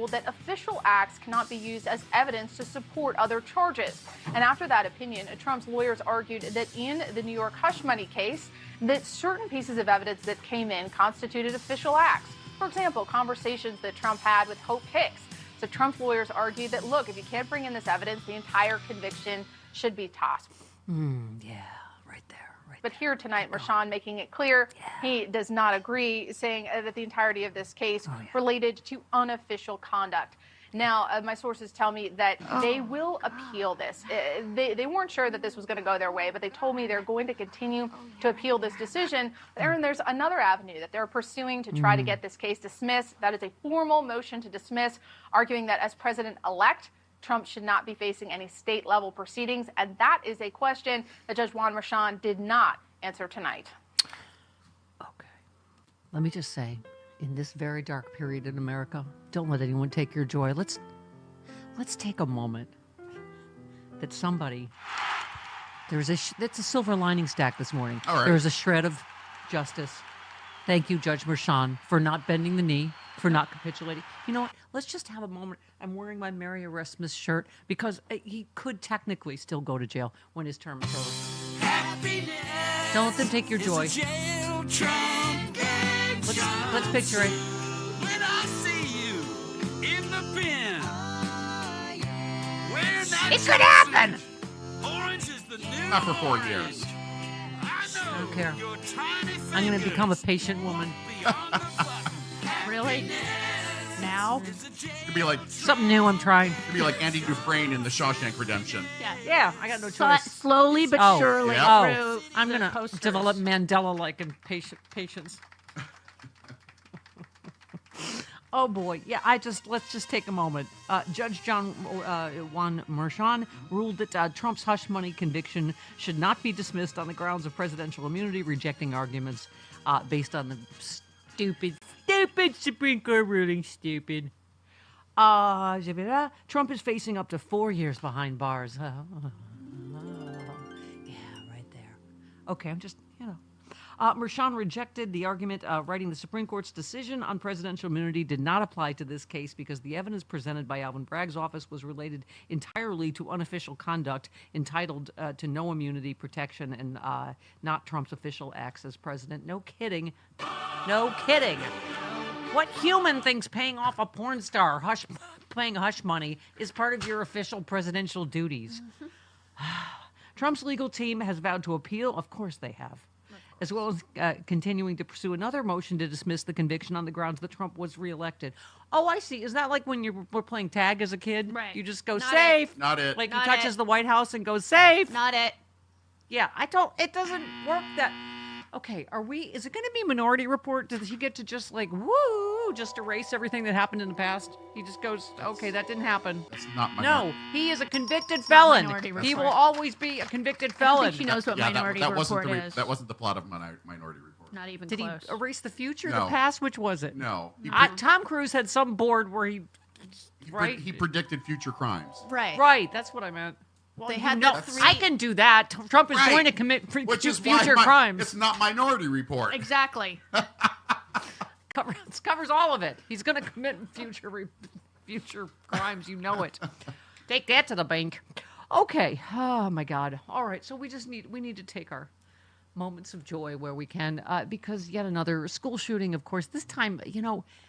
ruled that official acts cannot be used as evidence to support other charges. And after that opinion, Trump's lawyers argued that in the New York hush money case, that certain pieces of evidence that came in constituted official acts. For example, conversations that Trump had with Hope Hicks. So Trump's lawyers argued that, look, if you can't bring in this evidence, the entire conviction should be tossed. Yeah, right there. But here tonight, Mershon making it clear he does not agree, saying that the entirety of this case related to unofficial conduct. Now, my sources tell me that they will appeal this. They weren't sure that this was going to go their way, but they told me they're going to continue to appeal this decision. But Aaron, there's another avenue that they're pursuing to try to get this case dismissed. That is a formal motion to dismiss, arguing that as president-elect, Trump should not be facing any state-level proceedings, and that is a question that Judge Juan Mershon did not answer tonight. Okay. Let me just say, in this very dark period in America, don't let anyone take your joy. Let's take a moment that somebody, it's a silver lining stack this morning. All right. There's a shred of justice. Thank you, Judge Mershon, for not bending the knee, for not capitulating. You know what? Let's just have a moment. I'm wearing my Merry Erasmus shirt because he could technically still go to jail when his term is over. Happiness. Don't let them take your joy. Let's picture it. When I see you in the bin, wearing that It could happen. Orange is the new Not for 4 orange. years. I don't care. your tiny I'm going to fingers become a patient woman. beyond the button. Really? Now? It'd be like Something new I'm trying. Andy Dufresne in The Shawshank Redemption. Yeah, I got no choice. Slowly but Oh. surely Yeah. through I'm the going to posters. develop Mandela-like patience. Oh boy, yeah. Let's just take a moment. Judge Juan Mershon ruled that Trump's hush money conviction should not be dismissed on the grounds of presidential immunity, rejecting arguments based on the stupid Supreme Court ruling. Stupid. Trump is facing up to 4 years behind bars. Yeah, right there. Okay, I'm just, Mershon rejected the argument, writing the Supreme Court's decision on presidential immunity did not apply to this case because the evidence presented by Alvin Bragg's office was related entirely to unofficial conduct entitled to no immunity protection and not Trump's official acts as president. No kidding. No kidding. What human thinks paying off a porn star, paying hush money, is part of your official presidential duties? Trump's legal team has vowed to appeal. Of course they have. As well as continuing to pursue another motion to dismiss the conviction on the grounds that Trump was reelected. Oh, I see. Is that like when you were playing tag as a kid? Right. You just go Not safe. Not it. Like Not he touches it. the White House and goes safe. Not it. Yeah, it doesn't work that. Okay, is it going to be Minority Report? Does he get to just just erase everything that happened in the past? He just goes, okay, that didn't happen. That's not my. No, he is a convicted felon. Minority He will Report. always be a convicted I felon. think she knows what Minority that wasn't Report the is. that wasn't the plot of Minority Report. Not even Did close. he erase the future, No. the past? Which was it? No. Tom Cruise had some board where he right? He predicted future crimes. Right. Right, that's what I meant. Well, They you had know, the three- I can do that. Trump is Right. going to commit Which is future why crimes. It's not Minority Report. Exactly. Covers all of it. He's going to commit future crimes. You know it. Take that to the bank. Okay. Oh my God. All right. So we need to take our moments of joy where we can, because yet another school shooting. Of course, this time,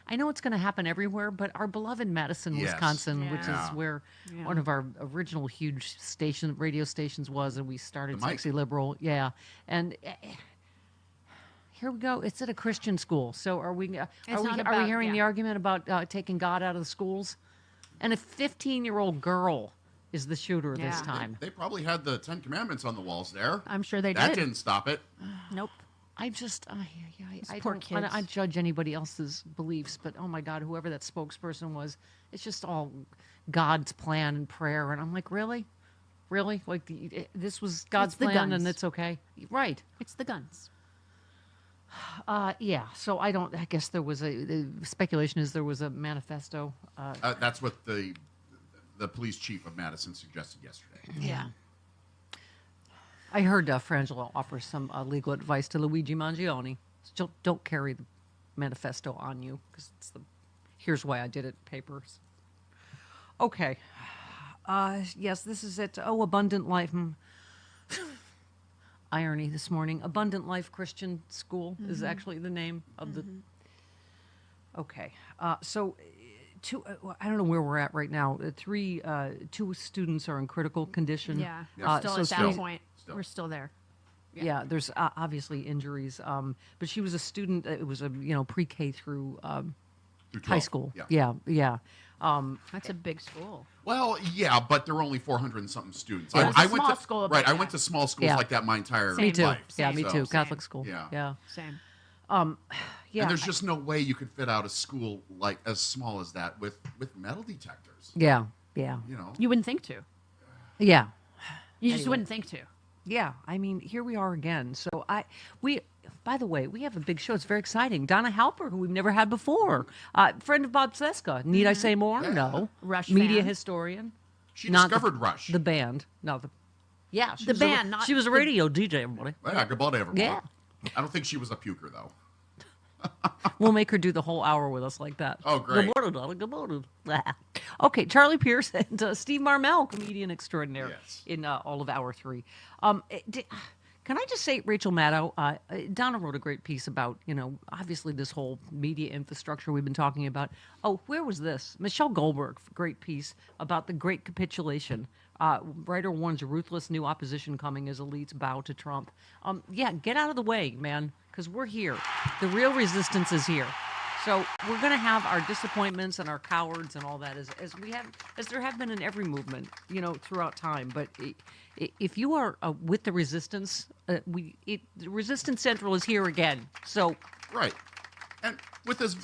I know it's going to happen everywhere, but our beloved Madison, Yes. Wisconsin, which Yeah. is where one of our original huge radio stations was, and we started The Mic. Sexy Liberal. Yeah, and. Here we go. It's at a Christian school. So are we not are we about- hearing the yeah. argument about taking God out of the schools? And a 15-year-old girl is the shooter this Yeah. time. They probably had the Ten Commandments on the walls there. I'm sure they That did. didn't stop it. Nope. I poor don't kids. I judge anybody else's beliefs, but oh my God, whoever that spokesperson was, it's just all God's plan and prayer, and I'm like, really? Like this was God's It's the plan, guns. and it's okay, right? It's the guns. Yeah. So I guess there was the speculation is there was a manifesto. That's what the police chief of Madison suggested yesterday. Yeah. I heard Frangelo offer some legal advice to Luigi Mangione. Don't carry the manifesto on you because Here's why I did it, papers. Okay. Yes, this is it. Oh, Abundant Life. Irony this morning. Abundant Life Christian School is actually the name of the... Okay. So, I don't know where we're at right now. Two students are in critical condition. Yeah. Yeah. Still so at that still- point. still. We're still there. Yeah, there's obviously injuries. But she was a student. It was a pre-K through Through high 12. school. Yeah. Yeah. That's a big school. Well, yeah, but there are only 400 and something students. Yeah, it's a small went to school, right. but I yeah. went to small schools Yeah. like that my entire Same. Me too. life. Yeah, me so- too. Same. Catholic school. Yeah. Yeah. Same. Yeah. And there's just no way you could fit out a school like as small as that with metal detectors. Yeah. You know. You wouldn't think to. Yeah. You just Anyway. wouldn't think to. Yeah, I mean, here we are again. So by the way, we have a big show. It's very exciting. Donna Halper, who we've never had before, friend of Bob Seska. Need I say more? Yeah. No. Rush Media fan. historian. She Not discovered Rush. The band. No, yeah, she The was band, A, not she was a the- radio DJ. Everybody. Yeah, good body, everybody. Yeah. I don't think she was a puker though. We'll make her do the whole hour with us like that. Oh, great. Good morning, Donna. Good morning. Okay, Charlie Pierce and Steve Marmel, comedian extraordinaire, Yes. in all of hour 3. Can I just say, Rachel Maddow, Donna wrote a great piece about, obviously this whole media infrastructure we've been talking about. Oh, where was this? Michelle Goldberg, great piece about the Great Capitulation. Writer warns ruthless new opposition coming as elites bow to Trump. Yeah, get out of the way, man, because we're here. The real resistance is here. So we're going to have our disappointments and our cowards and all that as there have been in every movement, throughout time. But if you are with the resistance, the Resistance Central is here again. So Right. And with as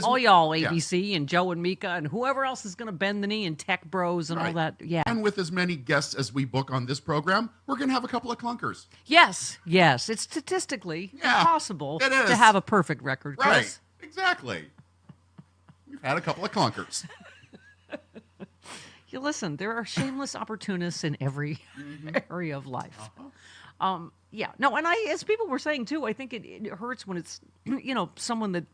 all y'all, yeah. ABC and Joe and Mika and whoever else is going to bend the knee and Tech Bros and all Right. that. Yeah. And with as many guests as we book on this program, we're going to have a couple of clunkers. Yes. It's statistically Yeah, impossible it is. to have a perfect record, Chris. Right. Exactly. We've had a couple of clunkers. You listen, there are shameless opportunists in every area of life. Yeah. No, and as people were saying too, I think it hurts when it's, someone that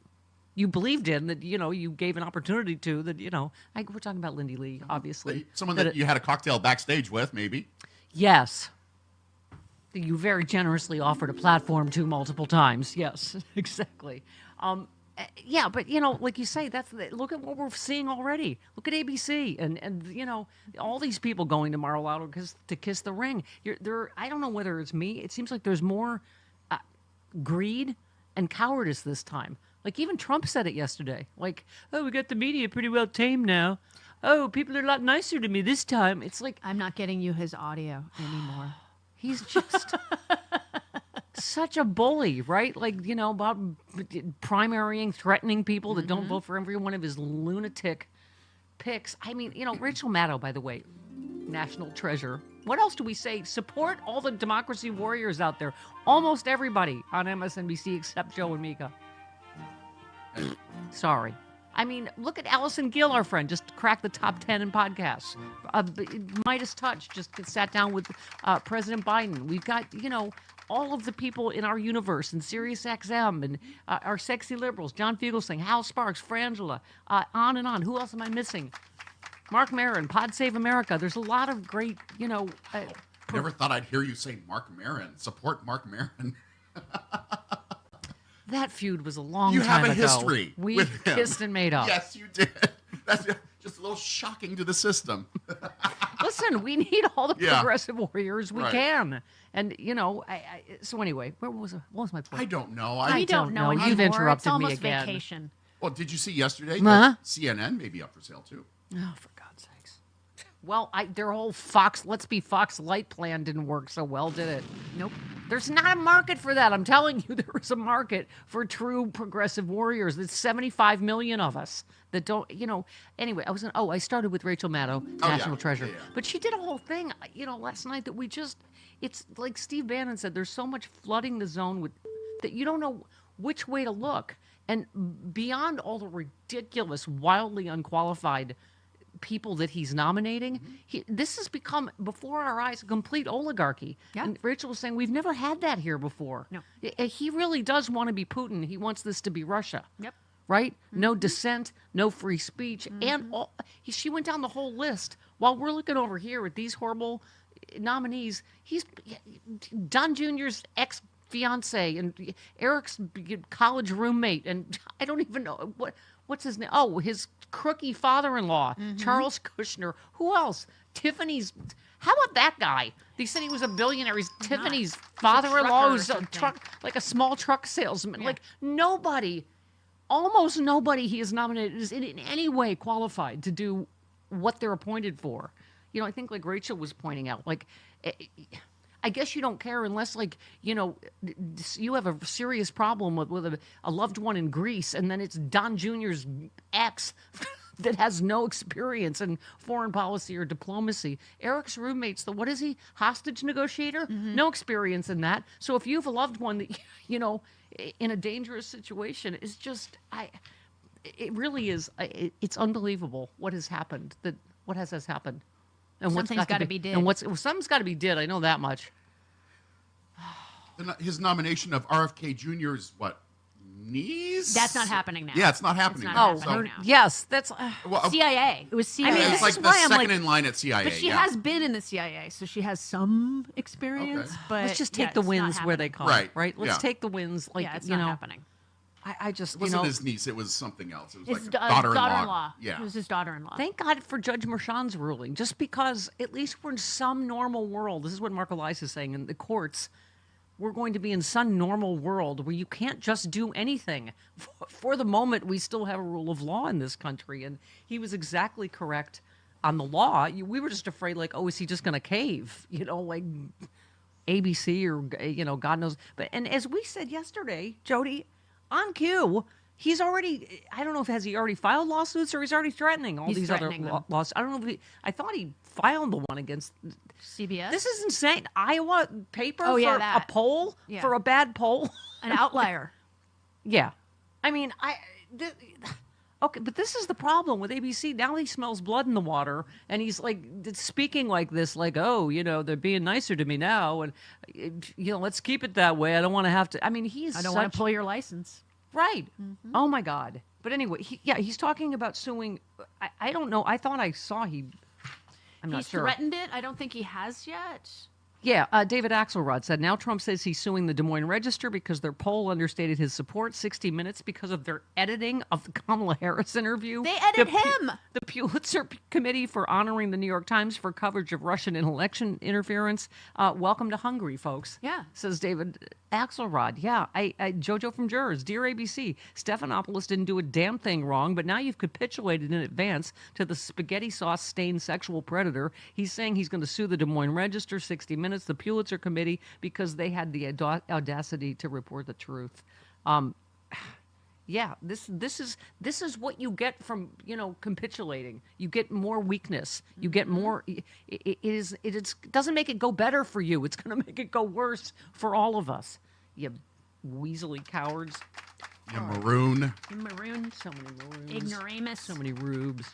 you believed in, that, you gave an opportunity to, that, we're talking about Lindy Lee, obviously. Someone that you had a cocktail backstage with, maybe. Yes. That you very generously offered a platform to multiple times. Yes, exactly. Yeah, but like you say, look at what we're seeing already. Look at ABC and all these people going to Mar-a-Lago to kiss the ring. I don't know whether it's me. It seems like there's more greed and cowardice this time. Like even Trump said it yesterday. Like, oh, we got the media pretty well tamed now. Oh, people are a lot nicer to me this time. It's like I'm not getting you his audio anymore. he's just such a bully, right? Like, about primarying, threatening people that don't vote for every one of his lunatic picks. I mean, Rachel Maddow, by the way, national treasure. What else do we say? Support all the democracy warriors out there. Almost everybody on MSNBC except Joe and Mika. Sorry. I mean, look at Allison Gill, our friend, just cracked the top 10 in podcasts. Midas Touch just sat down with President Biden. We've got, all of the people in our universe and Sirius XM and our sexy liberals, John Fugelsang, Hal Sparks, Frangela, on and on. Who else am I missing? Mark Maron, Pod Save America. There's a lot of great, Never thought I'd hear you say Mark Maron. Support Mark Maron. That feud was a long You time have a ago. history We with him. kissed and made up. Yes, you did. That's just a little shocking to the system. Listen, we need all the Yeah. progressive warriors we Right. can. And, so anyway, what was my point? I don't know. We don't know anymore. You've interrupted It's me almost again. vacation. Well, did you see yesterday Huh? that CNN may be up for sale too? Oh, for God's sakes. Well, their whole Let's Be Fox Light plan didn't work so well, did it? Nope. There's not a market for that. I'm telling you, there is a market for true progressive warriors. There's 75 million of us that don't, Anyway, I started with Rachel Maddow, national yeah. treasure. Yeah, yeah. But she did a whole thing, last night that it's like Steve Bannon said, there's so much flooding the zone with that you don't know which way to look. And beyond all the ridiculous, wildly unqualified people that he's nominating, this has become, before our eyes, a complete oligarchy. Yeah. And Rachel was saying, we've never had that here before. No. He really does want to be Putin. He wants this to be Russia. Yep. right? No dissent, no free speech, and she went down the whole list. While we're looking over here at these horrible nominees, he's Don Jr.'s ex-fiance and Eric's college roommate, and I don't even know what's his name. Oh, his crooky father-in-law, Charles Kushner. Who else? Tiffany's. How about that guy? They said he was a billionaire. He's Tiffany's father-in-law, who's a truck, like a small truck salesman. Like nobody, almost nobody he is nominated is in any way qualified to do what they're appointed for. You know, I think like Rachel was pointing out, like, I guess you don't care unless, like, you know, you have a serious problem with a loved one in Greece, and then it's Don Jr.'s ex that has no experience in foreign policy or diplomacy. Eric's roommate's what is he? Hostage negotiator? No experience in that. So if you have a loved one that, you know, in a dangerous situation, it's just, it really is, it's unbelievable what has happened, what has happened. And Something's got to be did. And something's got to be did. I know that much. His nomination of RFK Jr.'s niece? That's not happening now. Yeah, it's not happening not now. happening now. Yes, that's Well, CIA. It was CIA. I mean, this it's like is the why I'm second like- in line at CIA. but she has been in the CIA, so she has some experience. Okay. But let's just take yeah, the it's not wins where they happening. come. Right, Let's yeah. take the wins. Like, Yeah, it's you not know, happening. I just, It you wasn't know, his niece. It was something else. It was His like a daughter-in-law. daughter-in-law. Yeah. It was his daughter-in-law. thank God for Judge Merchan's ruling, just because at least we're in some normal world. This is what Mark Elias is saying in the courts. We're going to be in some normal world where you can't just do anything. For the moment, we still have a rule of law in this country. And he was exactly correct on the law. We were just afraid, like, oh, is he just going to cave? You know, like ABC or, you know, God knows. And as we said yesterday, Jody, on cue, he's already, I don't know if has he already filed lawsuits or he's already threatening all He's these other threatening them. lawsuits. I don't know if I thought he filed the one against CBS. this is insane. Iowa paper Oh, for yeah, a that. poll Yeah. for a bad poll. an outlier. Yeah, I mean, okay, but this is the problem with ABC. Now he smells blood in the water, and he's like speaking like this, like, oh, you know, they're being nicer to me now, and you know, let's keep it that way. I don't want to have to. I mean, he's I don't want to pull your license. right. Oh my God. But anyway, he's talking about suing. I don't know. I thought I saw I'm not He's sure. threatened it. I don't think he has yet. Yeah, David Axelrod said, now Trump says he's suing the Des Moines Register because their poll understated his support 60 Minutes because of their editing of the Kamala Harris interview. They edited The him. The Pulitzer Committee for honoring the New York Times for coverage of Russian election interference. Welcome to Hungary, folks. Yeah. Says David Axelrod. Yeah, Jojo from Jurors. Dear ABC, Stephanopoulos didn't do a damn thing wrong, but now you've capitulated in advance to the spaghetti sauce stained sexual predator. He's saying he's going to sue the Des Moines Register, 60 Minutes, the Pulitzer Committee, because they had the audacity to report the truth. Yeah, this is what you get from, you know, capitulating. You get more weakness. You get more. It doesn't make it go better for you. It's going to make it go worse for all of us. You weaselly cowards. Yeah, maroon. Maroon. So many maroons. Ignoramus. So many rubes.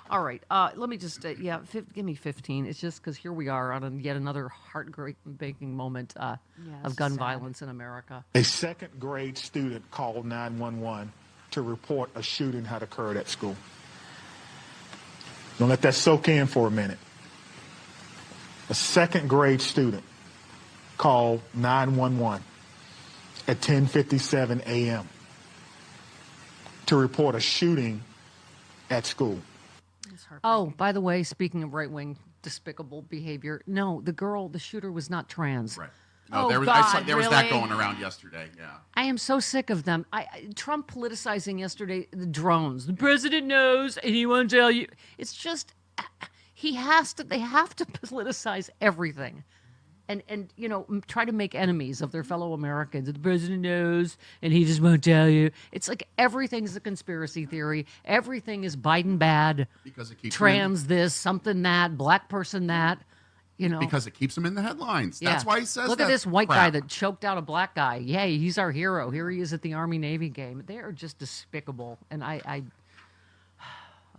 All right. Let me just give me 15. It's just because here we are on yet another heartbreaking moment of gun sad. violence in America. A second grade student called 911 to report a shooting had occurred at school. Don't let that soak in for a minute. A second grade student called 911 at 10:57 a.m. to report a shooting at school. Oh, by the way, speaking of right-wing despicable behavior, no, the shooter was not trans. Right. Oh, there was God, there was that really? going around yesterday. Yeah. I am so sick of them. Trump politicizing yesterday the drones. The president knows, and he won't tell you. It's just they have to politicize everything. And you know, try to make enemies of their fellow Americans. The president knows, and he just won't tell you. It's like everything's a conspiracy theory. Everything is Biden bad, Because it keeps trans this, something that, black person that. You know, because it keeps him in the headlines. That's why he says Look that at this white crap. guy that choked out a black guy. Yay, he's our hero. Here he is at the Army-Navy game. They are just despicable. And I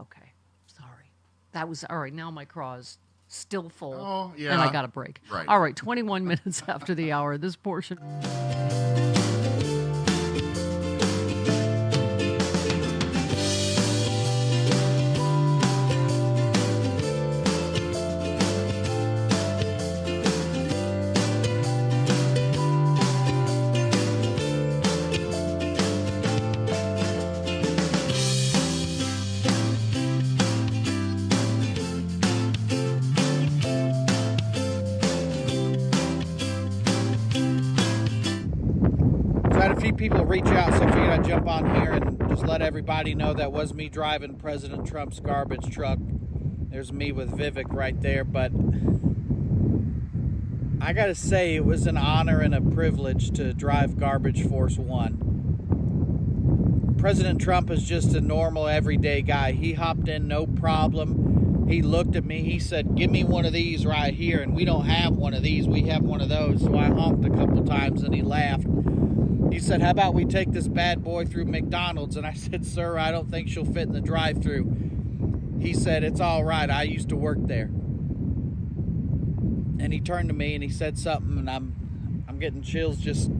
okay, sorry. That was, all right, now my craw's still full. Oh, yeah. And I got a break. Right. All right, 21 minutes after the hour. This portion. people reach out, so I figured I'd jump on here and just let everybody know that was me driving President Trump's garbage truck. There's me with Vivek right there, but I gotta say it was an honor and a privilege to drive Garbage Force One. President Trump is just a normal, everyday guy. He hopped in, no problem. He looked at me, he said, give me one of these right here, and we don't have one of these, we have one of those. So I honked a couple times and he laughed. He said, how about we take this bad boy through McDonald's? And I said, sir, I don't think she'll fit in the drive-thru. He said, it's all right, I used to work there. And he turned to me and he said something, and I'm getting chills just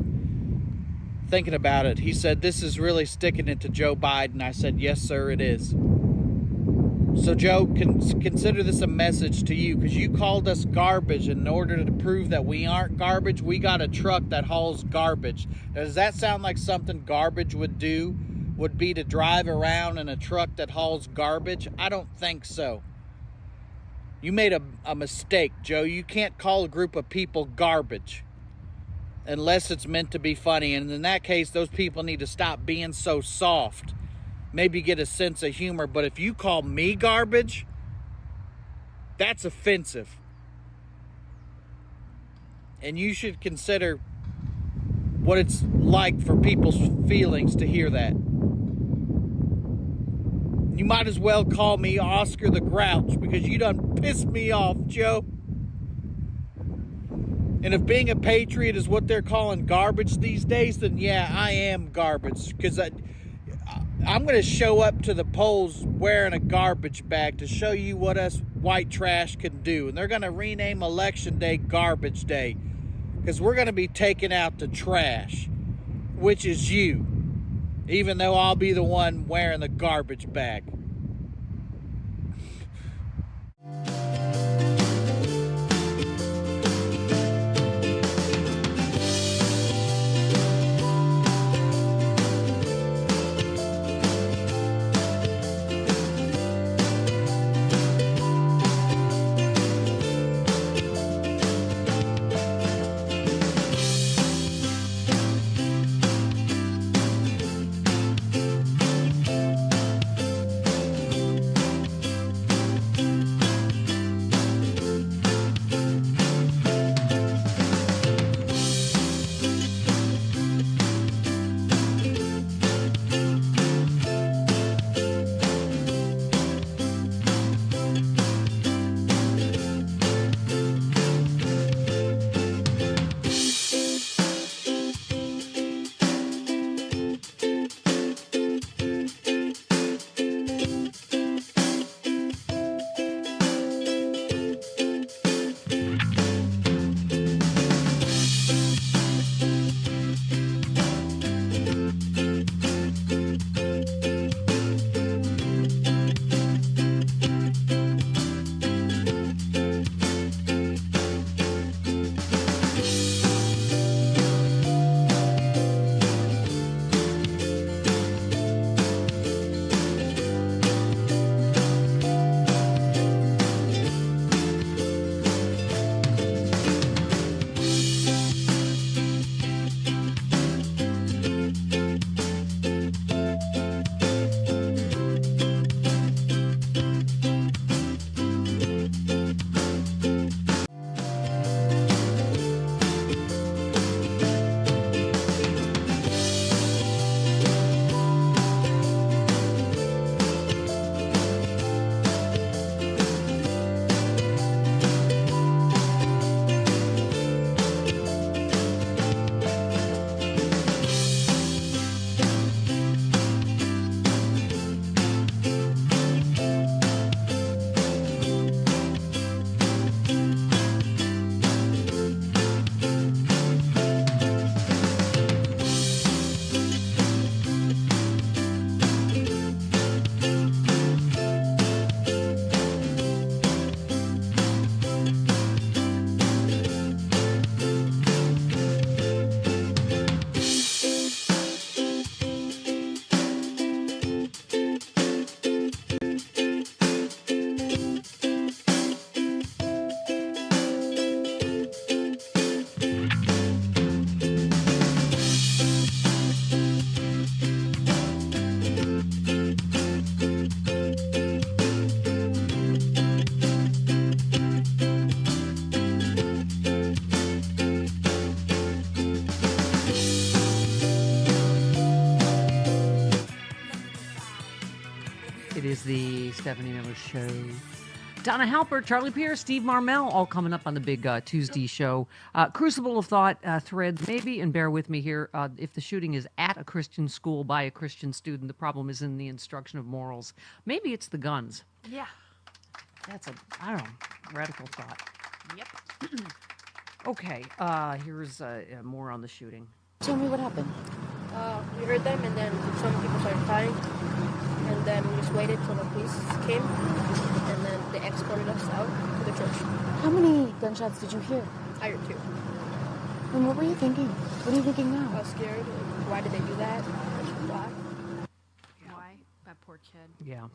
thinking about it. He said, this is really sticking it to Joe Biden. I said, yes, sir, it is. So, Joe, consider this a message to you, because you called us garbage, and in order to prove that we aren't garbage, we got a truck that hauls garbage. Now, does that sound like something garbage would do? Would be to drive around in a truck that hauls garbage? I don't think so. You made a mistake, Joe. You can't call a group of people garbage unless it's meant to be funny. And in that case, those people need to stop being so soft. Maybe get a sense of humor. But if you call me garbage, that's offensive. And you should consider what it's like for people's feelings to hear that. You might as well call me Oscar the Grouch, because you done pissed me off, Joe. And if being a patriot is what they're calling garbage these days, then yeah, I am garbage. Because I'm going to show up to the polls wearing a garbage bag to show you what us white trash can do. And they're going to rename Election Day Garbage Day, because we're going to be taking out the trash, which is you. Even though I'll be the one wearing the garbage bag. the Stephanie Miller Show. Donna Halpert, Charlie Pierce, Steve Marmel, all coming up on the big Tuesday show. Crucible of Thought threads, maybe, and bear with me here, if the shooting is at a Christian school by a Christian student, the problem is in the instruction of morals. Maybe it's the guns. Yeah. That's I don't know, radical thought. Yep. Okay, here's more on the shooting. Tell me what happened. We heard them, and then some people started crying, and then we just waited till the police came, and then they escorted us out to the church. How many gunshots did you hear? I heard 2. And what were you thinking? What are you thinking I now? was scared. Like, why did they do that? Why? Why? That poor kid. Yeah.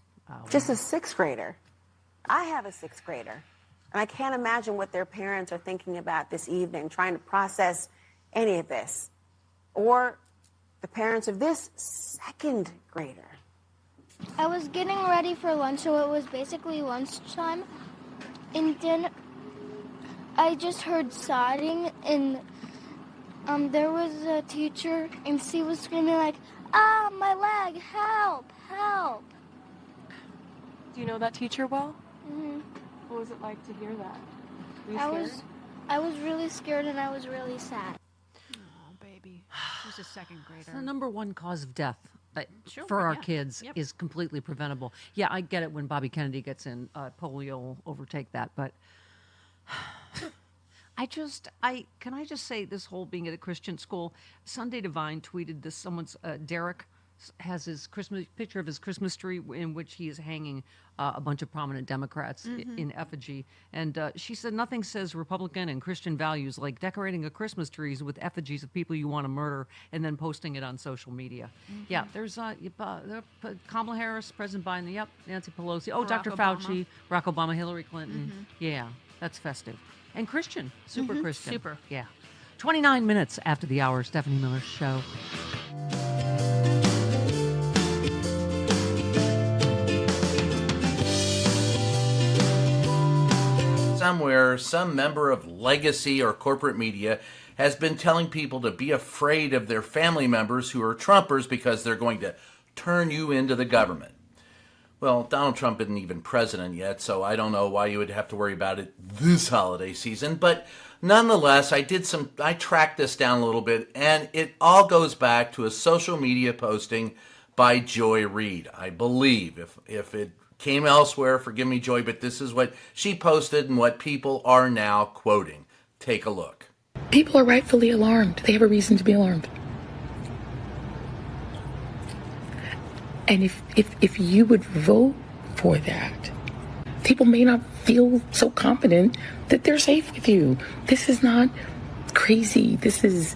Just a 6th grader. I have a 6th grader, and I can't imagine what their parents are thinking about this evening, trying to process any of this. Or the parents of this 2nd grader. I was getting ready for lunch, so it was basically lunchtime. And then I just heard sobbing, and there was a teacher, and she was screaming like, "Ah, my leg, help, help." Do you know that teacher well? hmm What was it like to hear that? Were you scared? I was really scared, and I was really sad. Oh, baby. She's a 2nd grader. The number one cause of death Sure, for our yeah. kids Yep. is completely preventable. Yeah, I get it when Bobby Kennedy gets in, polio will overtake that, but can I just say this whole being at a Christian school, Sunday Divine tweeted this, someone's, Derek has his picture of his Christmas tree in which he is hanging a bunch of prominent Democrats in effigy. And she said nothing says Republican and Christian values like decorating a Christmas trees with effigies of people you want to murder and then posting it on social media. Yeah, there's Kamala Harris, President Biden, yep, Nancy Pelosi, Barack Dr. Obama. Fauci, Barack Obama, Hillary Clinton. Yeah, that's festive. And Christian, super Christian. Super. Yeah. 29 minutes after the hour, Stephanie Miller's show. Somewhere, some member of legacy or corporate media has been telling people to be afraid of their family members who are Trumpers because they're going to turn you into the government. Well, Donald Trump isn't even president yet, so I don't know why you would have to worry about it this holiday season. But nonetheless, I tracked this down a little bit, and it all goes back to a social media posting by Joy Reid. I believe, if it came elsewhere, forgive me, Joy, but this is what she posted and what people are now quoting. Take a look. People are rightfully alarmed. They have a reason to be alarmed. And if you would vote for that, people may not feel so confident that they're safe with you. This is not crazy. This is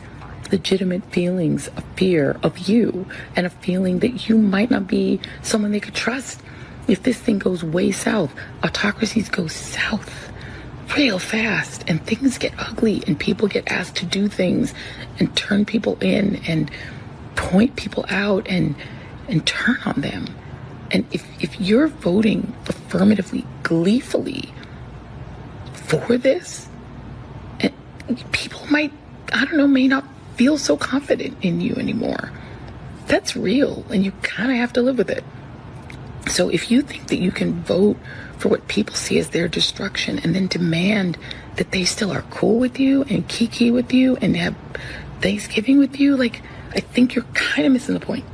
legitimate feelings of fear of you and a feeling that you might not be someone they could trust. If this thing goes way south, autocracies go south real fast and things get ugly and people get asked to do things and turn people in and point people out and turn on them. And if you're voting affirmatively, gleefully for this, and people may not feel so confident in you anymore. That's real, and you kind of have to live with it. So if you think that you can vote for what people see as their destruction and then demand that they still are cool with you and kiki with you and have Thanksgiving with you, I think you're kind of missing the point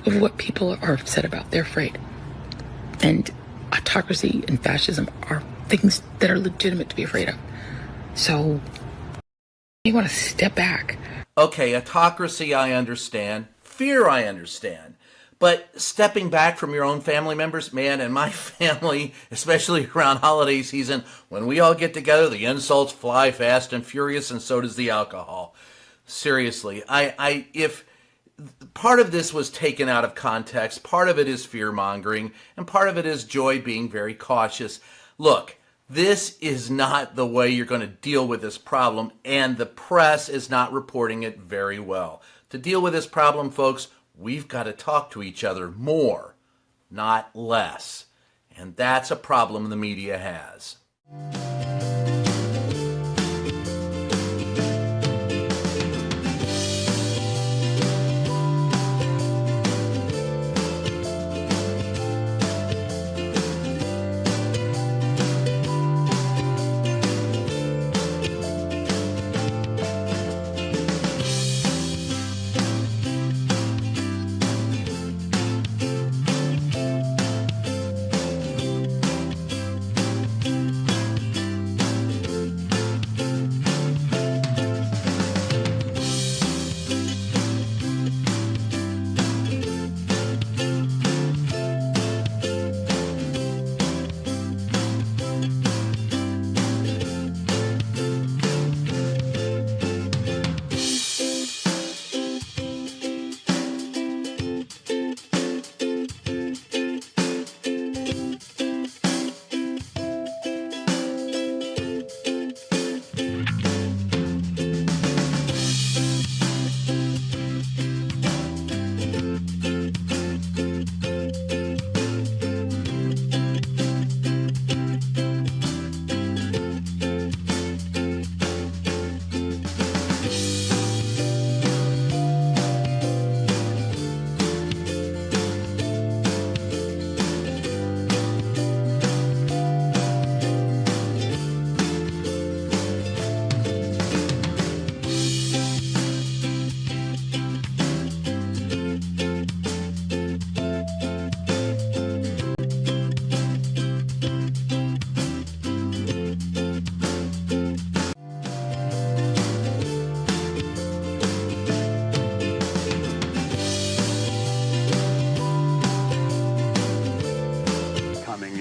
of what people are upset about. They're afraid. And autocracy and fascism are things that are legitimate to be afraid of. So you want to step back. Okay, autocracy I understand. Fear I understand. But stepping back from your own family members, man, and my family, especially around holiday season, when we all get together, the insults fly fast and furious, and so does the alcohol. Seriously, if part of this was taken out of context, part of it is fear-mongering, and part of it is Joy being very cautious. Look, this is not the way you're going to deal with this problem, and the press is not reporting it very well. To deal with this problem, folks, we've got to talk to each other more, not less. And that's a problem the media has.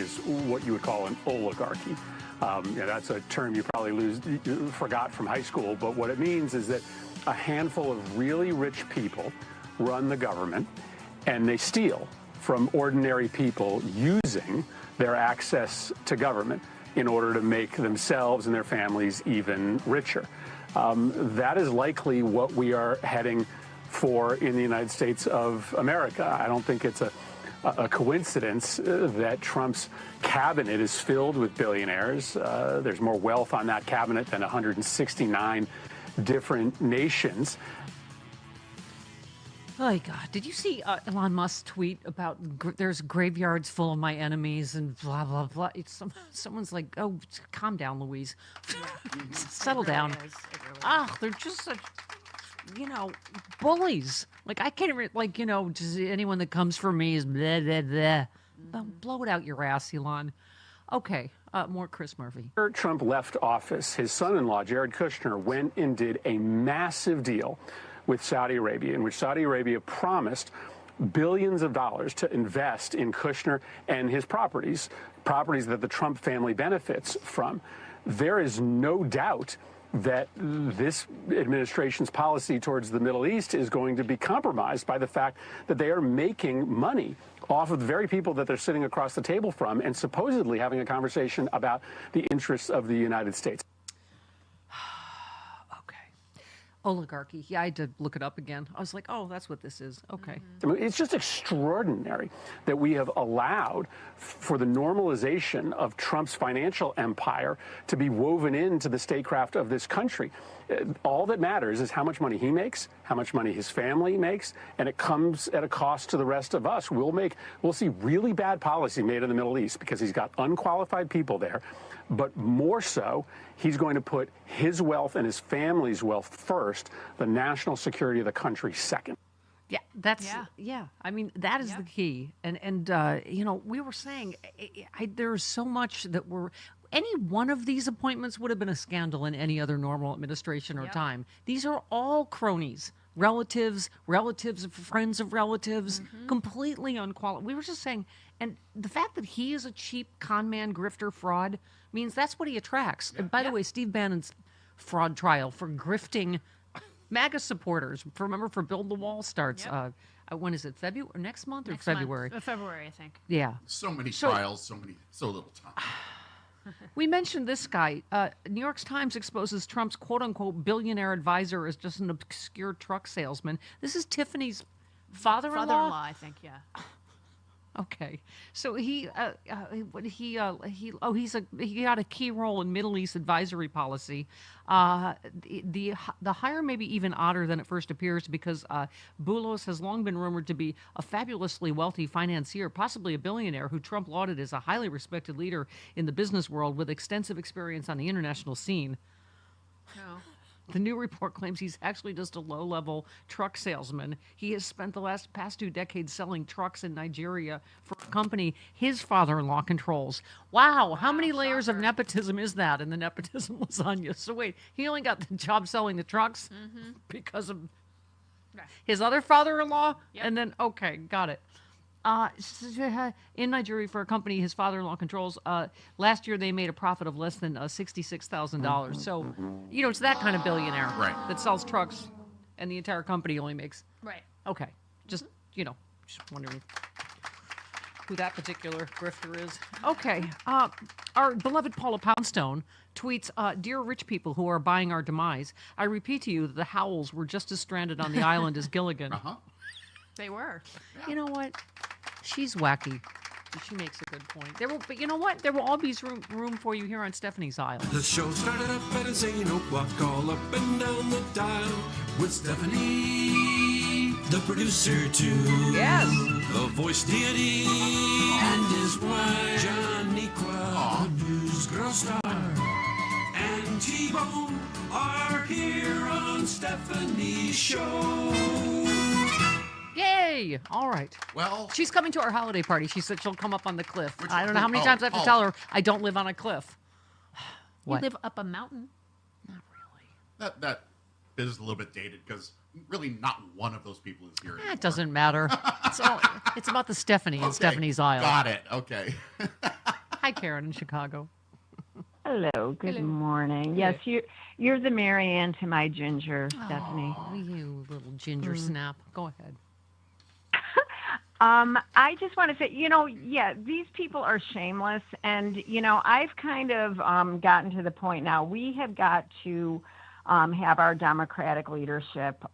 is what you would call an oligarchy. That's a term you probably forgot from high school, but what it means is that a handful of really rich people run the government, and they steal from ordinary people using their access to government in order to make themselves and their families even richer. That is likely what we are heading for in the United States of America. I don't think it's a coincidence that Trump's cabinet is filled with billionaires. There's more wealth on that cabinet than 169 different nations. Oh, God. Did you see Elon Musk's tweet about there's graveyards full of my enemies and blah, blah, blah? Someone's like, oh, calm down, Louise. Settle down. They're just such, bullies. Like, I can't even, just anyone that comes for me is blah, blah, blah. Blow it out your ass, Elon. Okay, more Chris Murphy. After Trump left office, his son-in-law, Jared Kushner, went and did a massive deal with Saudi Arabia, in which Saudi Arabia promised billions of dollars to invest in Kushner and his properties that the Trump family benefits from. There is no doubt that this administration's policy towards the Middle East is going to be compromised by the fact that they are making money off of the very people that they're sitting across the table from and supposedly having a conversation about the interests of the United States. Oligarchy. Yeah, I had to look it up again. I was like, oh, that's what this is. Okay. I mean, it's just extraordinary that we have allowed for the normalization of Trump's financial empire to be woven into the statecraft of this country. All that matters is how much money he makes, how much money his family makes, and it comes at a cost to the rest of us. We'll see really bad policy made in the Middle East because he's got unqualified people there. But more so, he's going to put his wealth and his family's wealth first, the national security of the country second. Yeah, yeah. I mean, that is the key. And we were saying there's so much that any one of these appointments would have been a scandal in any other normal administration or time. These are all cronies, relatives of friends of relatives, completely unqualified. We were just saying, and the fact that he is a cheap con man, grifter, fraud means that's what he attracts. And by the way, Steve Bannon's fraud trial for grifting MAGA supporters, remember, for Build the Wall starts. When is it? February? Next month or February? February, I think. Yeah. So many trials, so little time. We mentioned this guy. New York Times exposes Trump's quote-unquote billionaire advisor as just an obscure truck salesman. This is Tiffany's father-in-law? Father-in-law, I think, yeah. Okay, so he got a key role in Middle East advisory policy. The hire may be even odder than it first appears because Boulos has long been rumored to be a fabulously wealthy financier, possibly a billionaire, who Trump lauded as a highly respected leader in the business world with extensive experience on the international scene. No. The new report claims he's actually just a low-level truck salesman. He has spent the past 2 decades selling trucks in Nigeria for a company his father-in-law controls. Wow, how many layers of nepotism is that in the nepotism lasagna? So wait, he only got the job selling the trucks because of his other father-in-law? Yep. And then, okay, got it. In Nigeria for a company his father-in-law controls. Last year they made a profit of less than $66,000. So, it's that kind of billionaire that sells trucks, and the entire company only makes. Right. Okay. Just wondering who that particular grifter is. Okay. Our beloved Paula Poundstone tweets, "Dear rich people who are buying our demise, I repeat to you that the Howells were just as stranded on the island as Gilligan." They were. Yeah. You know what? She's wacky. She makes a good point. But you know what? There will always room for you here on Stephanie's Isle. The show started up at a St. Oak Walk, all up and down the dial with Stephanie, the producer too. Yes. The voice deity and his wife, Johnny Quell, the news girl star, and T-Bone are here on Stephanie's show. Yay! All right. Well, she's coming to our holiday party. She said she'll come up on the cliff. I don't know how many times I have to tell her I don't live on a cliff. You live up a mountain. Not really. That bit is a little bit dated because really not one of those people is here anymore. It doesn't matter. It's about the Stephanie and Stephanie's Isle. Got it. Okay. Hi, Karen in Chicago. Hello, good morning. Yes, you're the Marianne to my Ginger, Stephanie. Oh, you little ginger snap. Go ahead. I just want to say, these people are shameless. And, I've kind of gotten to the point now. We have got to have our Democratic leadership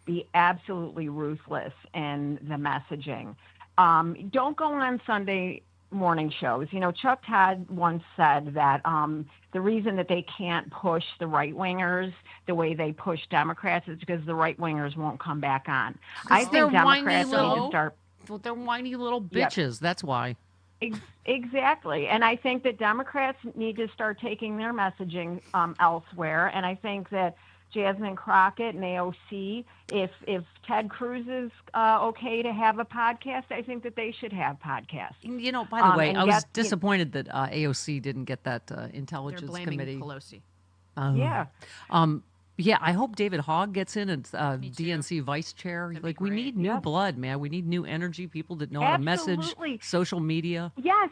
be absolutely ruthless in the messaging. Don't go on Sunday morning shows. Chuck Todd once said that the reason that they can't push the right-wingers the way they push Democrats is because the right-wingers won't come back on. I think Democrats need to start... They're whiny little bitches. Yep. That's why. Exactly. And I think that Democrats need to start taking their messaging elsewhere. And I think that Jasmine Crockett and AOC, if Ted Cruz is okay to have a podcast, I think that they should have podcasts. By the way, I was disappointed that AOC didn't get that intelligence They're blaming committee. Pelosi. Yeah. Yeah, I hope David Hogg gets in as DNC vice chair. Like, we need new blood, man. We need new energy, people that know how to message, social media. Yes.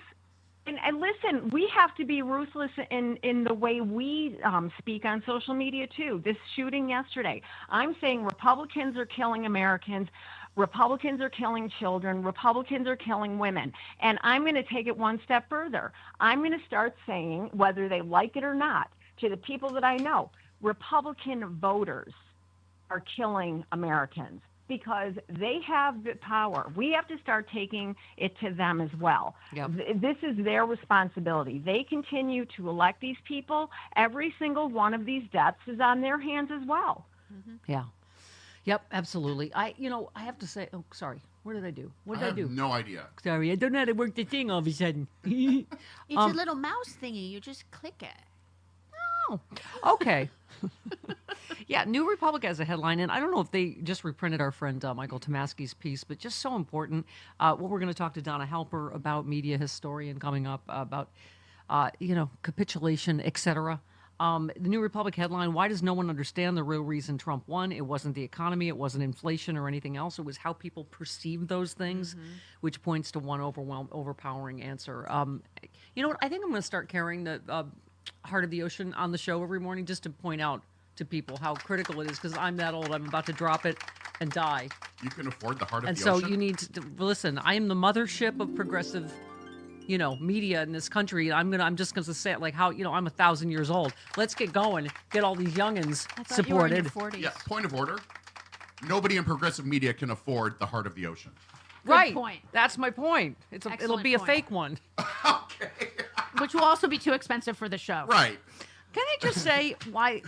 And listen, we have to be ruthless in the way we speak on social media, too. This shooting yesterday, I'm saying Republicans are killing Americans. Republicans are killing children. Republicans are killing women. And I'm going to take it one step further. I'm going to start saying, whether they like it or not, to the people that I know, Republican voters are killing Americans because they have the power. We have to start taking it to them as well. Yep. This is their responsibility. They continue to elect these people. Every single one of these deaths is on their hands as well. Yeah. Yep, absolutely. I have to say, sorry. What did I do? What did I do? have no idea. Sorry, I don't know how to work the thing all of a sudden. It's a little mouse thingy. You just click it. Oh, okay. Yeah, New Republic has a headline, and I don't know if they just reprinted our friend Michael Tomasky's piece, but just so important. What we're going to talk to Donna Halper about, media historian, coming up about, capitulation, etc. The New Republic headline, why does no one understand the real reason Trump won? It wasn't the economy, it wasn't inflation or anything else. It was how people perceive those things, which points to one overpowering answer. You know what? I think I'm going to start carrying the Heart of the Ocean on the show every morning just to point out to people how critical it is, because I'm that old. I'm about to drop it and die. You can afford the Heart of and the so Ocean? You need to listen. I am the mothership of progressive, media in this country. I'm just going to say it like how, I'm 1,000 years old. Let's get going. Get all these youngins supported. You were in your 40s. Yeah, point of order. Nobody in progressive media can afford the Heart of the Ocean. Right. Point. That's my point. It'll be a fake one. Which will also be too expensive for the show. Right. Can I just say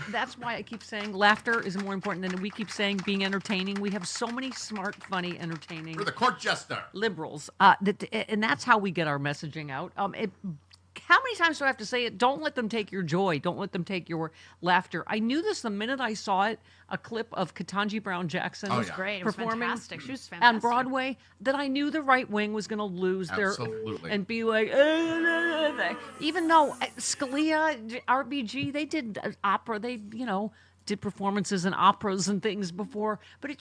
that's why I keep saying laughter is more important than we keep saying being entertaining. We have so many smart, funny, entertaining. We're the court jester. Liberals. And that's how we get our messaging out. How many times do I have to say it? Don't let them take your joy. Don't let them take your laughter. I knew this the minute I saw it, a clip of Ketanji Brown Jackson great. It was performing fantastic. She was fantastic. on Broadway, that I knew the right wing was going to lose Absolutely. and be like, even though Scalia, RBG, they did opera, they, did performances in operas and things before, but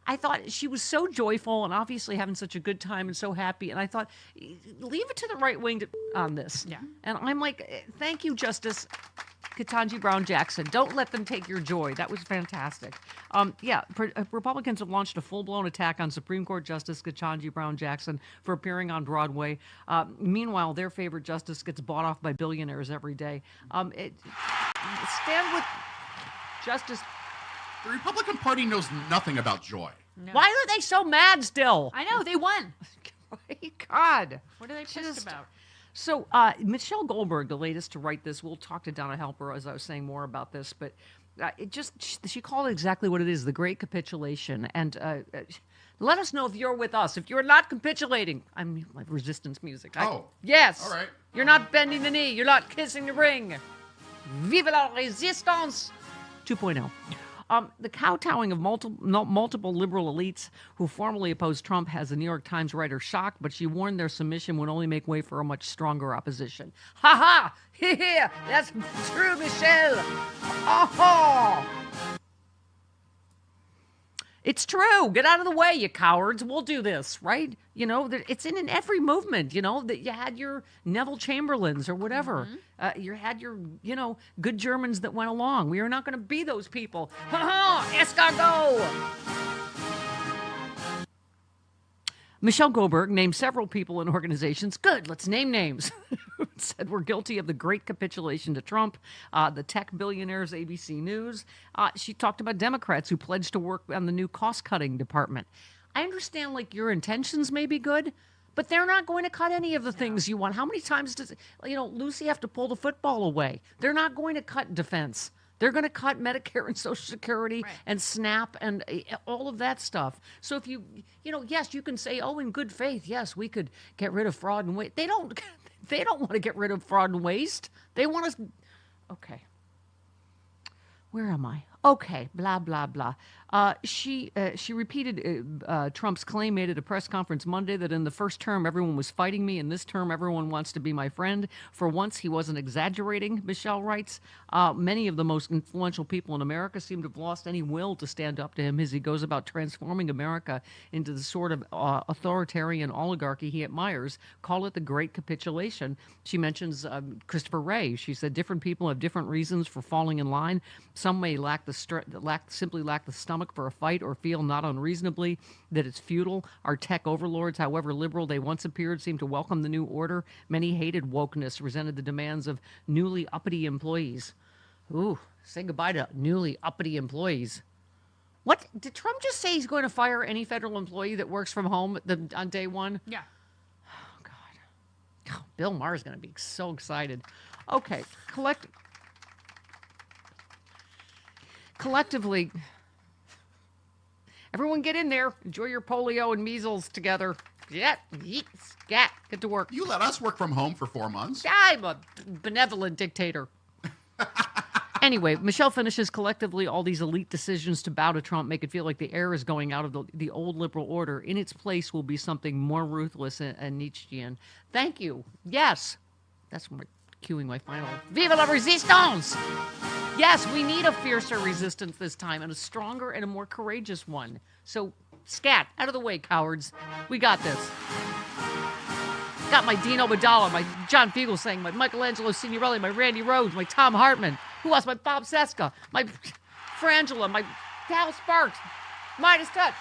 I thought she was so joyful and obviously having such a good time and so happy, and I thought, leave it to the right wing on this. Yeah. And I'm like, thank you, Justice Ketanji Brown Jackson. Don't let them take your joy. That was fantastic. Republicans have launched a full-blown attack on Supreme Court Justice Ketanji Brown Jackson for appearing on Broadway. Meanwhile, their favorite justice gets bought off by billionaires every day. Stand with Justice. The Republican Party knows nothing about joy. No. Why are they so mad still? I know, they won. God. What are they pissed about? So, Michelle Goldberg, the latest to write this, we'll talk to Donna Halper as I was saying more about this, but she called it exactly what it is, the Great Capitulation. And let us know if you're with us. If you're not capitulating, I'm like resistance music. Yes. All right. You're not bending the knee. You're not kissing the ring. Vive la résistance 2.0. The kowtowing of multiple liberal elites who formerly opposed Trump has the New York Times writer shocked, but she warned their submission would only make way for a much stronger opposition. Ha ha! Here! That's true, Michelle! Oh! It's true. Get out of the way, you cowards. We'll do this, right? You know, it's in every movement, you know, that you had your Neville Chamberlains or whatever. You had your, you know, good Germans that went along. We are not going to be those people. Ha ha! Escargot! Michelle Goldberg named several people and organizations. Good, let's name names. Said we're guilty of the great capitulation to Trump. The tech billionaires, ABC News. She talked about Democrats who pledged to work on the new cost-cutting department. I understand, like, your intentions may be good, but they're not going to cut any of the things you want. How many times does, you know, Lucy have to pull the football away? They're not going to cut defense. They're going to cut Medicare and Social Security and SNAP and all of that stuff. So if you know, yes, you can say, oh, in good faith, yes, we could get rid of fraud and waste. They don't want to get rid of fraud and waste. They want us. Okay. Where am I? Okay, blah, blah, blah. She repeated Trump's claim made at a press conference Monday that in the first term, everyone was fighting me. In this term, everyone wants to be my friend. For once, he wasn't exaggerating, Michelle writes. Many of the most influential people in America seem to have lost any will to stand up to him as he goes about transforming America into the sort of authoritarian oligarchy he admires. Call it the Great Capitulation. She mentions Christopher Wray. She said different people have different reasons for falling in line. Some may simply lack the stomach for a fight or feel not unreasonably that it's futile. Our tech overlords, however liberal they once appeared, seem to welcome the new order. Many hated wokeness, resented the demands of newly uppity employees. Ooh, say goodbye to newly uppity employees. What? Did Trump just say he's going to fire any federal employee that works from home on day one? Yeah. Oh, God. Oh, Bill Maher is going to be so excited. Okay, collectively, everyone get in there. Enjoy your polio and measles together. Scat. Get to work. You let us work from home for 4 months. I'm a benevolent dictator. Anyway, Michelle finishes collectively all these elite decisions to bow to Trump make it feel like the air is going out of the old liberal order. In its place will be something more ruthless and Nietzschean. Thank you. Yes. That's cueing my final. Vive la resistance! Yes, we need a fiercer resistance this time, and a stronger and a more courageous one. So, scat, out of the way, cowards. We got this. Got my Dino Badala, my John Fugelsang, my Michelangelo Signorelli, my Randy Rhoads, my Thom Hartmann. Who else? My Bob Seska, my Frangela, my Cal Sparks, Midas Touch,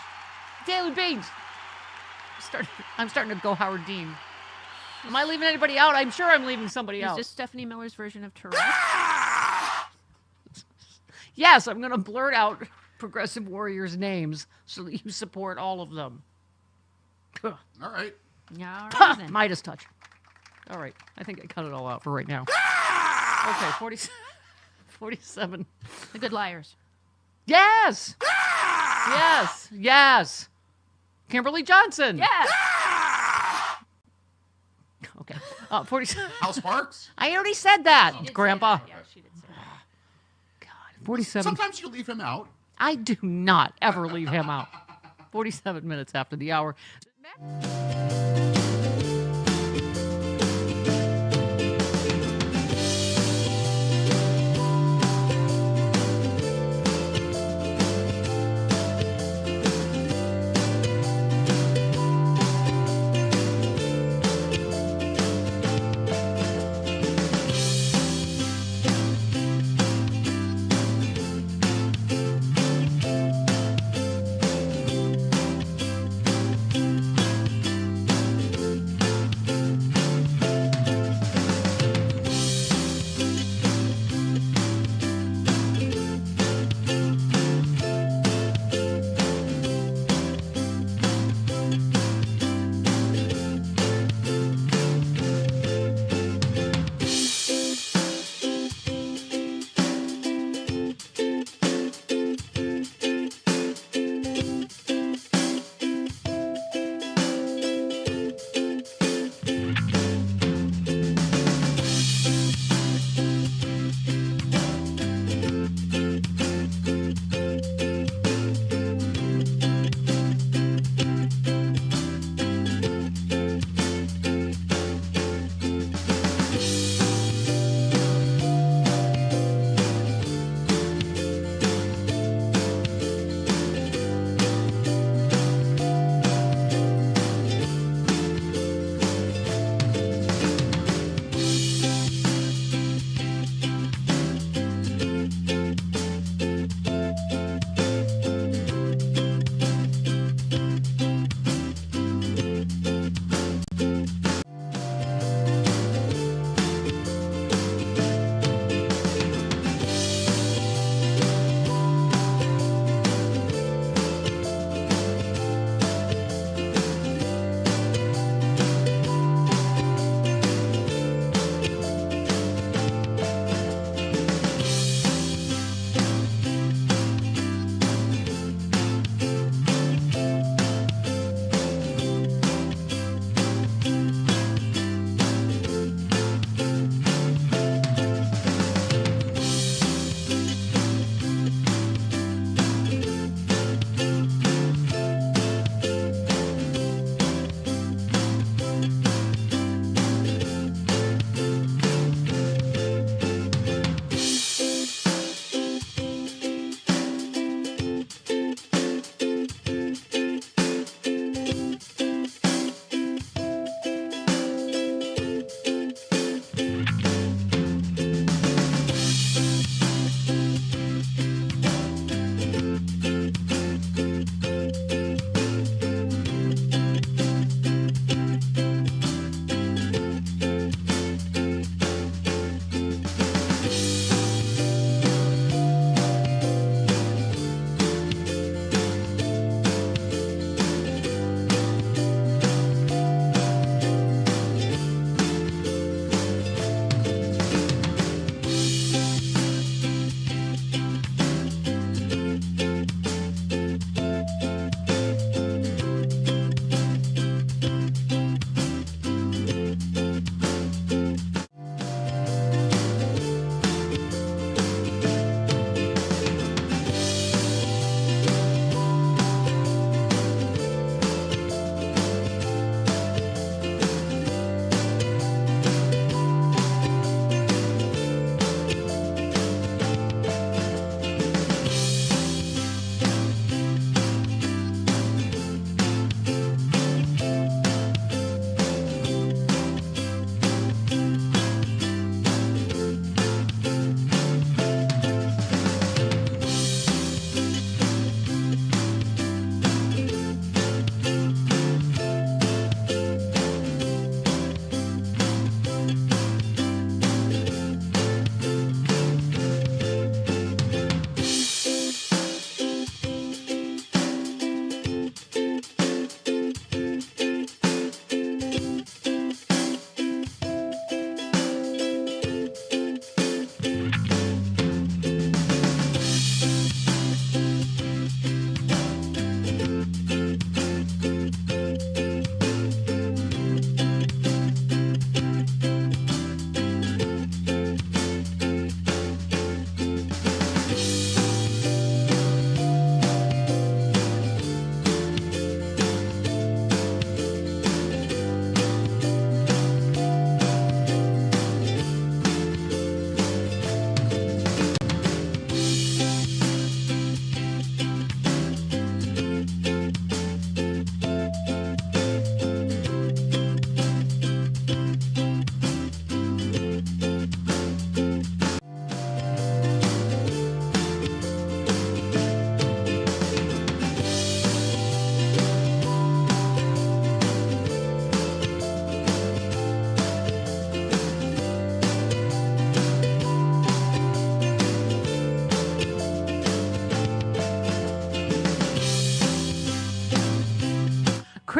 Daily Beans. I'm starting to go Howard Dean. Am I leaving anybody out? I'm sure I'm leaving somebody out. Is this Stephanie Miller's version of Tourette's? Yes, I'm going to blurt out progressive warriors' names so that you support all of them. All right. Yeah, all right then. Midas touch. All right. I think I cut it all out for right now. Okay, 47. The Good Liars. Yes! Yes! Kimberly Johnson. Yes! Okay. 47. Hal Sparks? I already said that, Grandpa. Yeah, she did say that. God, 47. Sometimes you leave him out. I do not ever leave him out. 47 minutes after the hour.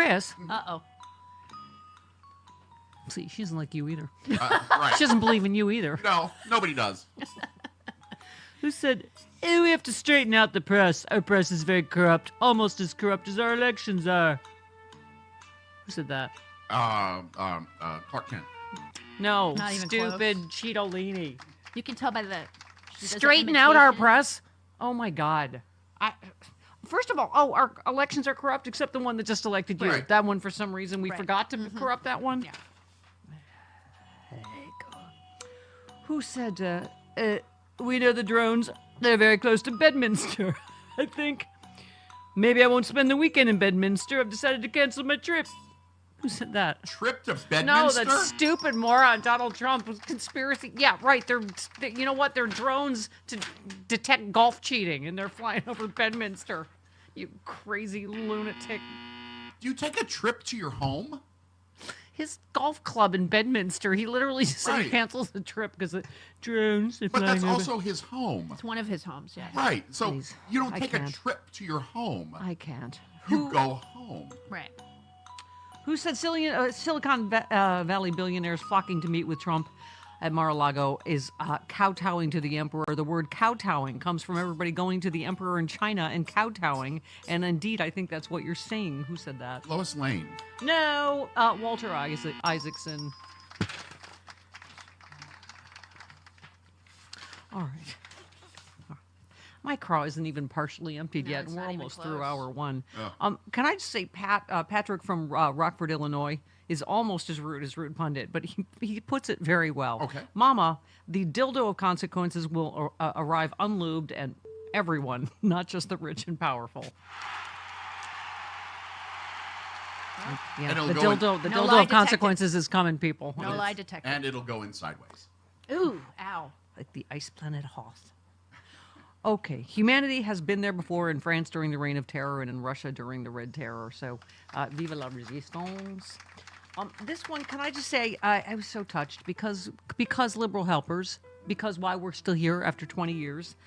Chris. Uh-oh. See, she doesn't like you either. Right. She doesn't believe in you either. No, nobody does. Who said, we have to straighten out the press. Our press is very corrupt, almost as corrupt as our elections are. Who said that? Clark Kent. No, Not even stupid Cheetolini. You can tell by the she does an Straighten out our imitation. press? Oh, my God. First of all, our elections are corrupt except the one that just elected you. Right. That one, for some reason, we Right. forgot to corrupt that one. Yeah. Who said, we know the drones, they're very close to Bedminster, I think. Maybe I won't spend the weekend in Bedminster. I've decided to cancel my trip. Who said that? Trip to Bedminster? No, that stupid moron Donald Trump was conspiracy. Yeah, right. You know what? They're drones to detect golf cheating, and they're flying over Bedminster. You crazy lunatic. Do you take a trip to your home? His golf club in Bedminster. He literally just said he Right. cancels the trip because of drones. But that's also his home. It's one of his homes, yeah. Right. So Please. you don't I take a can't. trip to your home. I can't. You go home. Right. Who said Silicon Valley billionaires flocking to meet with Trump at Mar-a-Lago is kowtowing to the emperor? The word kowtowing comes from everybody going to the emperor in China and kowtowing. And indeed, I think that's what you're saying. Who said that? Lois Lane. No, Walter Isaacson. All right. My craw isn't even partially emptied No, yet, it's and we're not even almost through close. hour one. Oh. Can I just say, Patrick from Rockford, Illinois, is almost as rude as Rude Pundit, but he puts it very well. Okay. Mama, the dildo of consequences will arrive unlubed, and everyone, not just the rich and powerful. Yeah, And it'll the go in- dildo, No lie of consequences is coming, people. No lie detector. And it'll go in sideways. Ooh, ow. Like the ice planet Hoth. Okay, humanity has been there before in France during the Reign of Terror and in Russia during the Red Terror. So, vive la résistance. This one, can I just say, I was so touched because liberal helpers, because why we're still here after 20 years,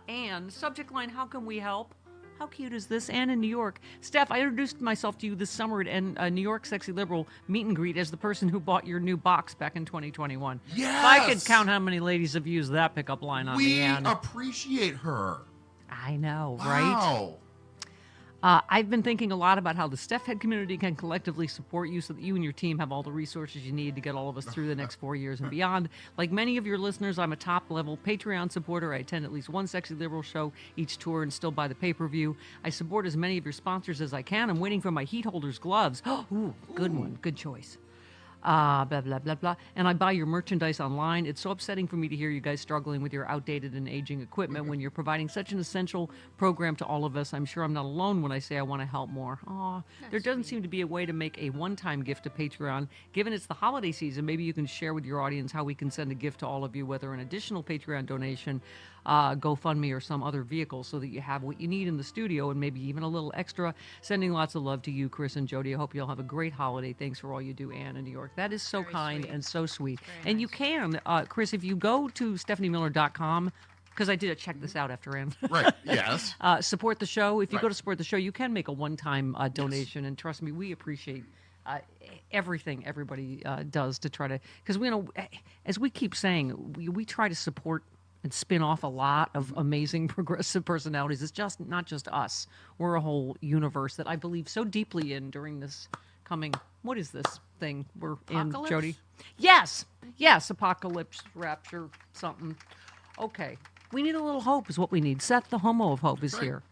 and subject line, how can we help? How cute is this? And in New York. Steph, I introduced myself to you this summer at New York Sexy Liberal meet and greet as the person who bought your new box back in 2021. Yes! If I could count how many ladies have used that pickup line on We the end. appreciate her. I know, right? Wow. I've been thinking a lot about how the Steph Head community can collectively support you so that you and your team have all the resources you need to get all of us through the next 4 years and beyond. Like many of your listeners, I'm a top-level Patreon supporter. I attend at least one Sexy Liberal show each tour and still buy the pay-per-view. I support as many of your sponsors as I can. I'm waiting for my heat holders gloves. Ooh, good one. Good choice. Blah, blah, blah, blah. And I buy your merchandise online. It's so upsetting for me to hear you guys struggling with your outdated and aging equipment when you're providing such an essential program to all of us. I'm sure I'm not alone when I say I want to help more. Aw, there doesn't seem to be a way to make a one-time gift to Patreon. Given it's the holiday season, maybe you can share with your audience how we can send a gift to all of you, whether an additional Patreon donation, GoFundMe, or some other vehicle so that you have what you need in the studio and maybe even a little extra. Sending lots of love to you, Chris and Jody. I hope you'll have a great holiday. Thanks for all you do, Anne in New York. That is so kind and so sweet. And you can, Chris, if you go to StephanieMiller.com, because I did check this out after Anne. Right, yes. Support the show. If you go to support the show, you can make a one-time donation. And trust me, we appreciate everything everybody does to try to, because we know, as we keep saying, we try to support and spin off a lot of amazing progressive personalities. It's just not just us. We're a whole universe that I believe so deeply in during this coming, what is this thing we're Apocalypse? in, Jody? Yes, apocalypse, rapture, something. Okay, we need a little hope is what we need. Seth, the homo of hope, is here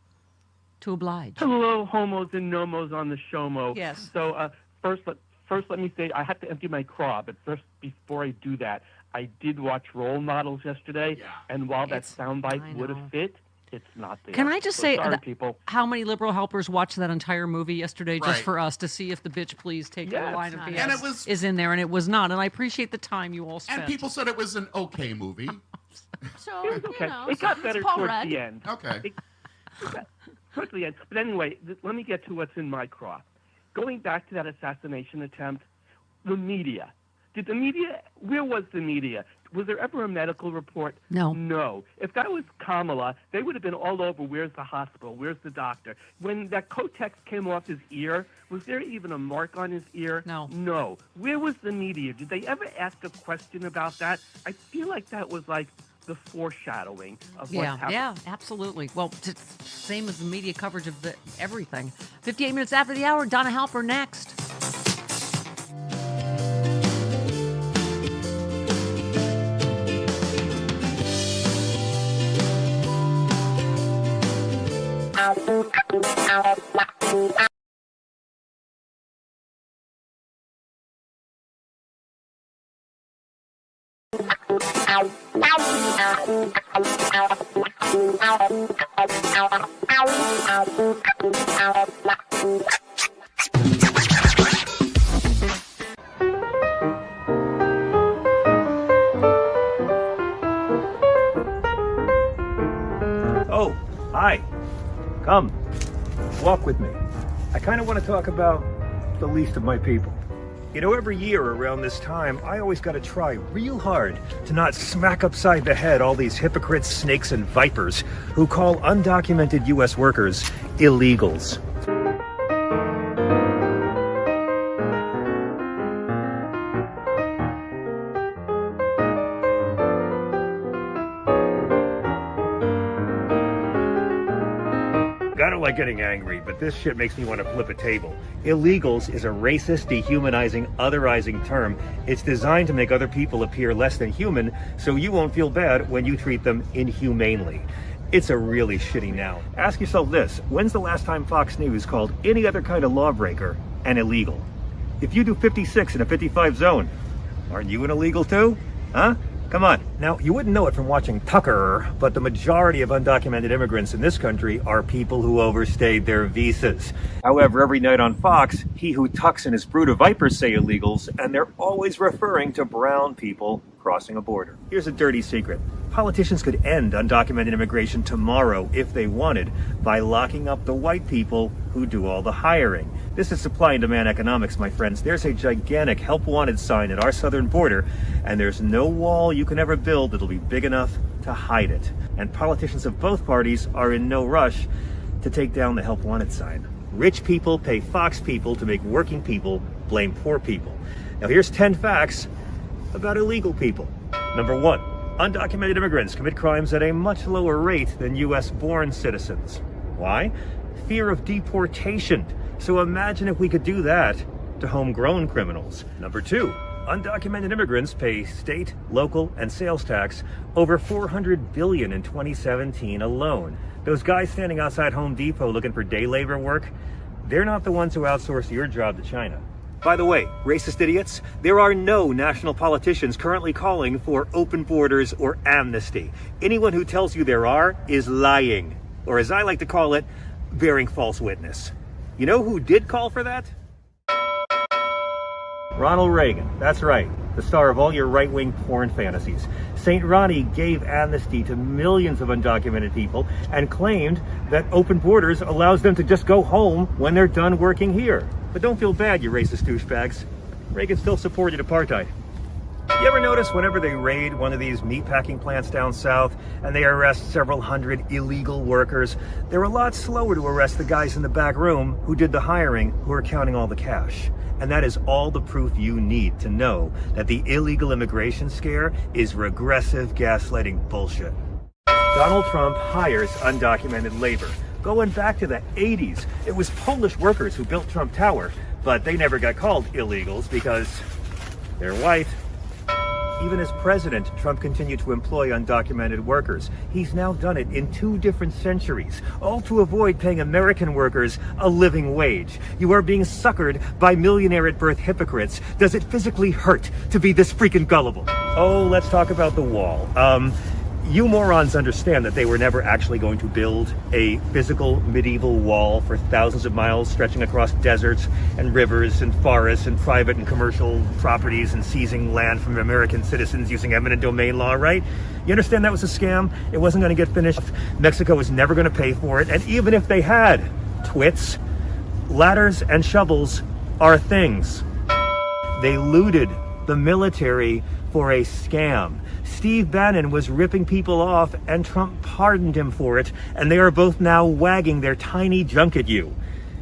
to oblige. Hello, homos and nomos on the showmo. Yes. So first let me say I have to empty my craw, but first, before I do that, I did watch Role Models yesterday, and while that soundbite would have fit, it's not there. Can I just So say sorry, people. how many liberal helpers watched that entire movie yesterday just Right. for us to see if the bitch please take the Yes. line of And BS it was- is in there, and it was not. And I appreciate the time you all spent. And people said it was an okay movie. So, It was okay. you know, It got it's better Paul towards Rudd. the end. Okay. It got towards the end. But anyway, let me get to what's in my craw. Going back to that assassination attempt, the media. Did the media, where was the media? Was there ever a medical report? No. No. If that was Kamala, they would have been all over, where's the hospital, where's the doctor? When that Kotex came off his ear, was there even a mark on his ear? No. No. Where was the media? Did they ever ask a question about that? I feel like that was like the foreshadowing of what's happening. Yeah, absolutely. Well, same as the media coverage of everything. 58 minutes after the hour, Donna Halper next. Oh, hi. Come, walk with me. I kind of want to talk about the least of my people. You know, every year around this time, I always got to try real hard to not smack upside the head all these hypocrites, snakes, and vipers who call undocumented U.S. workers illegals. I don't like getting angry, but this shit makes me want to flip a table. Illegals is a racist, dehumanizing, otherizing term. It's designed to make other people appear less than human, so you won't feel bad when you treat them inhumanely. It's a really shitty noun. Ask yourself this: when's the last time Fox News called any other kind of lawbreaker an illegal? If you do 56 in a 55 zone, aren't you an illegal too? Huh? Come on. Now, you wouldn't know it from watching Tucker, but the majority of undocumented immigrants in this country are people who overstayed their visas. However, every night on Fox, he who tucks in his brood of vipers say illegals, and they're always referring to brown people crossing a border. Here's a dirty secret. Politicians could end undocumented immigration tomorrow if they wanted by locking up the white people who do all the hiring. This is supply and demand economics, my friends. There's a gigantic help wanted sign at our southern border, and there's no wall you can ever build that'll be big enough to hide it. And politicians of both parties are in no rush to take down the help wanted sign. Rich people pay Fox people to make working people blame poor people. Now here's 10 facts about illegal people. Number 1. Undocumented immigrants commit crimes at a much lower rate than U.S.-born citizens. Why? Fear of deportation. So imagine if we could do that to homegrown criminals. Number 2. Undocumented immigrants pay state, local, and sales tax over $400 billion in 2017 alone. Those guys standing outside Home Depot looking for day labor work, they're not the ones who outsource your job to China. By the way, racist idiots, there are no national politicians currently calling for open borders or amnesty. Anyone who tells you there are is lying, or as I like to call it, bearing false witness. You know who did call for that? Ronald Reagan. That's right, the star of all your right-wing porn fantasies. St. Ronnie gave amnesty to millions of undocumented people and claimed that open borders allows them to just go home when they're done working here. But don't feel bad, you racist douchebags. Reagan still supported apartheid. You ever notice whenever they raid one of these meatpacking plants down south and they arrest several hundred illegal workers, they're a lot slower to arrest the guys in the back room who did the hiring, who are counting all the cash. And that is all the proof you need to know that the illegal immigration scare is regressive gaslighting bullshit. Donald Trump hires undocumented labor. Going back to the 80s, it was Polish workers who built Trump Tower, but they never got called illegals because they're white. Even as president, Trump continued to employ undocumented workers. He's now done it in 2 different centuries, all to avoid paying American workers a living wage. You are being suckered by millionaire at birth hypocrites. Does it physically hurt to be this freaking gullible? Oh, let's talk about the wall. You morons understand that they were never actually going to build a physical medieval wall for thousands of miles stretching across deserts and rivers and forests and private and commercial properties and seizing land from American citizens using eminent domain law, right? You understand that was a scam? It wasn't going to get finished. Mexico was never going to pay for it. And even if they had, twits, ladders and shovels are things. They looted the military for a scam. Steve Bannon was ripping people off, and Trump pardoned him for it, and they are both now wagging their tiny junk at you.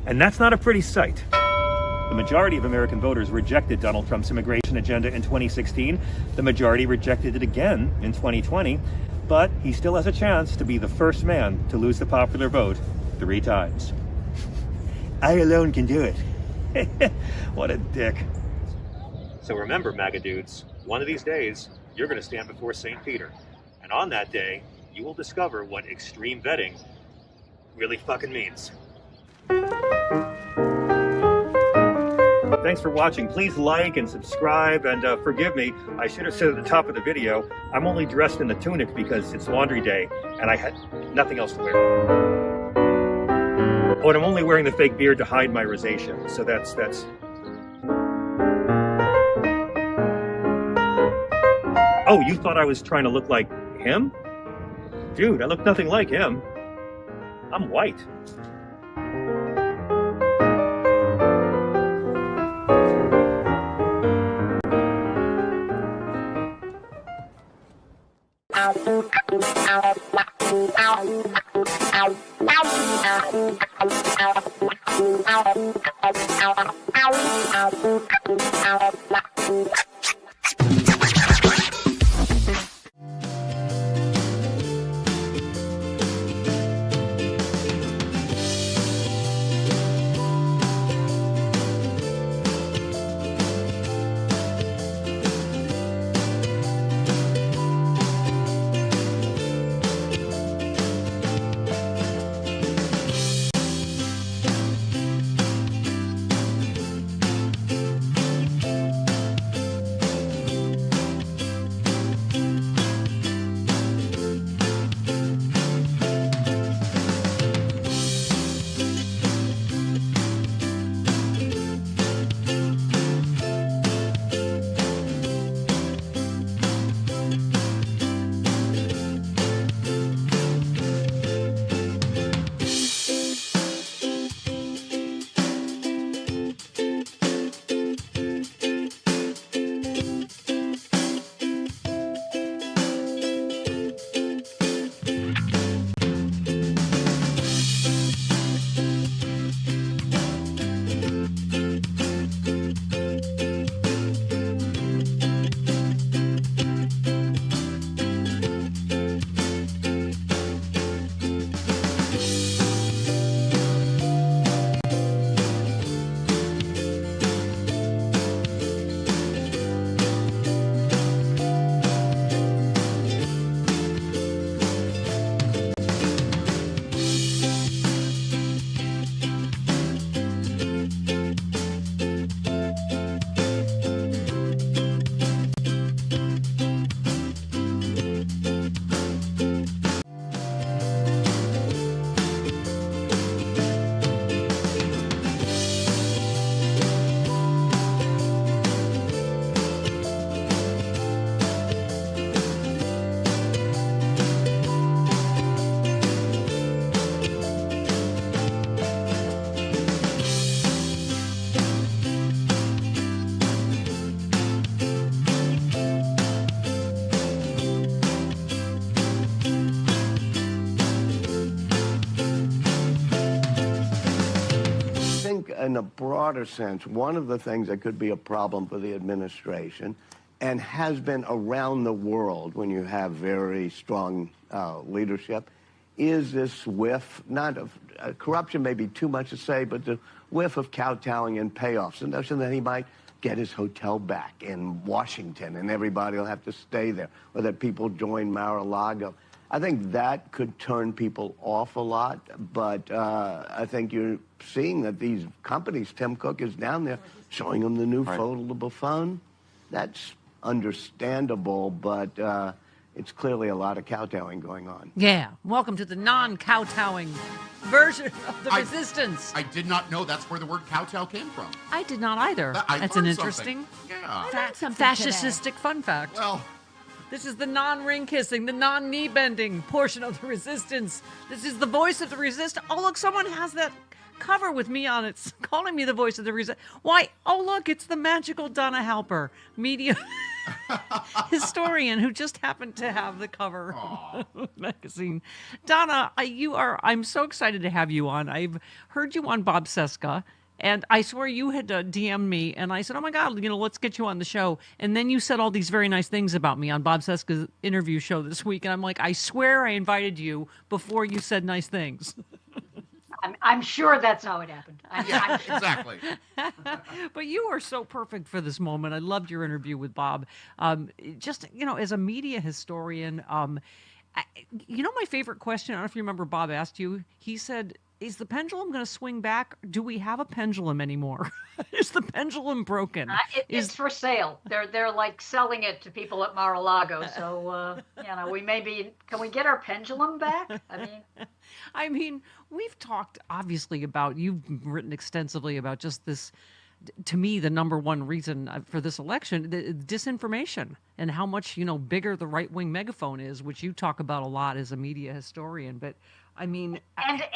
And that's not a pretty sight. The majority of American voters rejected Donald Trump's immigration agenda in 2016. The majority rejected it again in 2020. But he still has a chance to be the first man to lose the popular vote 3 times. I alone can do it. What a dick. So remember, MAGA dudes, one of these days, you're going to stand before St. Peter. And on that day, you will discover what extreme vetting really fucking means. Thanks for watching. Please like and subscribe, and forgive me, I should have said at the top of the video, I'm only dressed in the tunic because it's laundry day and I had nothing else to wear. Oh, and I'm only wearing the fake beard to hide my rosacea, so that's... Oh, you thought I was trying to look like him? Dude, I look nothing like him. I'm white. In a broader sense, one of the things that could be a problem for the administration and has been around the world when you have very strong leadership is this whiff, not of corruption may be too much to say, but the whiff of kowtowing and payoffs. The notion that he might get his hotel back in Washington and everybody will have to stay there, or that people join Mar-a-Lago. I think that could turn people off a lot, but I think you're seeing that these companies, Tim Cook is down there showing them the new foldable phone. That's understandable, but it's clearly a lot of kowtowing going on. Yeah. Welcome to the non-kowtowing version of the resistance. I did not know that's where the word kowtow came from. I did not either. That's an interesting, fascistic fun fact. Well, this is the non-ring kissing, the non-knee bending portion of the resistance. This is the voice of the resistance. Oh, look, someone has that cover with me on it, calling me the voice of the reason. Why? Oh, look, it's the magical Donna Halper, media historian, who just happened to have the cover magazine. Donna, I'm so excited to have you on. I've heard you on Bob Cesca. And I swear you had DM'd me, and I said, oh, my God, let's get you on the show. And then you said all these very nice things about me on Bob Cesca's interview show this week. And I'm like, I swear I invited you before you said nice things. I'm sure that's how it happened. Yeah, exactly. But you are so perfect for this moment. I loved your interview with Bob. Just, as a media historian, my favorite question, I don't know if you remember Bob asked you, he said, is the pendulum going to swing back? Do we have a pendulum anymore? Is the pendulum broken? It's for sale. They're like selling it to people at Mar-a-Lago. So, can we get our pendulum back? I mean, we've talked obviously about, you've written extensively about just this, to me, the number one reason for this election, the disinformation, and how much, bigger the right-wing megaphone is, which you talk about a lot as a media historian. But and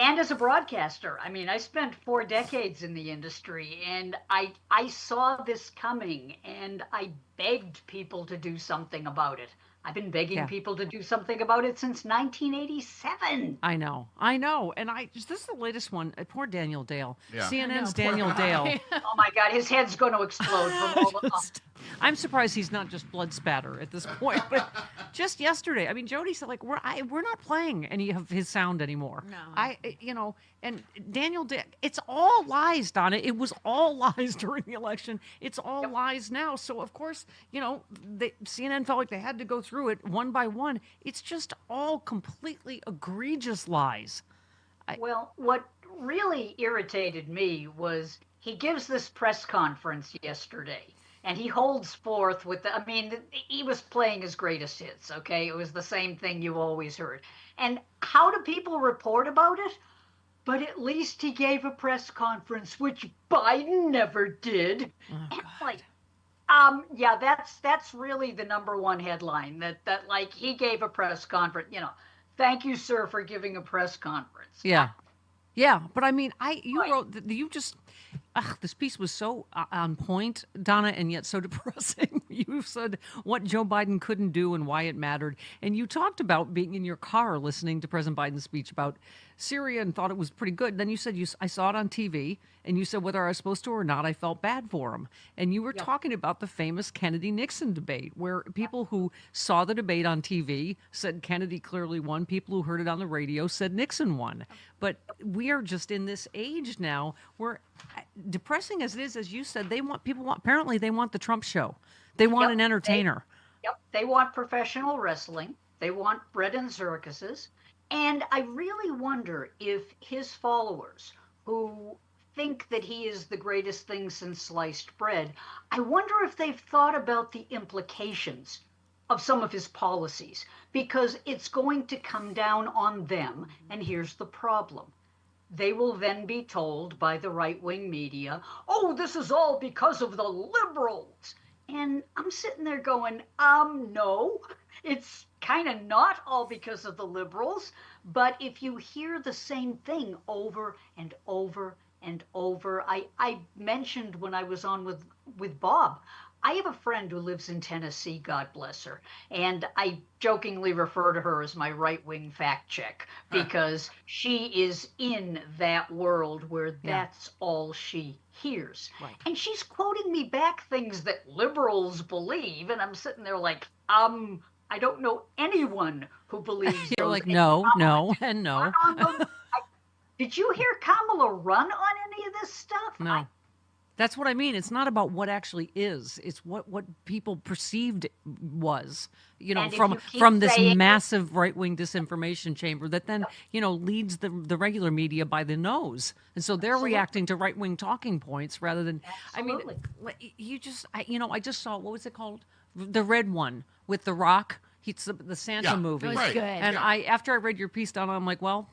as a broadcaster, I spent 4 decades in the industry, and I saw this coming, and I begged people to do something about it. I've been begging people to do something about it since 1987. I know. And this is the latest one. Poor Daniel Dale. Yeah. CNN's Daniel Dale. Oh my God, his head's going to explode from all the... I'm surprised he's not just blood spatter at this point. But just yesterday, Jody said, we're not playing any of his sound anymore. No. And Daniel Dale, it's all lies, Donna. It was all lies during the election. It's all lies now. So, of course, CNN felt like they had to go through it one by one. It's just all completely egregious lies. Well, what really irritated me was he gives this press conference yesterday, and he holds forth with he was playing his greatest hits, okay? It was the same thing you always heard. And how do people report about it? But at least he gave a press conference, which Biden never did. Oh, God. That's really the number one headline, that he gave a press conference, thank you, sir, for giving a press conference. Yeah. But wrote that this piece was so on point, Donna, and yet so depressing. You said what Joe Biden couldn't do and why it mattered. And you talked about being in your car listening to President Biden's speech about Syria and thought it was pretty good. Then you said, I saw it on TV, and you said whether I was supposed to or not, I felt bad for him. And you were talking about the famous Kennedy-Nixon debate, where people who saw the debate on TV said Kennedy clearly won. People who heard it on the radio said Nixon won. But we are just in this age now where, depressing as it is, as you said, apparently they want the Trump show. They want an entertainer. They want professional wrestling. They want bread and circuses. And I really wonder if his followers, who think that he is the greatest thing since sliced bread, I wonder if they've thought about the implications of some of his policies, because it's going to come down on them. And here's the problem. They will then be told by the right-wing media, oh, this is all because of the liberals. And I'm sitting there going, no, it's kind of not all because of the liberals. But if you hear the same thing over and over and over, I mentioned when I was on with Bob, I have a friend who lives in Tennessee, God bless her, and I jokingly refer to her as my right-wing fact check, because she is in that world where that's all she hears. Right. And she's quoting me back things that liberals believe, and I'm sitting there like, I don't know anyone who believes You're those. like, no, and no. Did you hear Kamala run on any of this stuff? No. That's what I mean. It's not about what actually is. It's what people perceived it was, from this massive right-wing disinformation chamber that then, leads the regular media by the nose. And so they're reacting to right-wing talking points rather than, Absolutely. I just saw, what was it called? The red one with The Rock. It's the Santa movie. It was good. And after I read your piece, Donna, I'm like, well,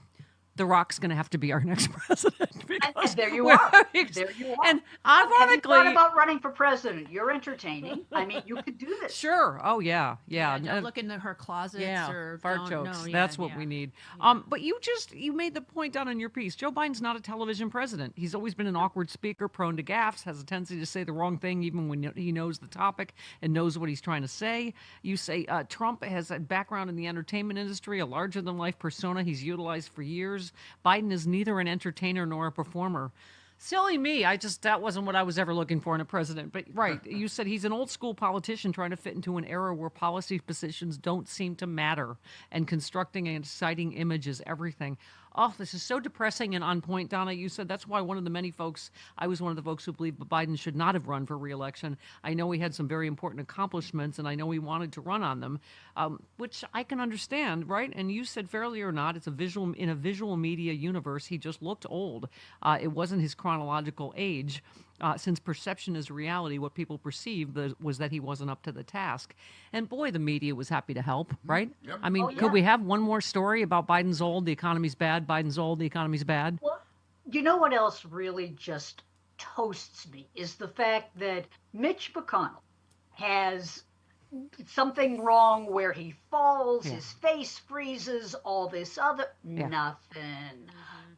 The Rock's going to have to be our next president. And there you are. There you are. And Have you ironically, thought about running for president? You're entertaining. I mean, you could do this. sure. Oh yeah, yeah. Don't look into her closets or fart don't, jokes. No, yeah, That's what yeah. we need. But you made the point down in your piece. Joe Biden's not a television president. He's always been an awkward speaker, prone to gaffes, has a tendency to say the wrong thing even when he knows the topic and knows what he's trying to say. You say Trump has a background in the entertainment industry, a larger-than-life persona he's utilized for years. Biden is neither an entertainer nor a performer. Silly me. That wasn't what I was ever looking for in a president. But right, you said he's an old school politician trying to fit into an era where policy positions don't seem to matter and constructing an exciting image is everything. Oh, this is so depressing and on point, Donna. You said that's why I was one of the folks who believed Biden should not have run for re-election. I know he had some very important accomplishments, and I know he wanted to run on them, which I can understand, right? And you said, fairly or not, in a visual media universe, he just looked old. It wasn't his chronological age. Since perception is reality, what people perceived was that he wasn't up to the task. And boy, the media was happy to help, right? Yep. I mean, could we have one more story about Biden's old, the economy's bad, Biden's old, the economy's bad? Well, you know what else really just toasts me is the fact that Mitch McConnell has something wrong where he falls, his face freezes, all this other, nothing.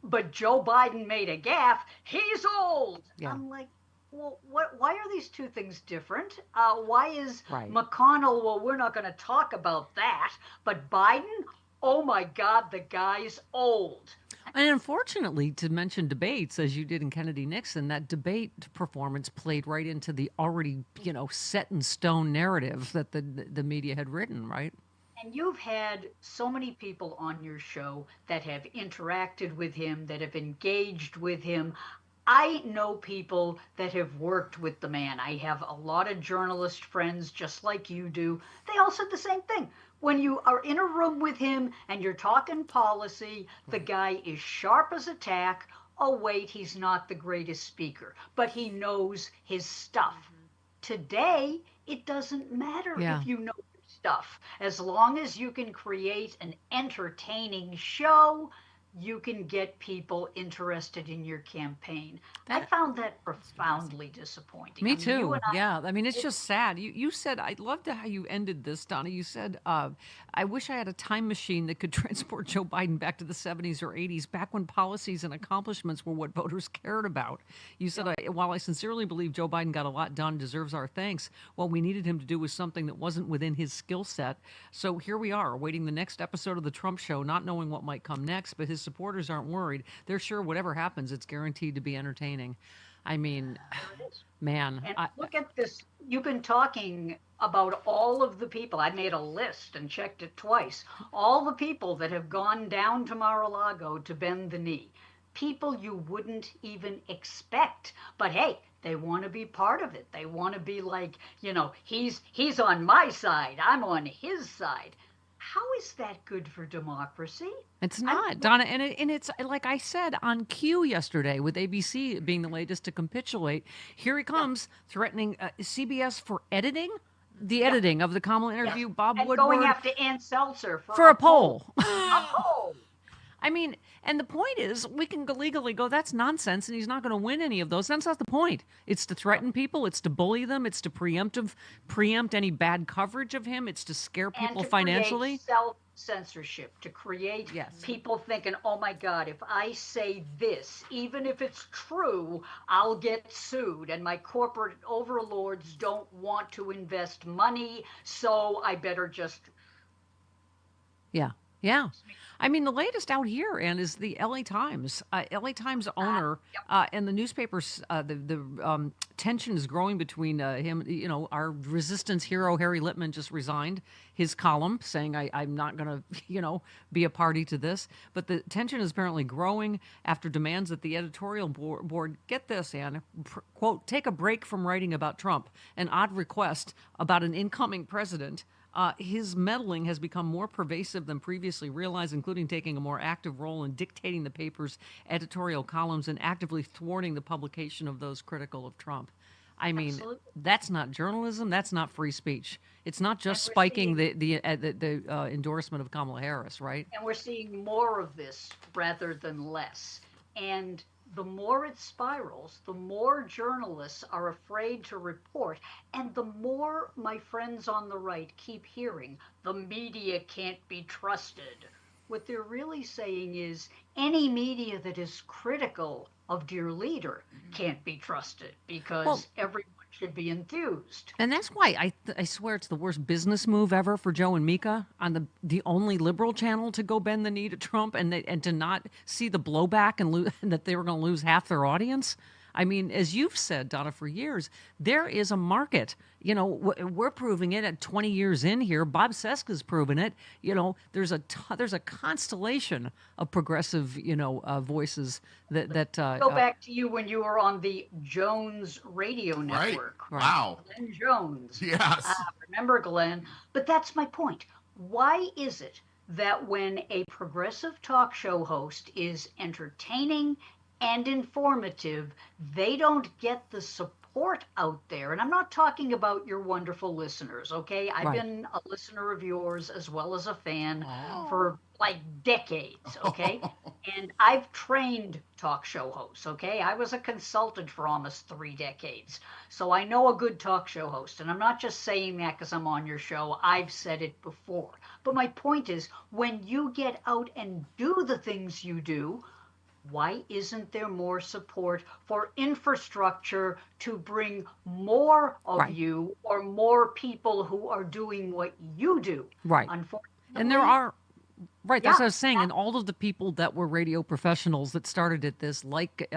But Joe Biden made a gaffe. He's old. Yeah. I'm like, well, why are these two things different? Why is Right. McConnell, well, we're not going to talk about that. But Biden, oh my God, the guy's old. And unfortunately, to mention debates, as you did in Kennedy-Nixon, that debate performance played right into the already, set in stone narrative that the media had written, right? And you've had so many people on your show that have interacted with him, that have engaged with him. I know people that have worked with the man. I have a lot of journalist friends, just like you do. They all said the same thing. When you are in a room with him and you're talking policy, the guy is sharp as a tack. Oh, wait, he's not the greatest speaker, but he knows his stuff. Today, it doesn't matter if you know stuff. As long as you can create an entertaining show, you can get people interested in your campaign. I found that profoundly disappointing. Me I mean, too. you and I- Yeah. I mean, it's just sad. You said, I loved how you ended this, Donna. You said, I wish I had a time machine that could transport Joe Biden back to the 70s or 80s, back when policies and accomplishments were what voters cared about. You said, while I sincerely believe Joe Biden got a lot done, deserves our thanks, what we needed him to do was something that wasn't within his skill set. So here we are, awaiting the next episode of The Trump Show, not knowing what might come next, but his supporters aren't worried. They're sure whatever happens, it's guaranteed to be entertaining. I mean, man. And look at this. You've been talking about all of the people. I made a list and checked it twice. All the people that have gone down to Mar-a-Lago to bend the knee. People you wouldn't even expect. But hey, they want to be part of it. They want to be like, he's on my side. I'm on his side. How is that good for democracy? It's not, Donna, and it's like I said on Q yesterday with ABC being the latest to capitulate. Here he comes threatening CBS for editing the editing of the Kamala interview. Bob and Woodward going after Ann Seltzer for a poll. A poll. I mean, and the point is, we can legally go, that's nonsense, and he's not going to win any of those. That's not the point. It's to threaten people. It's to bully them. It's to preempt any bad coverage of him. It's to scare people financially. And to create self-censorship, to create people thinking, oh my God, if I say this, even if it's true, I'll get sued, and my corporate overlords don't want to invest money, so I better just... Yeah. Yeah. I mean, the latest out here, Ann, is the LA Times. LA Times owner and the newspapers, the tension is growing between him. Our resistance hero, Harry Litman, just resigned his column saying, I'm not going to, be a party to this. But the tension is apparently growing after demands that the editorial board, get this, Ann, quote, take a break from writing about Trump, an odd request about an incoming president. His meddling has become more pervasive than previously realized, including taking a more active role in dictating the paper's editorial columns and actively thwarting the publication of those critical of Trump. I mean, Absolutely. that's not journalism. That's not free speech. It's not just spiking the endorsement of Kamala Harris, right? And we're seeing more of this rather than less. And the more it spirals, the more journalists are afraid to report, and the more my friends on the right keep hearing, the media can't be trusted. What they're really saying is any media that is critical of dear leader can't be trusted because everyone should be enthused. And that's why I swear it's the worst business move ever for Joe and Mika on the only liberal channel to go bend the knee to Trump and to not see the blowback and that they were going to lose half their audience. I mean, as you've said, Donna, for years, there is a market. You know, we're proving it at 20 years in here. Bob Seska's proven it. You know, there's a constellation of progressive, voices that Go back to you when you were on the Jones radio network. Right. Wow. Glenn Jones. Yes. Remember Glenn? But that's my point. Why is it that when a progressive talk show host is entertaining and informative, they don't get the support out there? And I'm not talking about your wonderful listeners, okay? I've been a listener of yours as well as a fan for like decades, okay? And I've trained talk show hosts, okay? I was a consultant for almost 3 decades. So I know a good talk show host. And I'm not just saying that because I'm on your show. I've said it before. But my point is, when you get out and do the things you do, why isn't there more support for infrastructure to bring more of you or more people who are doing what you do? Right. Unfortunately, And there are, right, that's what I was saying, and all of the people that were radio professionals that started at this, like,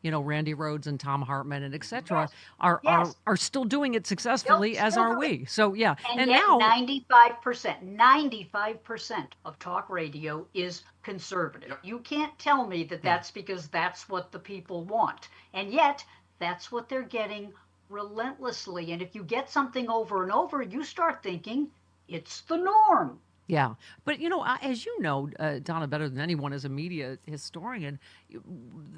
Randy Rhodes and Thom Hartmann and et cetera, are still doing it successfully, as are we. So, yeah. And yet now 95% of talk radio is conservative. You can't tell me that that's because that's what the people want. And yet, that's what they're getting relentlessly. And if you get something over and over, you start thinking it's the norm. Yeah. But, as you know, Donna, better than anyone as a media historian,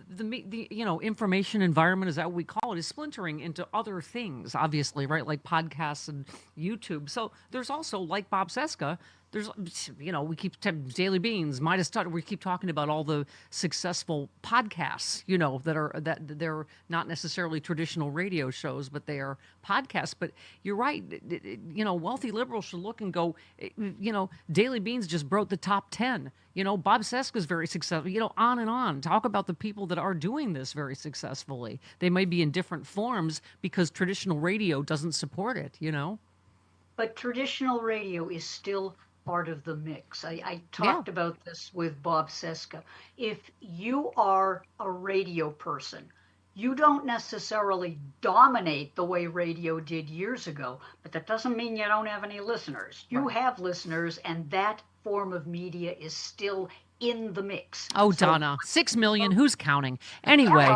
the information environment, is that what we call it, is splintering into other things, obviously, right? Like podcasts and YouTube. So there's also, like Bob Seska, there's, we keep Daily Beans, Midas Touch, we keep talking about all the successful podcasts, that they're not necessarily traditional radio shows, but they are podcasts. But you're right, wealthy liberals should look and go, Daily Beans just broke the top 10. Bob Seska's very successful, on and on. Talk about the people that are doing this very successfully. They may be in different forms because traditional radio doesn't support it, But traditional radio is still part of the mix. I talked about this with Bob Seska. If you are a radio person, you don't necessarily dominate the way radio did years ago, but that doesn't mean you don't have any listeners. You have listeners, and that form of media is still in the mix. Oh, Donna, 6 million, who's counting? Anyway.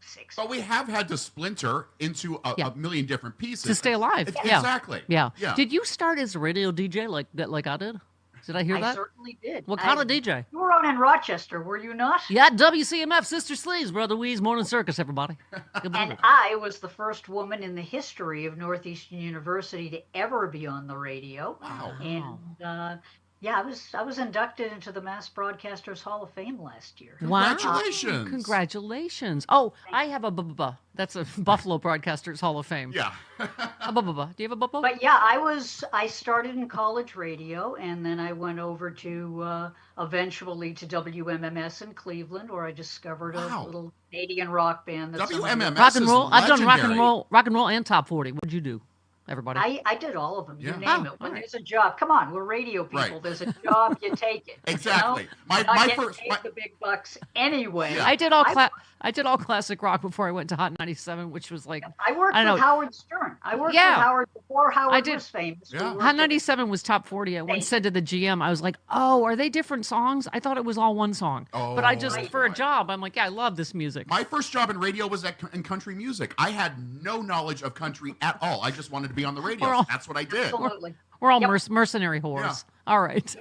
6. But we have had to splinter into a million different pieces. To stay alive. Exactly. Yeah. Did you start as a radio DJ like I did? Did I hear that? I certainly did. What kind of DJ? You were on in Rochester, were you not? Yeah, WCMF, Sister Sleeves, Brother Wee's Morning Circus, everybody. And I was the first woman in the history of Northeastern University to ever be on the radio. Wow. And I was inducted into the Mass Broadcasters Hall of Fame last year. Wow. Congratulations. Congratulations. Oh, I have a That's a Buffalo Broadcasters Hall of Fame. Yeah. A Do you have a bubba? But yeah, I started in college radio, and then I went over to eventually to WMMS in Cleveland, where I discovered a little Canadian rock band. That's WMMS rock and roll. is I've done legendary. rock and roll and top 40. What'd you do? Everybody. I did all of them. You Yeah. name it. When there's a job, come on, we're radio people. Right. There's a job, you take it. Exactly. You know? My Not first- getting paid the big bucks anyway. I did all classic rock before I went to Hot 97, which was like I worked don't with know. Howard Stern. I worked Yeah. with Howard before Howard I did. was famous. We Yeah. worked Hot with- 97 was top 40. I once said to the GM, I was like, "Oh, are they different songs? I thought it was all one song." Oh, but I just right. for a job, I'm like, "Yeah, I love this music." My first job in radio was in country music. I had no knowledge of country at all. I just wanted to be on the radio. We're all- That's what I did. Absolutely. We're all Yep. mercenary whores. All right.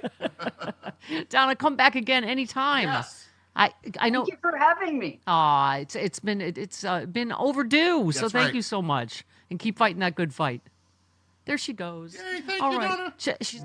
Donna, come back again anytime. Yes. I know. Thank you for having me. It's been overdue. So That's thank right. you so much, and keep fighting that good fight. There she goes. Yay, thank All you, right. Donna. She's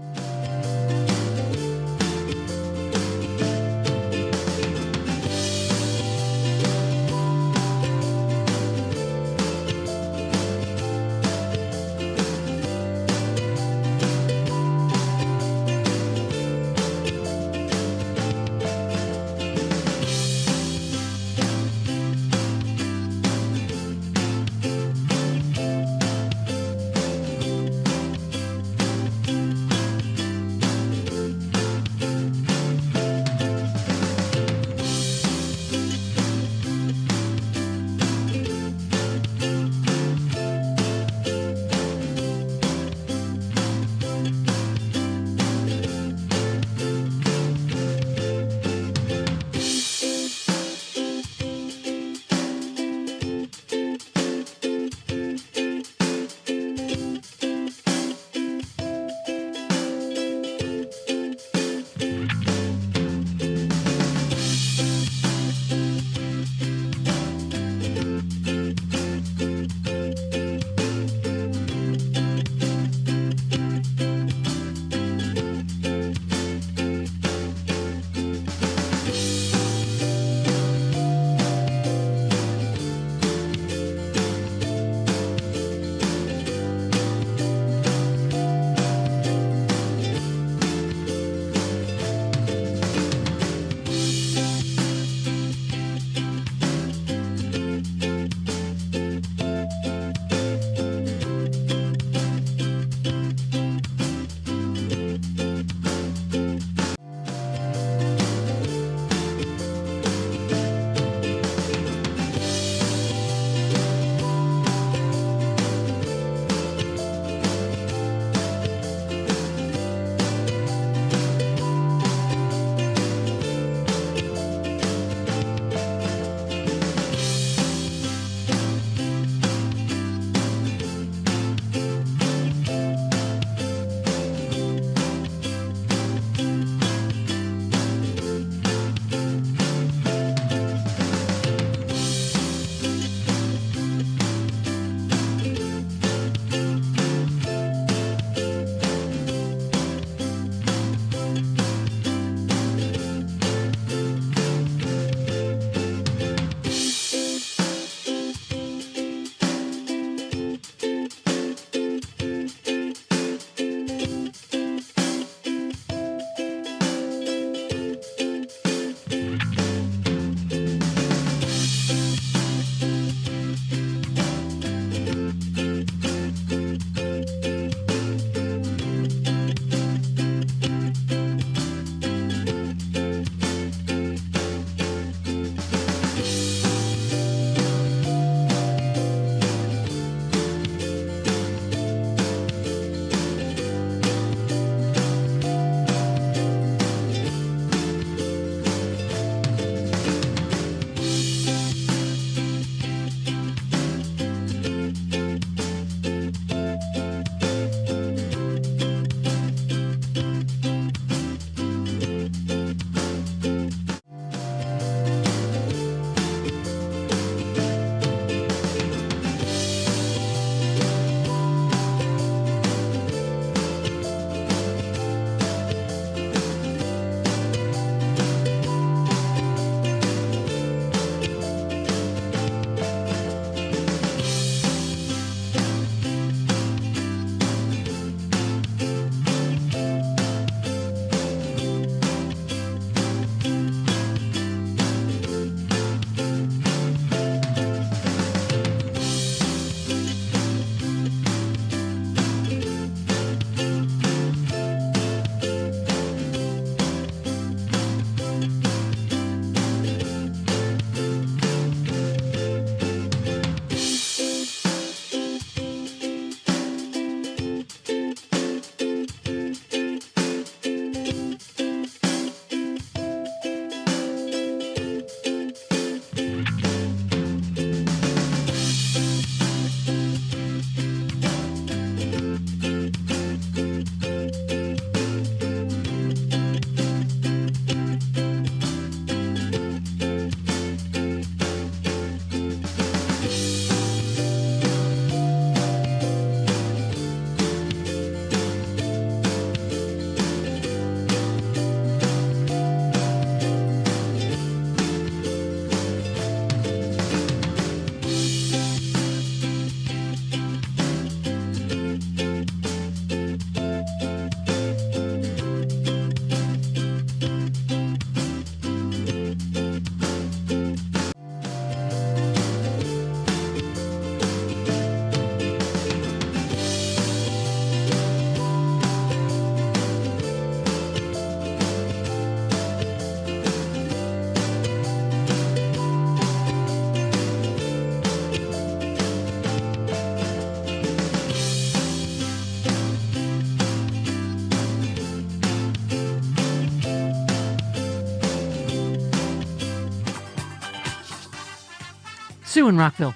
Sue in Rockville.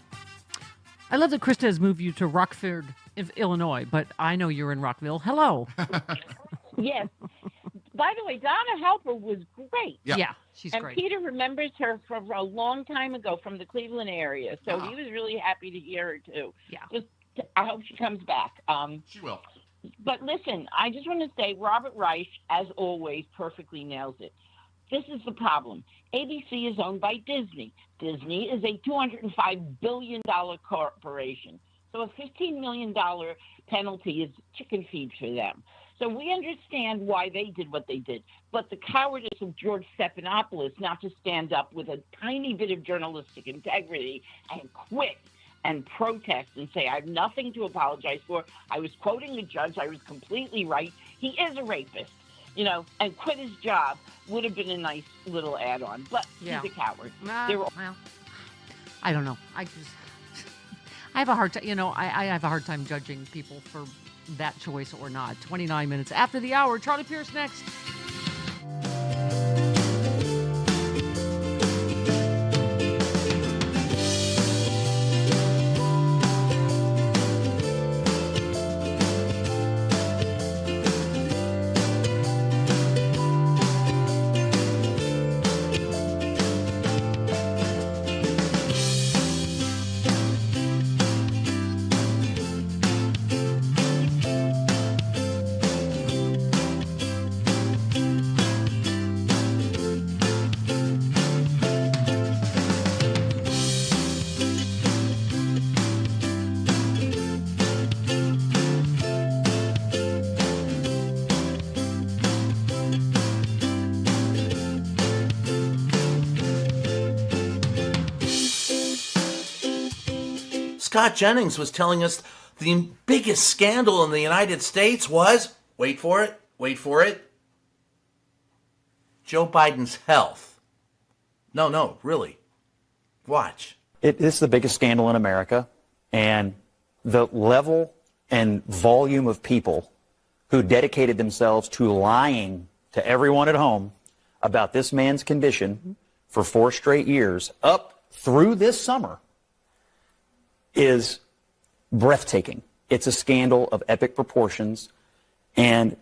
I love that Krista has moved you to Rockford, Illinois, but I know you're in Rockville. Hello. Yes. By the way, Donna Halper was great. Yeah, she's and great. Peter remembers her from a long time ago from the Cleveland area, so Wow. he was really happy to hear her too. Yeah. Just, I hope she comes back. She will. But listen, I just want to say Robert Reich, as always, perfectly nails it. This is the problem. ABC is owned by Disney. Disney is a $205 billion corporation. So a $15 million penalty is chicken feed for them. So we understand why they did what they did. But the cowardice of George Stephanopoulos not to stand up with a tiny bit of journalistic integrity and quit and protest and say, I have nothing to apologize for. I was quoting the judge. I was completely right. He is a rapist, and quit his job would have been a nice little add-on. But he's a coward. Well, I don't know. I have a hard time, I have a hard time judging people for that choice or not. 29 minutes after the hour. Charlie Pierce next. Scott Jennings was telling us the biggest scandal in the United States was, wait for it, Joe Biden's health. No, really. Watch. This is the biggest scandal in America, and the level and volume of people who dedicated themselves to lying to everyone at home about this man's condition for 4 straight years up through this summer is breathtaking. It's a scandal of epic proportions, and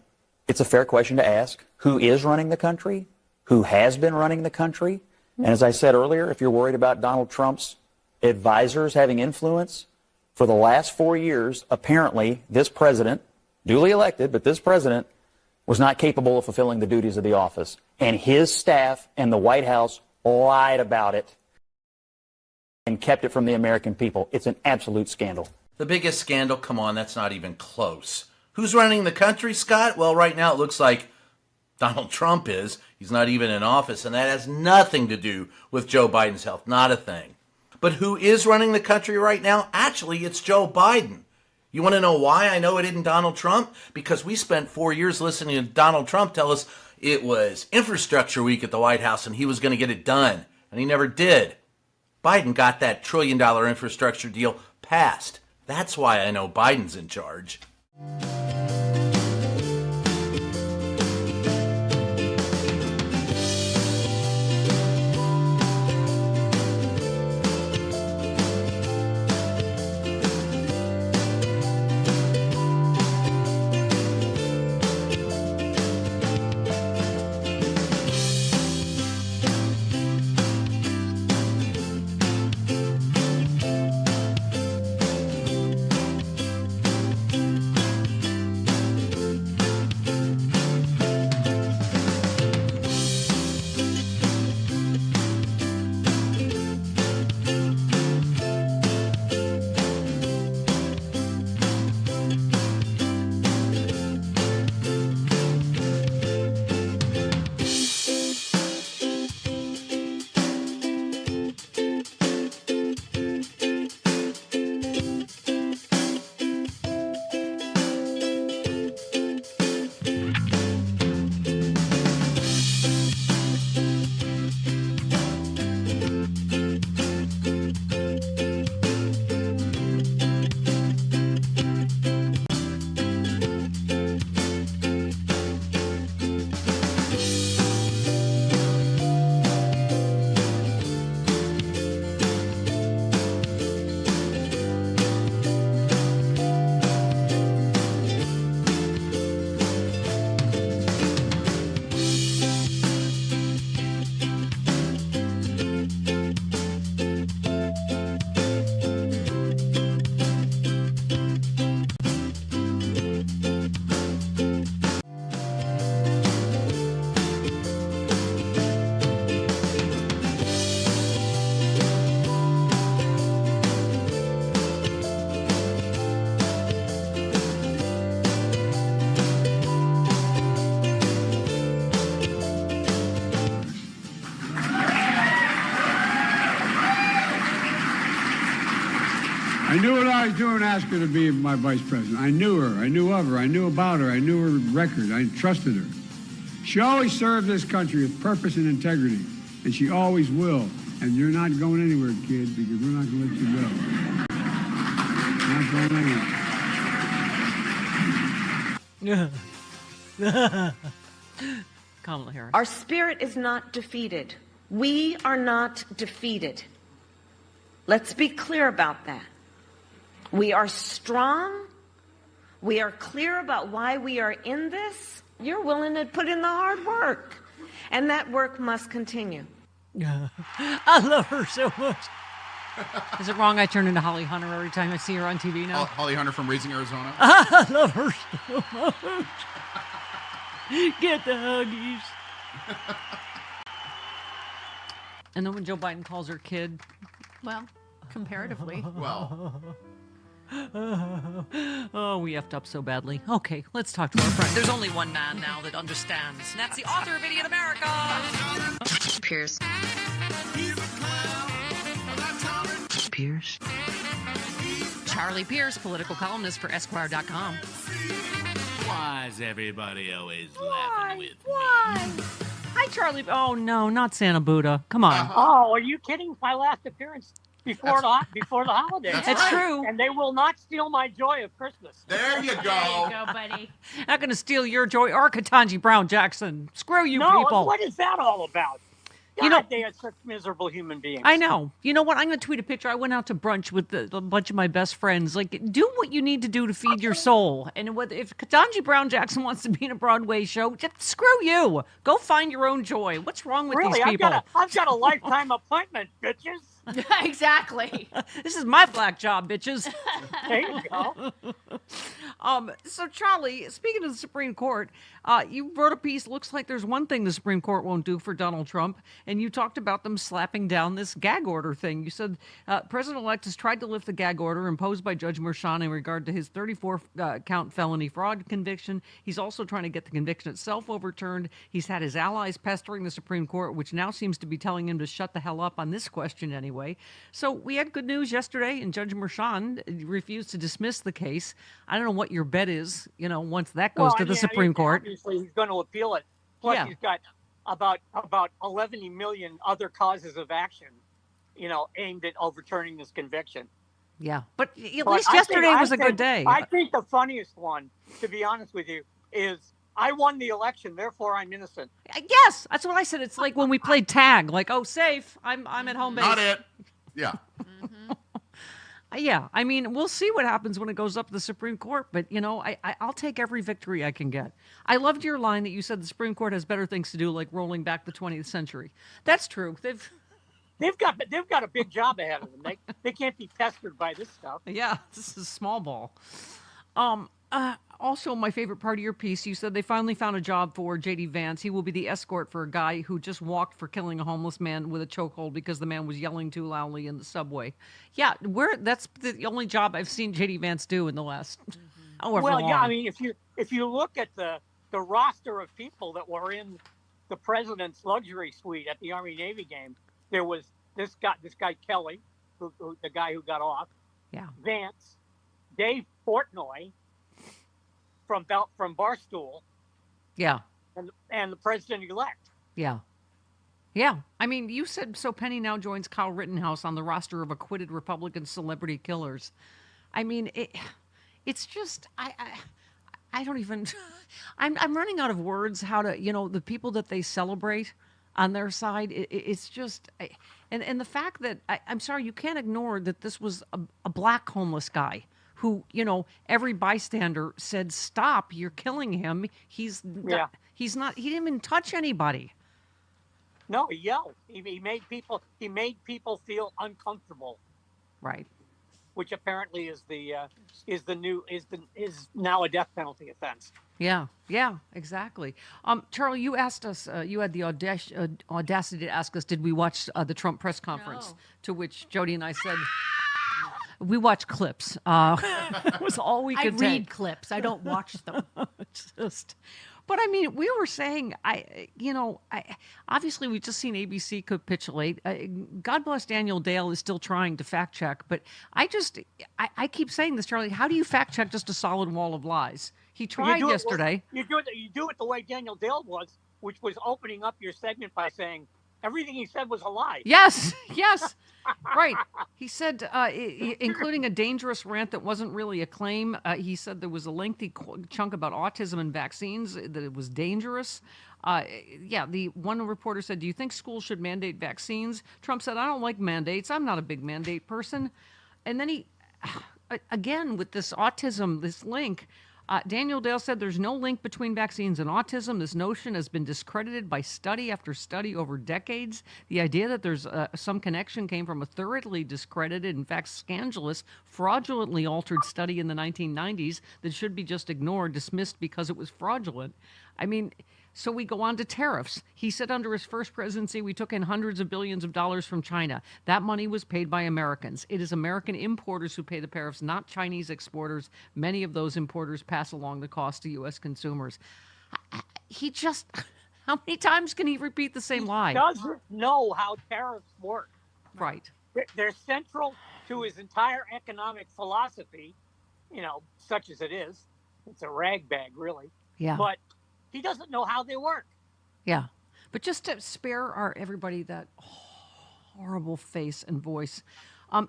it's a fair question to ask. Who is running the country? Who has been running the country? And as I said earlier, if you're worried about Donald Trump's advisors having influence, for the last 4 years, apparently this president, duly elected, but this president was not capable of fulfilling the duties of the office. And his staff and the White House lied about it and kept it from the American people. It's an absolute scandal. The biggest scandal? Come on, that's not even close. Who's running the country, Scott? Well, right now it looks like Donald Trump is. He's not even in office, and that has nothing to do with Joe Biden's health. Not a thing. But who is running the country right now? Actually, it's Joe Biden. You want to know why I know it isn't Donald Trump? Because we spent 4 years listening to Donald Trump tell us it was infrastructure week at the White House and he was going to get it done, and he never did. Biden got that $1 trillion infrastructure deal passed. That's why I know Biden's in charge. guys doing ask her to be my vice president? I knew her. I knew of her. I knew about her. I knew her record. I trusted her. She always served this country with purpose and integrity, and she always will. And you're not going anywhere, kid, because we're not going to let you go. Not going anywhere. Kamala Harris. Our spirit is not defeated. We are not defeated. Let's be clear about that. We are strong. We are clear about why we are in this. You're willing to put in the hard work. And that work must continue. I love her so much. Is it wrong I turn into Holly Hunter every time I see her on TV now? Holly Hunter from Raising Arizona. I love her so much. Get the huggies. And then when Joe Biden calls her kid. Well, comparatively. Well. Oh, we effed up so badly. Okay, let's talk to our friend. There's only one man now that understands, and that's the author of Idiot America. Pierce. Pierce. Charlie Pierce, political columnist for Esquire.com. Why's everybody always laughing with Why? Hi, Charlie. Oh, no, not Santa Buddha. Come on. Oh, are you kidding? My last appearance before the holidays. That's true. And they will not steal my joy of Christmas. There you go. There you go, buddy. Not going to steal your joy or Ketanji Brown Jackson. Screw you No, people. what is that all about? God, You know- they are such miserable human beings. I know. You know what? I'm going to tweet a picture. I went out to brunch with a bunch of my best friends. Like, do what you need to do to feed your soul. And if Ketanji Brown Jackson wants to be in a Broadway show, just screw you. Go find your own joy. What's wrong with Really, these people? I've got a lifetime appointment, bitches. Exactly. This is my black job, bitches. There you go. So Charlie, speaking of the Supreme Court, you wrote a piece. Looks like there's one thing the Supreme Court won't do for Donald Trump, and you talked about them slapping down this gag order thing. You said President-elect has tried to lift the gag order imposed by Judge Merchan in regard to his 34-count felony fraud conviction. He's also trying to get the conviction itself overturned. He's had his allies pestering the Supreme Court, which now seems to be telling him to shut the hell up on this question anyway. So we had good news yesterday, and Judge Merchan refused to dismiss the case. I don't know what your bet is, once that goes to the Supreme Court. Obviously, he's going to appeal it. Plus, Yeah. he's got about 11 million other causes of action, aimed at overturning this conviction. Yeah, but at But least I yesterday think- was a good day. I think the funniest one, to be honest with you, is I won the election, therefore I'm innocent. Yes, that's what I said. It's like when we played tag, like, oh, safe, I'm at home base. Not it. Yeah. Yeah, I mean, we'll see what happens when it goes up to the Supreme Court, but, I'll take every victory I can get. I loved your line that you said the Supreme Court has better things to do, like rolling back the 20th century. That's true. They've got a big job ahead of them. They can't be pestered by this stuff. Yeah, this is small ball. Also, my favorite part of your piece, you said they finally found a job for J.D. Vance. He will be the escort for a guy who just walked for killing a homeless man with a chokehold because the man was yelling too loudly in the subway. Yeah, that's the only job I've seen J.D. Vance do in the last however long. Yeah, I mean, if you look at the roster of people that were in the president's luxury suite at the Army Navy game, there was this guy Kelly, who the guy who got off. Yeah. Vance, Dave Portnoy from Barstool. Yeah. And the president-elect. Yeah. Yeah. I mean, you said so Penny now joins Kyle Rittenhouse on the roster of acquitted Republican celebrity killers. I mean, it's just, I don't even, I'm running out of words how to, the people that they celebrate on their side. It's just, and the fact that, I'm sorry, you can't ignore that this was a black homeless guy who, every bystander said, stop, you're killing him. He didn't even touch anybody. No, he yelled. He made people feel uncomfortable. Right. Which apparently is now a death penalty offense. Yeah, exactly. Charlie, you asked us, you had the audacity to ask us, did we watch the Trump press conference? No. To which Jody and I said, we watch clips. It was all we could I read take. clips. I don't watch them. But I mean, we were saying, obviously we've just seen ABC capitulate. God bless Daniel Dale is still trying to fact check, but I keep saying this, Charlie. How do you fact check just a solid wall of lies? He tried yesterday. You do it the way Daniel Dale was, which was opening up your segment by saying everything he said was a lie. Yes, right. He said, including a dangerous rant that wasn't really a claim. He said there was a lengthy chunk about autism and vaccines, that it was dangerous. The one reporter said, do you think schools should mandate vaccines? Trump said, I don't like mandates. I'm not a big mandate person. And then he, again, with this autism, this link, Daniel Dale said there's no link between vaccines and autism. This notion has been discredited by study after study over decades. The idea that there's some connection came from a thoroughly discredited, in fact, scandalous, fraudulently altered study in the 1990s that should be just ignored, dismissed because it was fraudulent. I mean, so we go on to tariffs. He said under his first presidency, we took in hundreds of billions of dollars from China. That money was paid by Americans. It is American importers who pay the tariffs, not Chinese exporters. Many of those importers pass along the cost to U.S. consumers. He just, how many times can he repeat the same lie? He doesn't know how tariffs work. Right. They're central to his entire economic philosophy, such as it is. It's a rag bag, really. Yeah. But he doesn't know how they work. Yeah. But just to spare everybody that horrible face and voice,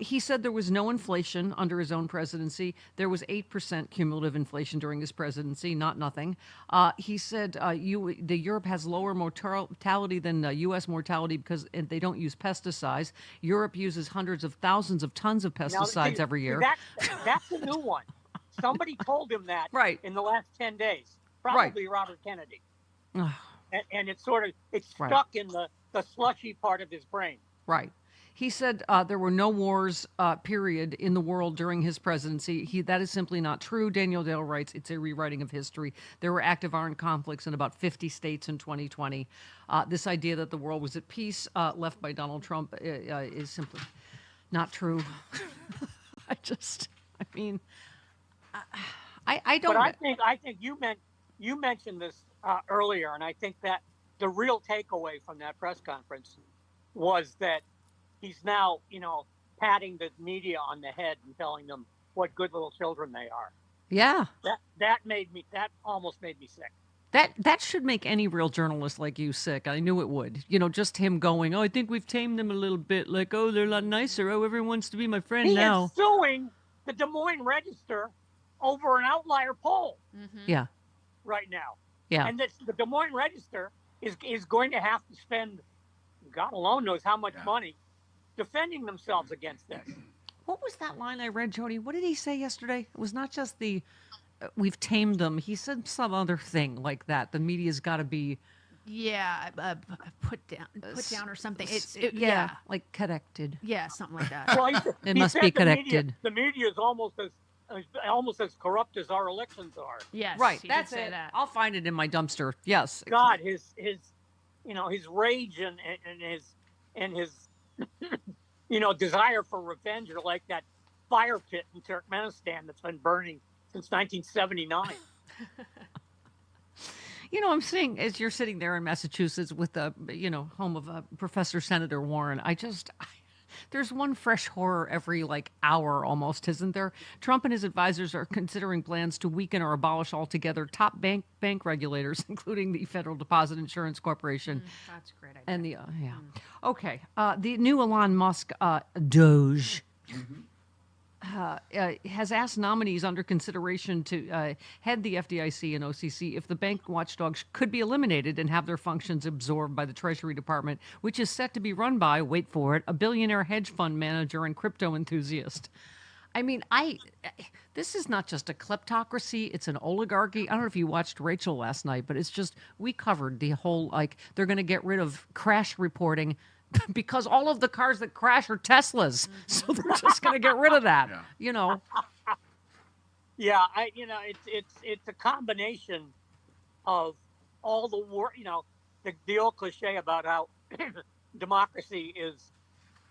he said there was no inflation under his own presidency. There was 8% cumulative inflation during his presidency, not nothing. He said Europe has lower mortality than U.S. mortality because they don't use pesticides. Europe uses hundreds of thousands of tons of pesticides every year. That's a new one. Somebody told him that in the last 10 days. Probably Robert Kennedy. And it's stuck in the slushy part of his brain. Right. He said there were no wars, period, in the world during his presidency. That is simply not true. Daniel Dale writes, it's a rewriting of history. There were active armed conflicts in about 50 states in 2020. This idea that the world was at peace, left by Donald Trump, is simply not true. I don't. But I think you mentioned this earlier, and I think that the real takeaway from that press conference was that he's now, patting the media on the head and telling them what good little children they are. Yeah. That almost made me sick. That should make any real journalist like you sick. I knew it would. Just him going, I think we've tamed them a little bit. Like, they're a lot nicer. Everyone wants to be my friend now. He is suing the Des Moines Register over an outlier poll. Mm-hmm. Yeah. Right now. Yeah. And the Des Moines Register is going to have to spend, God alone knows how much money, defending themselves against this. What was that line I read, Jody? What did he say yesterday? It was not just we've tamed them. He said some other thing like that. The media's got to be... Yeah, put down or something. Yeah, like corrected. Yeah, something like that. Well, it must be corrected. The media is almost as corrupt as our elections are. Yes, right. That's it. I'll find it in my dumpster. Yes. God, his rage and his desire for revenge are like that fire pit in Turkmenistan that's been burning since 1979. I'm saying, as you're sitting there in Massachusetts with the, home of Professor Senator Warren, there's one fresh horror every hour almost, isn't there? Trump and his advisors are considering plans to weaken or abolish altogether top bank regulators, including the Federal Deposit Insurance Corporation. That's a great idea. And okay. The new Elon Musk Doge. Mm-hmm. Has asked nominees under consideration to head the FDIC and OCC if the bank watchdogs could be eliminated and have their functions absorbed by the Treasury Department, which is set to be run by, wait for it, a billionaire hedge fund manager and crypto enthusiast. I mean, this is not just a kleptocracy, it's an oligarchy. I don't know if you watched Rachel last night, but it's just, we covered the whole, they're going to get rid of crash reporting because all of the cars that crash are Teslas. So they're just going to get rid of that, Yeah, it's a combination of all the war, the old cliche about how democracy is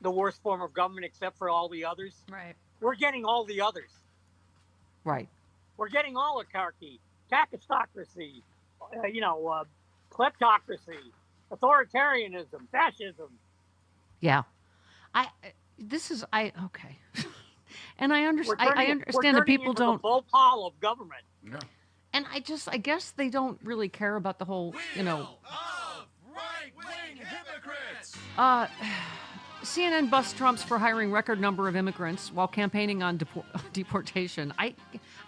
the worst form of government except for all the others. Right. We're getting all the others. Right. We're getting oligarchy, kakistocracy, kleptocracy, authoritarianism, fascism. Yeah. Okay. And I understand that people into don't. The bhopal of government. Yeah. And I guess they don't really care about the whole, CNN busts Trump's for hiring record number of immigrants while campaigning on deportation. I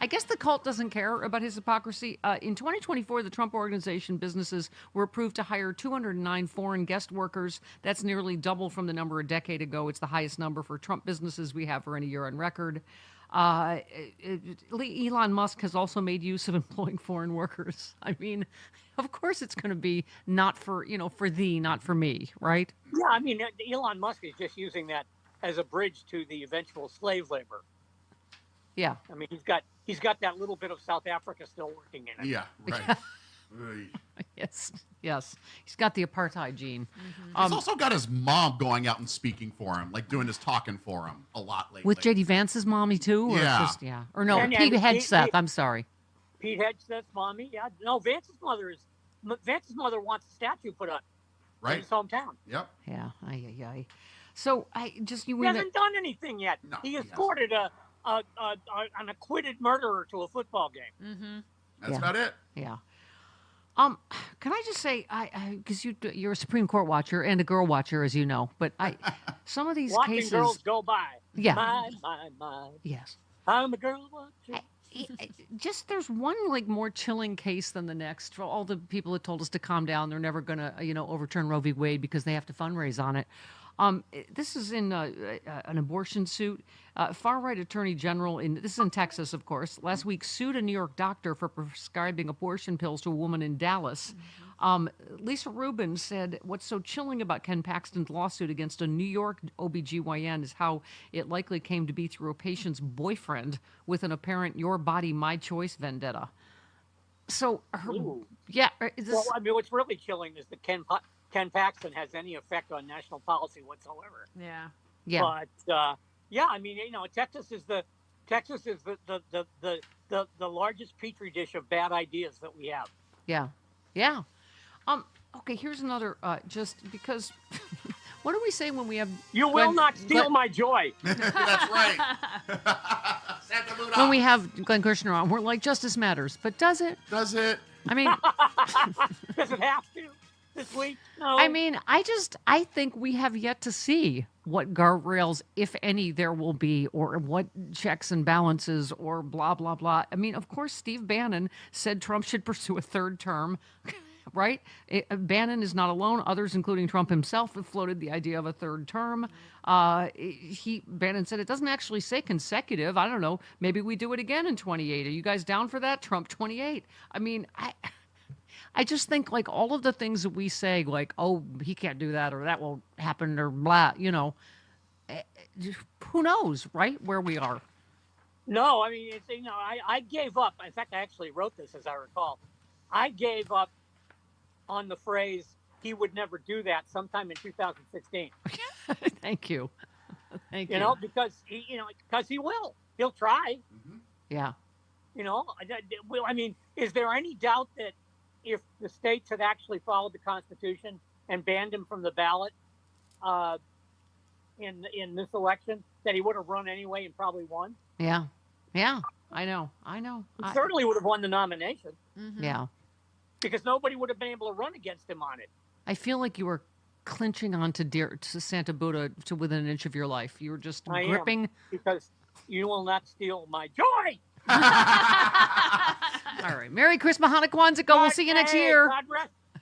guess the cult doesn't care about his hypocrisy. In 2024, the Trump Organization businesses were approved to hire 209 foreign guest workers. That's nearly double from the number a decade ago. It's the highest number for Trump businesses we have for any year on record. Elon Musk has also made use of employing foreign workers. I mean, of course it's going to be not for thee, not for me, right? Yeah, I mean, Elon Musk is just using that as a bridge to the eventual slave labor. Yeah. I mean, he's got that little bit of South Africa still working in it. Yeah, right. Yes. He's got the apartheid gene. He's also got his mom going out and speaking for him, like doing his talking for him a lot lately. With J.D. Vance's mommy, too? Or Yeah. Or no, And Pete Hegseth, I'm sorry. Pete Hegseth's mommy, yeah. No, Vance's mother wants a statue put up in his hometown. Yep. Yeah. So He hasn't done anything yet. No, he escorted an acquitted murderer to a football game. Mm-hmm. That's about it. Yeah. Can I just say, because you're a Supreme Court watcher and a girl watcher, as you know, but some of these Watching cases, girls go by. Yeah. My. Yes. I'm a girl watcher. Just there's one more chilling case than the next. For all the people that told us to calm down, they're never going to overturn Roe v. Wade because they have to fundraise on it. This is in an abortion suit. Far-right attorney general this is in Texas, of course, last week sued a New York doctor for prescribing abortion pills to a woman in Dallas. Lisa Rubin said what's so chilling about Ken Paxton's lawsuit against a New York OBGYN is how it likely came to be through a patient's boyfriend with an apparent your body, my choice vendetta. So, Well, I mean, what's really chilling is that Ken Paxton has any effect on national policy whatsoever. Yeah. Yeah. But I mean, Texas is the largest petri dish of bad ideas that we have. Yeah. Okay, here's another. Just because, what do we say when we have? You will not steal my joy. That's right. When we have Glenn Kushner on, we're like, justice matters, but does it? Does it? I mean, does it have to this week? No. I mean, I think we have yet to see what guardrails, if any, there will be, or what checks and balances, or blah, blah, blah. I mean, of course, Steve Bannon said Trump should pursue a third term, right? Bannon is not alone. Others, including Trump himself, have floated the idea of a third term. Bannon said it doesn't actually say consecutive. I don't know. Maybe we do it again in 28. Are you guys down for that? Trump 28. I mean, I just think all of the things that we say, oh, he can't do that, or that won't happen, or blah, who knows, right? Where we are. No, I mean, I gave up. In fact, I actually wrote this, as I recall. I gave up on the phrase, he would never do that, sometime in 2016. Thank you. Thank you. Because he will. He'll try. Mm-hmm. Yeah. I mean, is there any doubt that if the states had actually followed the Constitution and banned him from the ballot in this election, that he would have run anyway and probably won? Yeah, I know. He certainly would have won the nomination. Mm-hmm. Yeah. Because nobody would have been able to run against him on it. I feel like you were clinching on to Santa Buddha to within an inch of your life. You were just gripping. Because you will not steal my joy. All right. Merry Christmas, Hanukkah, Kwanzaa. We'll see you next year.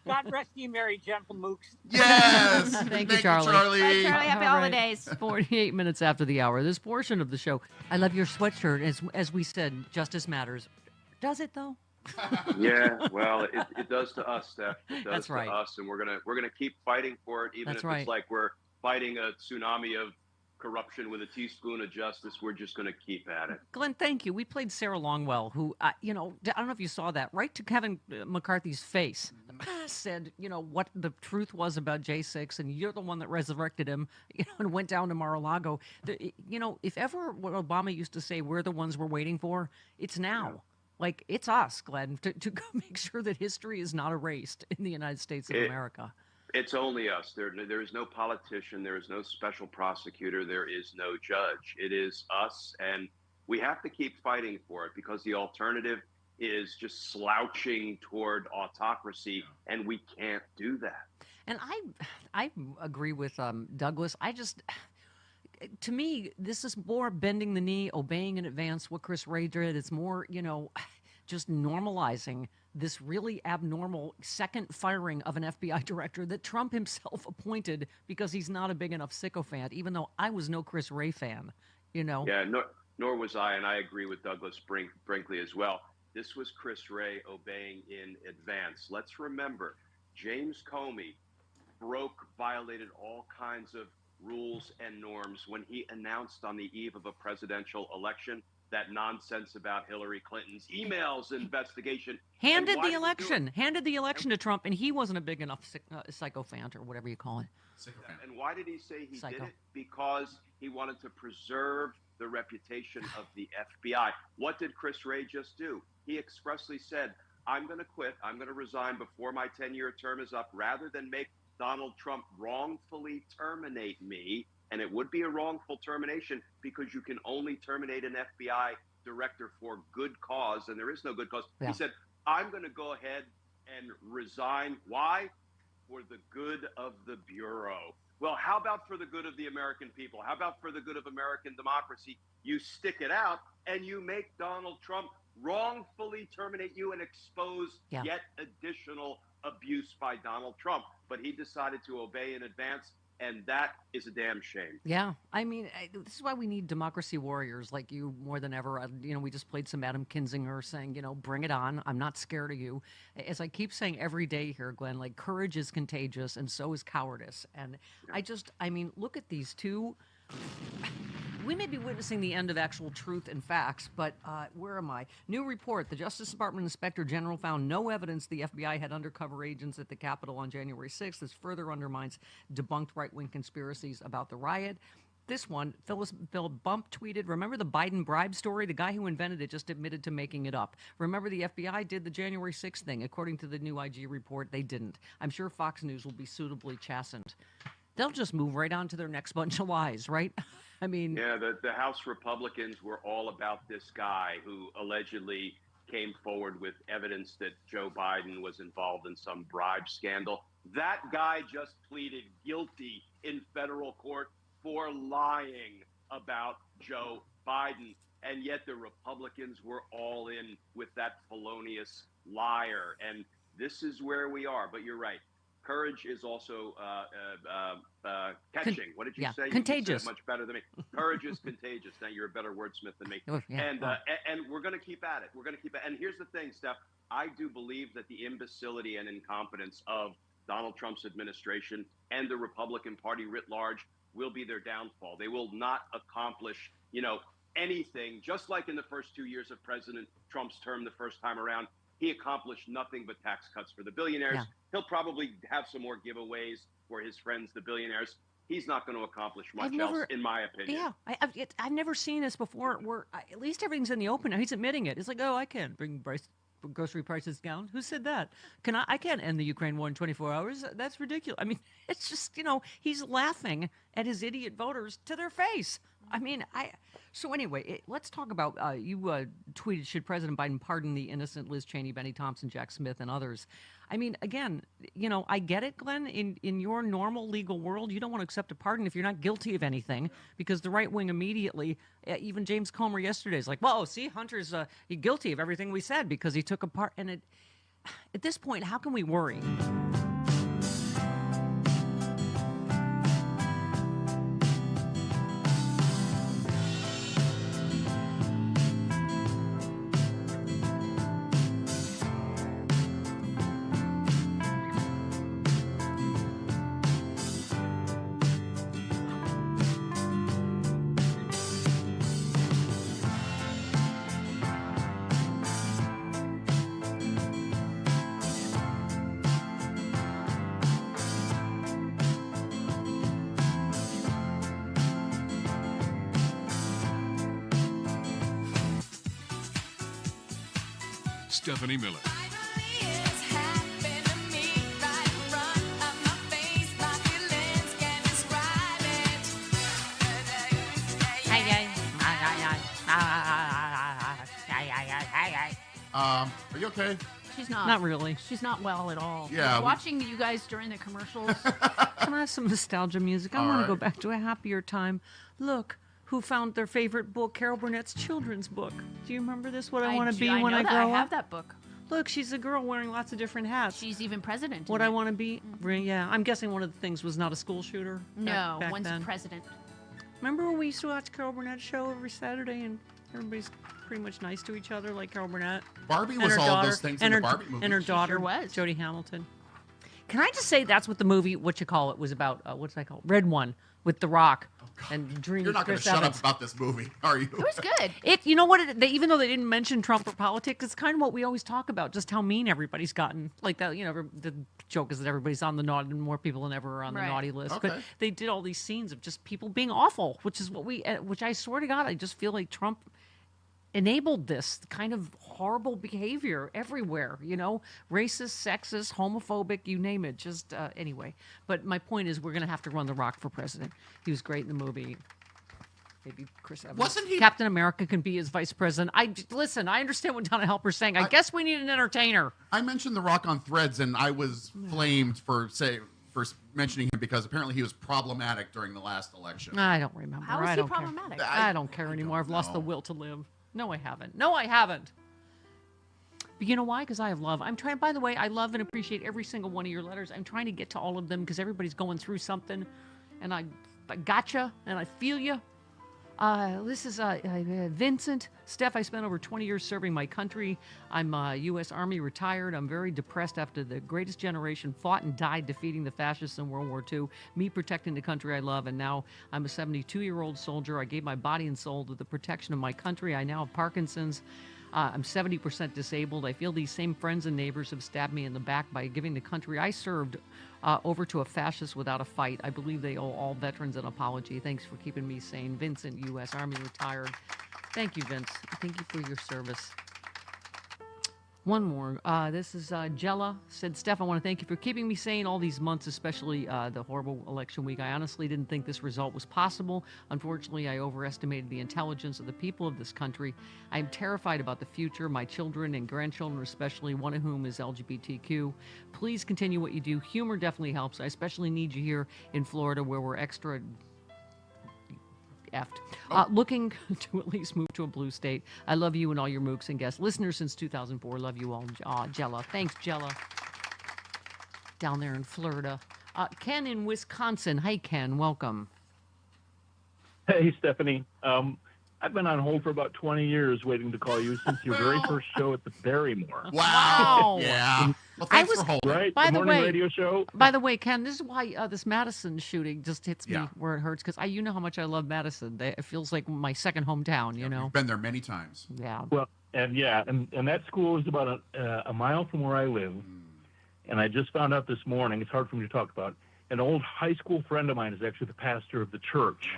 God rest ye, merry gentlemooks. Yes. Thank you, Charlie. Bye, Charlie. Happy holidays. 48 minutes after the hour. This portion of the show. I love your sweatshirt. As we said, justice matters. Does it, though? Yeah, well, it does to us, Steph. It does That's right. to us, and we're gonna keep fighting for it, even That's if right. it's like we're fighting a tsunami of corruption with a teaspoon of justice. We're just gonna keep at it. Glenn, thank you. We played Sarah Longwell, who, I don't know if you saw that, right to Kevin McCarthy's face, said, what the truth was about J6, and you're the one that resurrected him, and went down to Mar-a-Lago. If ever what Obama used to say, we're the ones we're waiting for, it's now. Like, it's us, Glenn, to go make sure that history is not erased in the United States of America. It's only us. There is no politician. There is no special prosecutor. There is no judge. It is us, and we have to keep fighting for it because the alternative is just slouching toward autocracy, and we can't do that. And I agree with Douglas. To me, this is more bending the knee, obeying in advance what Chris Wray did. It's more, just normalizing this really abnormal second firing of an FBI director that Trump himself appointed because he's not a big enough sycophant, even though I was no Chris Wray fan, Yeah, nor was I, and I agree with Douglas Brinkley as well. This was Chris Wray obeying in advance. Let's remember, James Comey violated all kinds of rules and norms when he announced on the eve of a presidential election that nonsense about Hillary Clinton's emails investigation. Handed the election to Trump, and he wasn't a big enough sycophant or whatever you call it. And why did he say he did it? Because he wanted to preserve the reputation of the FBI. What did Chris Wray just do? He expressly said, I'm going to quit. I'm going to resign before my 10-year term is up rather than make Donald Trump wrongfully terminate me. And it would be a wrongful termination because you can only terminate an FBI director for good cause, and there is no good cause. Yeah. He said, I'm going to go ahead and resign. Why? For the good of the Bureau. Well, how about for the good of the American people? How about for the good of American democracy? You stick it out and you make Donald Trump wrongfully terminate you and expose yet additional abuse by Donald Trump. But he decided to obey in advance, and that is a damn shame. Yeah, I mean, this is why we need democracy warriors like you more than ever. We just played some Adam Kinzinger saying, bring it on. I'm not scared of you. As I keep saying every day here, Glenn, like courage is contagious and so is cowardice. And look at these two. We may be witnessing the end of actual truth and facts, but where am I? New report. The Justice Department Inspector General found no evidence the FBI had undercover agents at the Capitol on January 6th. This further undermines debunked right-wing conspiracies about the riot. This one, Phil Bump tweeted, remember the Biden bribe story? The guy who invented it just admitted to making it up. Remember the FBI did the January 6th thing. According to the new IG report, they didn't. I'm sure Fox News will be suitably chastened. They'll just move right on to their next bunch of lies, right? I mean... Yeah, the House Republicans were all about this guy who allegedly came forward with evidence that Joe Biden was involved in some bribe scandal. That guy just pleaded guilty in federal court for lying about Joe Biden. And yet the Republicans were all in with that felonious liar. And this is where we are. But you're right. Courage is also catching. What did you say? Contagious. You said it much better than me. Courage is contagious. Now you're a better wordsmith than me. And we're going to keep at it. We're going to keep it. And here's the thing, Steph. I do believe that the imbecility and incompetence of Donald Trump's administration and the Republican Party writ large will be their downfall. They will not accomplish, anything. Just like in the first 2 years of President Trump's term the first time around, he accomplished nothing but tax cuts for the billionaires. Yeah. He'll probably have some more giveaways for his friends, the billionaires. He's not going to accomplish much else, in my opinion. Yeah, I've never seen this before where at least everything's in the open now. He's admitting it. It's like, I can't bring grocery prices down. Who said that? I can't end the Ukraine war in 24 hours. That's ridiculous. I mean, it's just, he's laughing at his idiot voters to their face. So anyway, let's talk about, you tweeted, should President Biden pardon the innocent Liz Cheney, Benny Thompson, Jack Smith, and others? Again, I get it, Glenn. In your normal legal world, you don't want to accept a pardon if you're not guilty of anything, because the right wing immediately, even James Comer yesterday is like, whoa, see, Hunter's guilty of everything we said because he took a part. And at this point, how can we worry? Stephanie Miller. Are you okay? She's not. Not really. She's not well at all. Yeah, Watching you guys during the commercials. Can I have some nostalgia music? I All want to right. go back to a happier time. Look, who found their favorite book, Carol Burnett's children's book. Do you remember this? What I want to be when I grow I up? have that book. Look, she's a girl wearing lots of different hats. She's even president. What I want to be? Yeah, I'm guessing one of the things was not a school shooter. No, back one's then. president. Remember when we used to watch Carol Burnett's show every Saturday and everybody's pretty much nice to each other, like Carol Burnett? Barbie And was her all of daughter- those things and in the her- Barbie movie. And her She daughter, sure was. Jodie Hamilton. Can I just say that's what the movie, what you call it, was about? What's that called? Red One with The Rock and Dream. You're not going to shut up about this movie, are you? It was good. You know what? Even though they didn't mention Trump or politics, it's kind of what we always talk about, just how mean everybody's gotten. Like that, the joke is that everybody's on the naughty, and more people than ever are on the Right. naughty list. Okay. But they did all these scenes of just people being awful, which is what which I swear to God, I just feel like Trump enabled this kind of horrible behavior everywhere, racist, sexist, homophobic, you name it. Just anyway. But my point is, we're going to have to run The Rock for president. He was great in the movie. Maybe Chris Evans. Wasn't he- Captain America can be his vice president. Listen, I understand what Donna Helper's saying. I guess we need an entertainer. I mentioned The Rock on Threads, and I was flamed for mentioning him because apparently he was problematic during the last election. I don't remember. How is I he don't problematic? Care. I don't care anymore. I've lost the will to live. No, I haven't. But you know why? Because I have love. I'm trying, by the way, I love and appreciate every single one of your letters. I'm trying to get to all of them because everybody's going through something. And I gotcha, and I feel you. This is Vincent. Steph, I spent over 20 years serving my country. I'm U.S. Army retired. I'm very depressed after the greatest generation fought and died defeating the fascists in World War II, me protecting the country I love, and now I'm a 72-year-old soldier. I gave my body and soul to the protection of my country. I now have Parkinson's. I'm 70% disabled. I feel these same friends and neighbors have stabbed me in the back by giving the country I served over to a fascist without a fight. I believe they owe all veterans an apology. Thanks for keeping me sane. Vincent, U.S. Army retired. Thank you, Vince. Thank you for your service. One more. This is Jella. Said, Steph, I want to thank you for keeping me sane all these months, especially the horrible election week. I honestly didn't think this result was possible. Unfortunately, I overestimated the intelligence of the people of this country. I am terrified about the future, my children and grandchildren especially, one of whom is LGBTQ. Please continue what you do. Humor definitely helps. I especially need you here in Florida where we're extra effed. Looking to at least move to a blue state. I love you and all your mooks and guests. Listeners since 2004. Love you all. Jella. Thanks, Jella. Down there in Florida. Ken in Wisconsin. Hi, Ken. Welcome. Hey, Stephanie. I've been on hold for about 20 years waiting to call you since your very first show at the Barrymore. Wow. Yeah. Well, thanks for holding. Right? By the the morning way, radio show. By the way, Ken, this is why this Madison shooting just hits me Yeah. where it hurts, because you know how much I love Madison. It feels like my second hometown, you know? We've been there many times. Yeah. Well, and that school is about a mile from where I live. And I just found out this morning, it's hard for me to talk about, an old high school friend of mine is actually the pastor of the church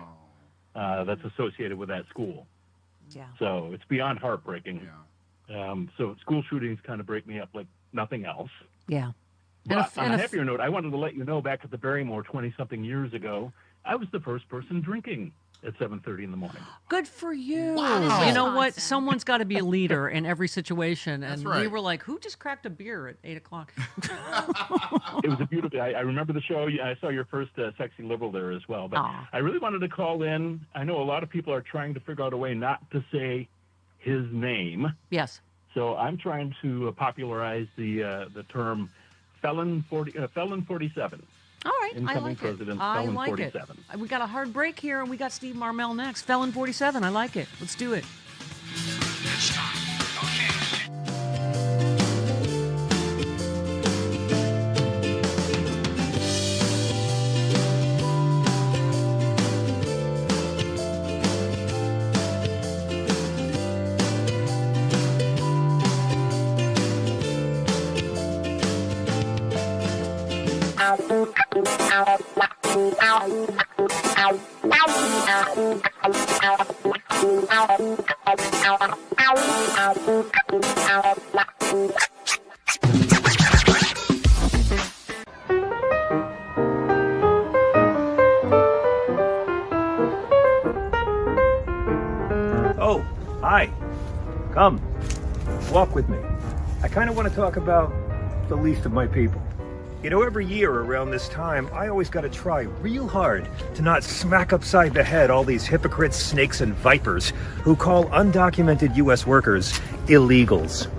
that's associated with that school. Yeah. So it's beyond heartbreaking. So school shootings kind of break me up like nothing else. Yeah. But on a happier note, I wanted to let you know back at the Barrymore 20-something years ago, I was the first person drinking at 7:30 in the morning. Good for you. Wow. You know what? Someone's got to be a leader in every situation. And That's right. we were like, who just cracked a beer at 8 o'clock? It was a beautiful. I remember the show. I saw your first Sexy Liberal there as well. But I really wanted to call in. I know a lot of people are trying to figure out a way not to say his name. Yes. So I'm trying to popularize the term felon 47. All right, I Incoming like President, it. I Felon like 47. it. We got a hard break here, and we got Steve Marmel next. Felon 47. I like it. Let's do it. Oh, hi. Come. Walk with me. I kind of want to talk about the least of my people. You know, every year around this time, I always got to try real hard to not smack upside the head all these hypocrites, snakes, and vipers who call undocumented U.S. workers illegals.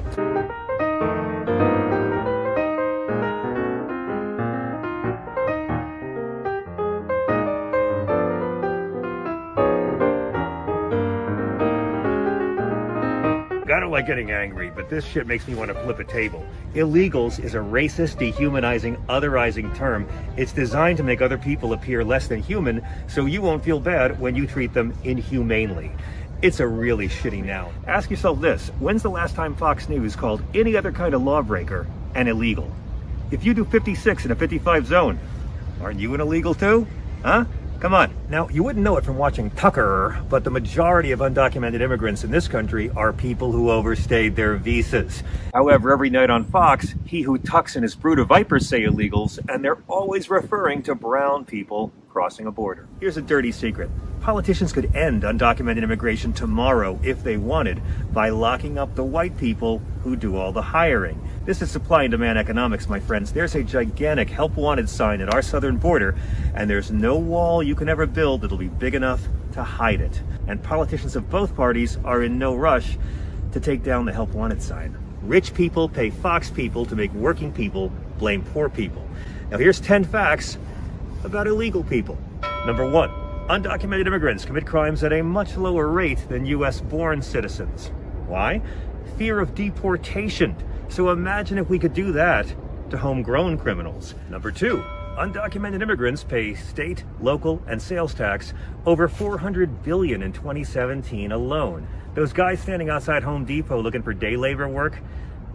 I don't like getting angry, but this shit makes me want to flip a table. Illegals is a racist, dehumanizing, otherizing term. It's designed to make other people appear less than human, so you won't feel bad when you treat them inhumanely. It's a really shitty noun. Ask yourself this: when's the last time Fox News called any other kind of lawbreaker an illegal? If you do 56 in a 55 zone, aren't you an illegal too? Huh? Come on. Now, you wouldn't know it from watching Tucker, but the majority of undocumented immigrants in this country are people who overstayed their visas. However, every night on Fox, he who tucks in his brood of vipers say illegals, and they're always referring to brown people crossing a border. Here's a dirty secret. Politicians could end undocumented immigration tomorrow if they wanted by locking up the white people who do all the hiring. This is supply and demand economics, my friends. There's a gigantic help wanted sign at our southern border, and there's no wall you can ever build that'll be big enough to hide it. And politicians of both parties are in no rush to take down the help wanted sign. Rich people pay Fox people to make working people blame poor people. Now here's 10 facts about illegal people. Number 1. Undocumented immigrants commit crimes at a much lower rate than US-born citizens. Why? Fear of deportation. So imagine if we could do that to homegrown criminals. Number 2, undocumented immigrants pay state, local, and sales tax over $400 billion in 2017 alone. Those guys standing outside Home Depot looking for day labor work,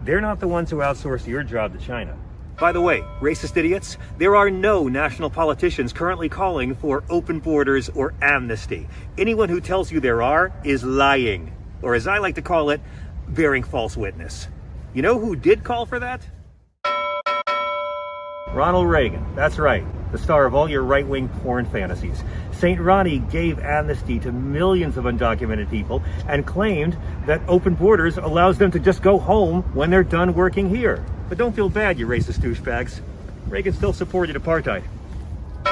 they're not the ones who outsource your job to China. By the way, racist idiots, there are no national politicians currently calling for open borders or amnesty. Anyone who tells you there are is lying, or as I like to call it, bearing false witness. You know who did call for that? Ronald Reagan. That's right, the star of all your right-wing porn fantasies. St. Ronnie gave amnesty to millions of undocumented people and claimed that open borders allows them to just go home when they're done working here. But don't feel bad, you racist douchebags. Reagan still supported apartheid.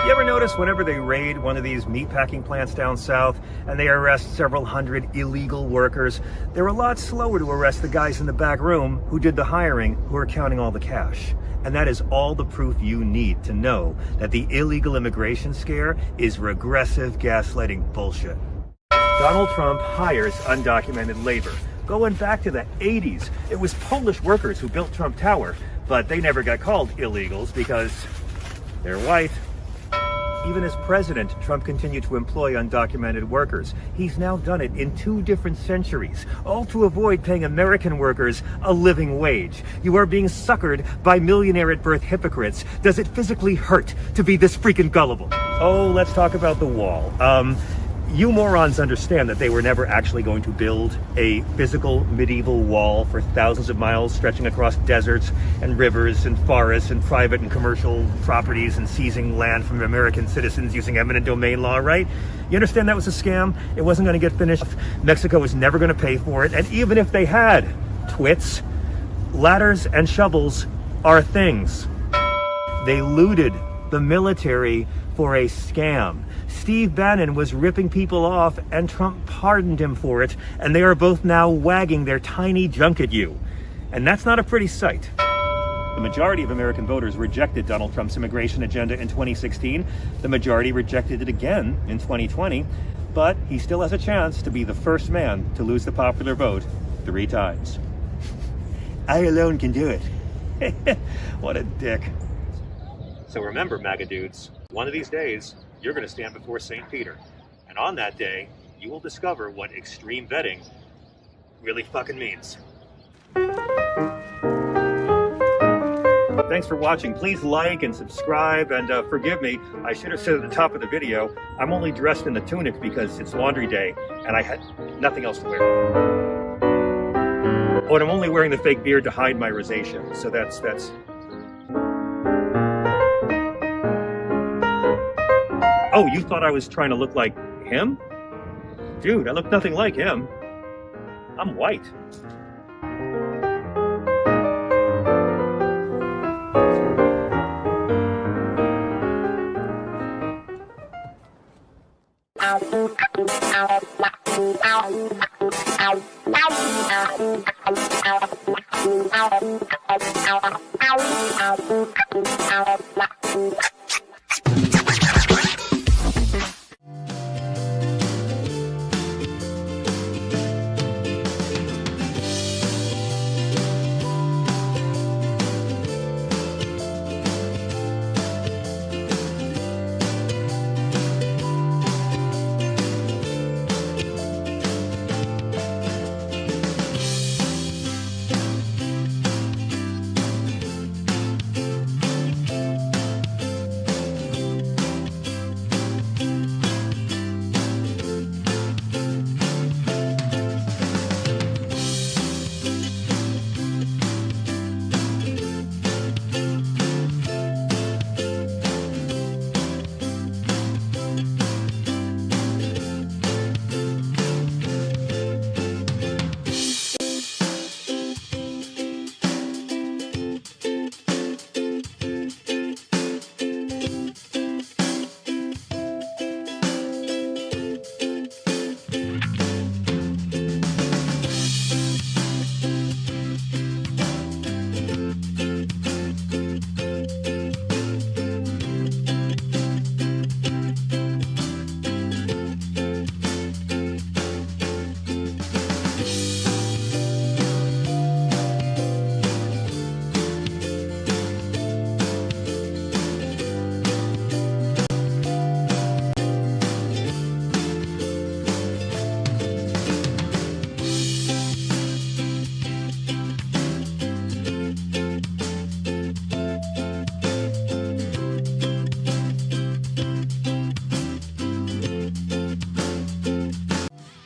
You ever notice whenever they raid one of these meatpacking plants down south and they arrest several hundred illegal workers, they're a lot slower to arrest the guys in the back room who did the hiring, who are counting all the cash. And that is all the proof you need to know that the illegal immigration scare is regressive gaslighting bullshit. Donald Trump hires undocumented labor. Going back to the 80s, it was Polish workers who built Trump Tower, but they never got called illegals because they're white. Even as president, Trump continued to employ undocumented workers. He's now done it in 2 different centuries, all to avoid paying American workers a living wage. You are being suckered by millionaire at birth hypocrites. Does it physically hurt to be this freaking gullible? Oh, let's talk about the wall. You morons understand that they were never actually going to build a physical medieval wall for thousands of miles stretching across deserts and rivers and forests and private and commercial properties and seizing land from American citizens using eminent domain law, right? You understand that was a scam? It wasn't going to get finished. Mexico was never going to pay for it. And even if they had, twits, ladders and shovels are things. They looted the military for a scam. Steve Bannon was ripping people off and Trump pardoned him for it, and they are both now wagging their tiny junk at you. And that's not a pretty sight. The majority of American voters rejected Donald Trump's immigration agenda in 2016. The majority rejected it again in 2020, but he still has a chance to be the first man to lose the popular vote 3 times. I alone can do it. What a dick. So remember, MAGA dudes, one of these days, you're going to stand before St. Peter. And on that day, you will discover what extreme vetting really fucking means. Thanks for watching. Please like and subscribe, and forgive me. I should have said at the top of the video, I'm only dressed in a tunic because it's laundry day, and I had nothing else to wear. Oh, and I'm only wearing the fake beard to hide my rosacea. So that's. Oh, you thought I was trying to look like him? Dude, I look nothing like him. I'm white.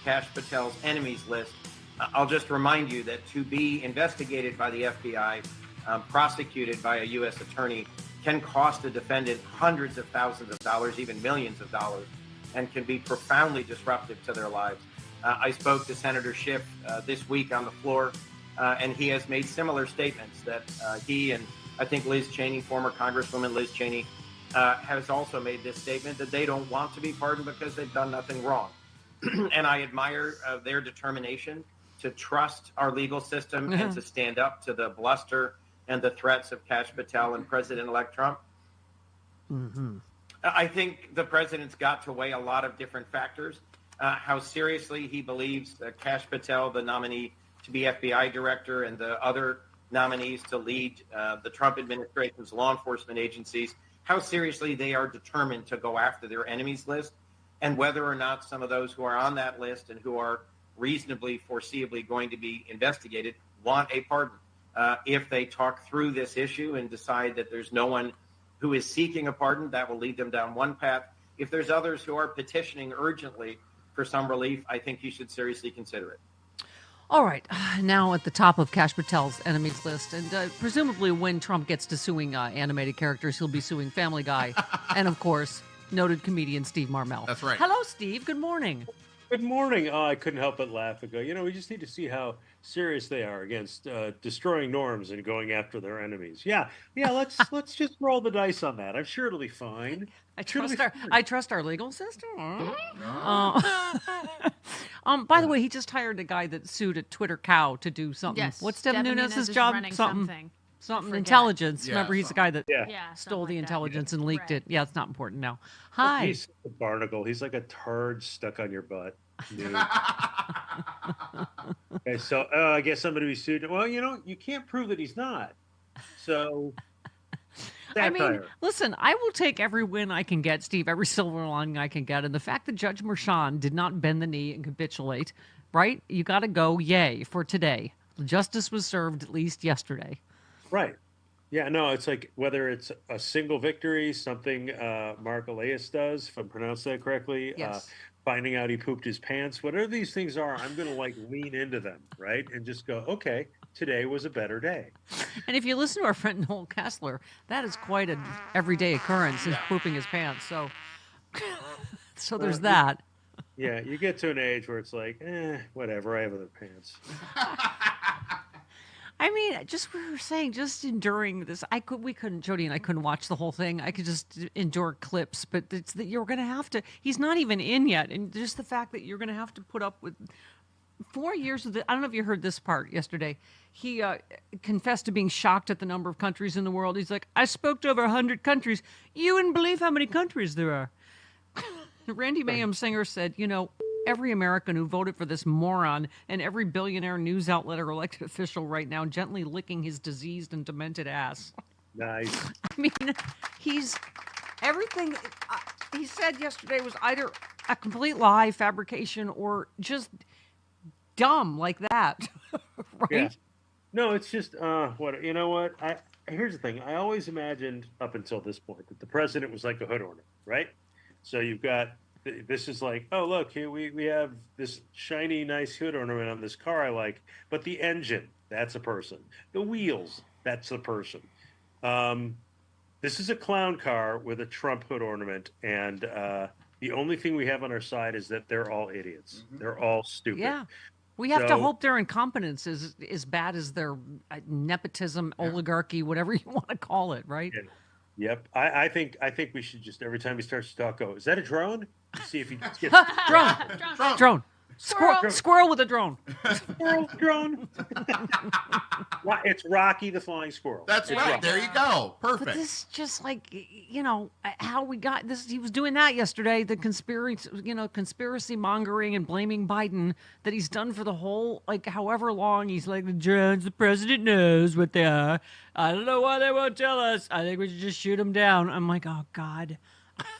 Kash Patel's enemies list. I'll just remind you that to be investigated by the FBI, prosecuted by a U.S. attorney, can cost a defendant hundreds of thousands of dollars, even millions of dollars, and can be profoundly disruptive to their lives. I spoke to Senator Schiff this week on the floor, and he has made similar statements that he and I think Liz Cheney, former Congresswoman Liz Cheney, has also made this statement that they don't want to be pardoned because they've done nothing wrong. And I admire their determination to trust our legal system and to stand up to the bluster and the threats of Kash Patel and President-elect Trump. I think the president's got to weigh a lot of different factors. How seriously he believes that Kash Patel, the nominee to be FBI director, and the other nominees to lead the Trump administration's law enforcement agencies, how seriously they are determined to go after their enemies list, and whether or not some of those who are on that list and who are reasonably foreseeably going to be investigated want a pardon. If they talk through this issue and decide that there's no one who is seeking a pardon, that will lead them down one path. If there's others who are petitioning urgently for some relief, I think you should seriously consider it. All right, now at the top of Kash Patel's enemies list, and presumably when Trump gets to suing animated characters, he'll be suing Family Guy, and of course, noted comedian Steve Marmel. That's right. Hello, Steve. Good morning. Good morning. Oh, I couldn't help but laugh and go, we just need to see how serious they are against destroying norms and going after their enemies. Yeah. Let's just roll the dice on that. I'm sure it'll be fine. I trust our legal system. By the way, he just hired a guy that sued a Twitter cow to do something. Yes, What's Devin Nunes' is job? running something. Something intelligence. Yeah, Remember, he's the guy that Yeah, stole the like that. intelligence and leaked it. Yeah, it's not important now. Hi. He's a barnacle. He's like a turd stuck on your butt. Dude. Okay, so I guess somebody be sued. Well, you can't prove that he's not. So, I mean, listen, I will take every win I can get, Steve, every silver lining I can get. And the fact that Judge Merchan did not bend the knee and capitulate, right? You got to go, yay, for today. Justice was served at least yesterday. Right. Yeah, no, it's like whether it's a single victory, something Mark Elias does, if I pronounced that correctly, Yes. finding out he pooped his pants, whatever these things are, I'm going to like lean into them, right? And just go, okay, today was a better day. And if you listen to our friend Noel Kessler, that is quite an everyday occurrence, is pooping his pants. So, so there's that. Yeah, you get to an age where it's like, whatever, I have other pants. I mean, just what we were saying, just enduring this. We couldn't, Jody and I couldn't watch the whole thing. I could just endure clips, but it's that you're going to have to. He's not even in yet, and just the fact that you're going to have to put up with 4 years of the. I don't know if you heard this part yesterday. He confessed to being shocked at the number of countries in the world. He's like, I spoke to over 100 countries. You wouldn't believe how many countries there are. Randy Mayhem Singer said, every American who voted for this moron and every billionaire news outlet or elected official right now gently licking his diseased and demented ass. Nice. I mean, he's everything he said yesterday was either a complete lie, fabrication, or just dumb like that. Right? Yeah. No, it's just what you know what? Here's the thing. I always imagined up until this point that the president was like a hood ornament, right? So you've got this is like, oh look, here we have this shiny nice hood ornament on this car I like, but the engine, that's a person. The wheels, that's a person. This is a clown car with a Trump hood ornament, and the only thing we have on our side is that they're all idiots. Mm-hmm. They're all stupid. Yeah. We have to hope their incompetence is as bad as their nepotism, oligarchy, whatever you want to call it, right? Yeah. Yep. I think we should just, every time he starts to talk, go, is that a drone? See if he gets drone. Squirrel with a drone. Squirrel drone. It's Rocky the Flying Squirrel. That's right. There you go. Perfect. But this just like, how we got this. He was doing that yesterday. The conspiracy mongering and blaming Biden that he's done for the whole, like, however long. He's like, the president knows what they are. I don't know why they won't tell us. I think we should just shoot them down. I'm like, oh God.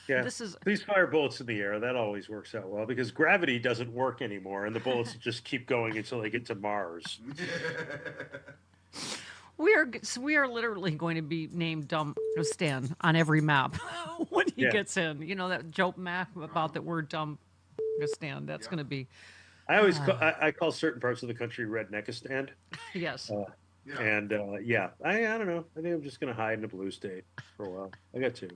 Yeah. Please fire bullets in the air. That always works out well because gravity doesn't work anymore, and the bullets just keep going until they get to Mars. We are literally going to be named Dumb Stan on every map when he gets in. That joke map about that word Dumb Stan. That's going to be. I always I call certain parts of the country Redneckistan. Yes. And I don't know. I think I'm just going to hide in a blue state for a while. I got to.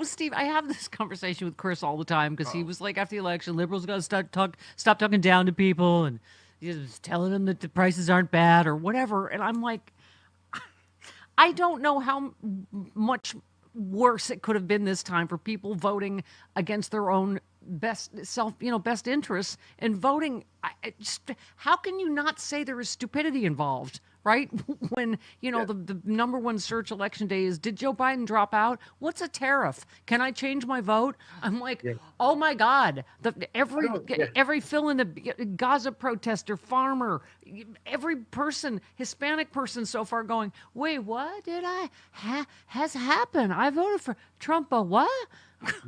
Steve, I have this conversation with Chris all the time because he was like, after the election, liberals got to stop talking down to people and just telling them that the prices aren't bad or whatever. And I'm like, I don't know how much worse it could have been this time for people voting against their own best interests and voting. How can you not say there is stupidity involved? Right? When, the number one search election day is, did Joe Biden drop out? What's a tariff? Can I change my vote? I'm like, oh my God. Every fill in the Gaza protester, farmer, every person, Hispanic person so far going, wait, what did has happened? I voted for Trump, but what?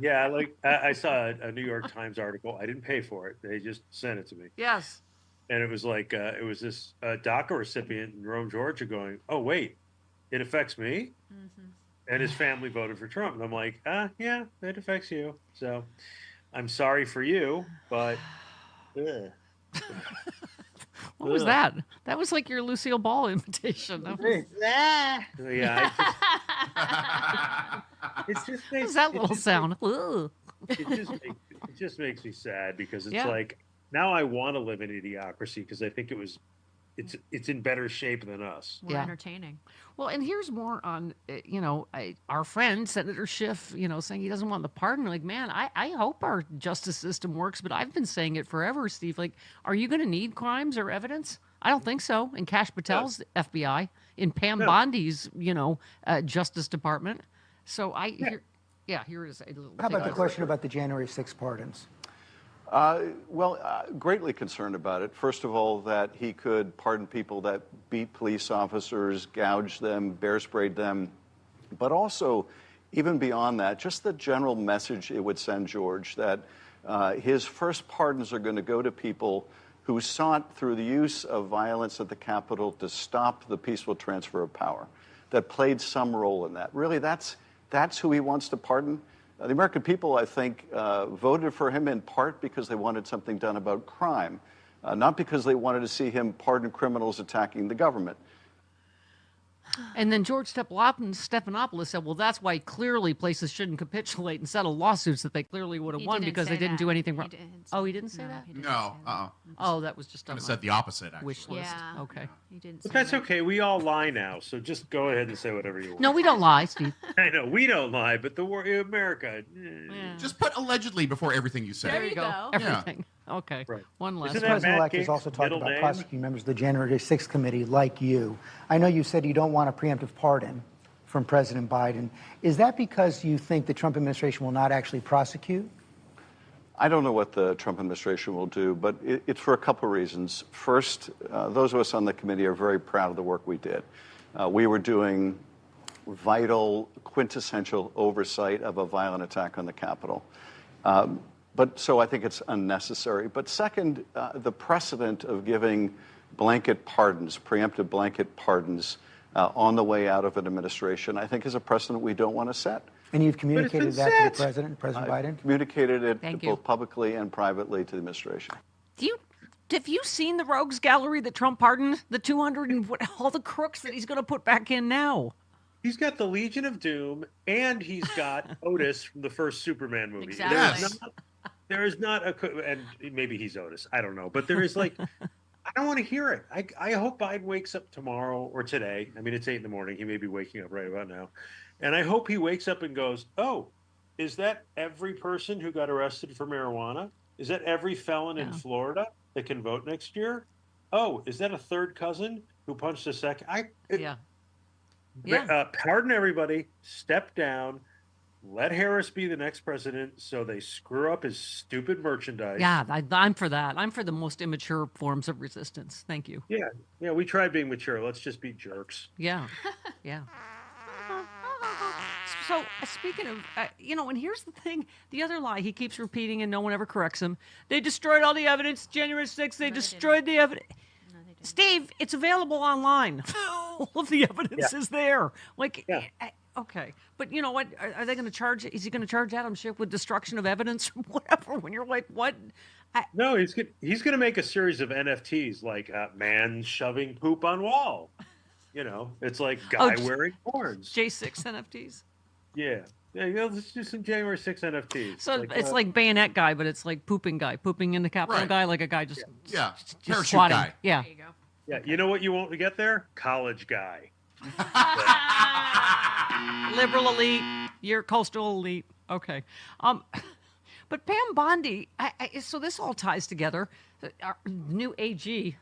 Yeah, I saw a New York Times article. I didn't pay for it. They just sent it to me. Yes. And it was like, it was this DACA recipient in Rome, Georgia going, oh, wait, it affects me? Mm-hmm. And his family voted for Trump. And I'm like, yeah, it affects you. So I'm sorry for you, but... What was that? That was like your Lucille Ball invitation. Yeah. It just makes... What's that little sound? It just makes me sad because it's like... Now I want to live in idiocracy because I think it's in better shape than us. More entertaining. Well, and here's more on, our friend, Senator Schiff, saying he doesn't want the pardon. Like, man, I hope our justice system works, but I've been saying it forever, Steve. Like, are you going to need crimes or evidence? I don't think so. In Kash Patel's FBI, in Pam Bondi's, Justice Department. So here it is. How about the question about the January 6th pardons? Greatly concerned about it. First of all, that he could pardon people that beat police officers, gouged them, bear sprayed them, but also, even beyond that, just the general message it would send, George, that his first pardons are going to go to people who sought, through the use of violence at the Capitol, to stop the peaceful transfer of power. that played some role in that. Really, that's who he wants to pardon. The American people, I think, voted for him in part because they wanted something done about crime, not because they wanted to see him pardon criminals attacking the government. And then George Stephanopoulos said, well, that's why clearly places shouldn't capitulate and settle lawsuits that they clearly would have won because they didn't do anything wrong. Oh, he didn't say that? No. Oh, that was just I said the opposite, actually. Wish list. Yeah. Okay. He didn't But say that's that. okay. We all lie now, so just go ahead and say whatever you want. No, we don't lie, Steve. I know we don't lie, but the America. Just put allegedly before everything you say. There you go. Everything. Okay. Right. One less. Isn't that President-elect Matt has also Gaetz' talked middle about name? prosecuting members of the January 6th committee like you. I know you said you don't want a preemptive pardon from President Biden. Is that because you think the Trump administration will not actually prosecute? I don't know what the Trump administration will do, but it's for a couple of reasons. First, those of us on the committee are very proud of the work we did. We were doing vital, quintessential oversight of a violent attack on the Capitol. So I think it's unnecessary. But second, the precedent of giving blanket pardons, preemptive blanket pardons on the way out of an administration, I think is a precedent we don't want to set. And you've communicated that to the President Biden? Communicated it Thank you. both publicly and privately to the administration. Have you seen the rogues gallery that Trump pardoned? The 200 and all the crooks that he's going to put back in now. He's got the Legion of Doom, and he's got Otis from the first Superman movie. Exactly. There is not and maybe he's Otis. I don't know, but there is I don't want to hear it. I hope Biden wakes up tomorrow or today. I mean, it's 8 in the morning. He may be waking up right about now. And I hope he wakes up and goes, oh, is that every person who got arrested for marijuana? Is that every felon in Florida that can vote next year? Oh, is that a third cousin who punched a second? Pardon everybody. Step down. Let Harris be the next president so they screw up his stupid merchandise. Yeah, I'm for that. I'm for the most immature forms of resistance. Thank you. Yeah, we tried being mature. Let's just be jerks. Yeah, yeah. So speaking of, and here's the thing, the other lie he keeps repeating and no one ever corrects him. They destroyed all the evidence. January 6th, they destroyed the evidence. Steve, it's available online. All of the evidence is there. Okay. But you know what? Are they going to charge? Is he going to charge Adam Schiff with destruction of evidence or whatever? When you're like, what? No, he's going to make a series of NFTs like man shoving poop on wall. It's like guy wearing horns. J6 NFTs. Yeah, let's do some January 6 NFTs. So it's like bayonet guy, but it's like pooping guy, pooping in the Capitol guy, like a guy just parachute squatting. guy. Yeah. There you go. Yeah, you know what you won't get there? College guy. Liberal elite, you're coastal elite. Okay. But Pam Bondi, so this all ties together. Our new AG.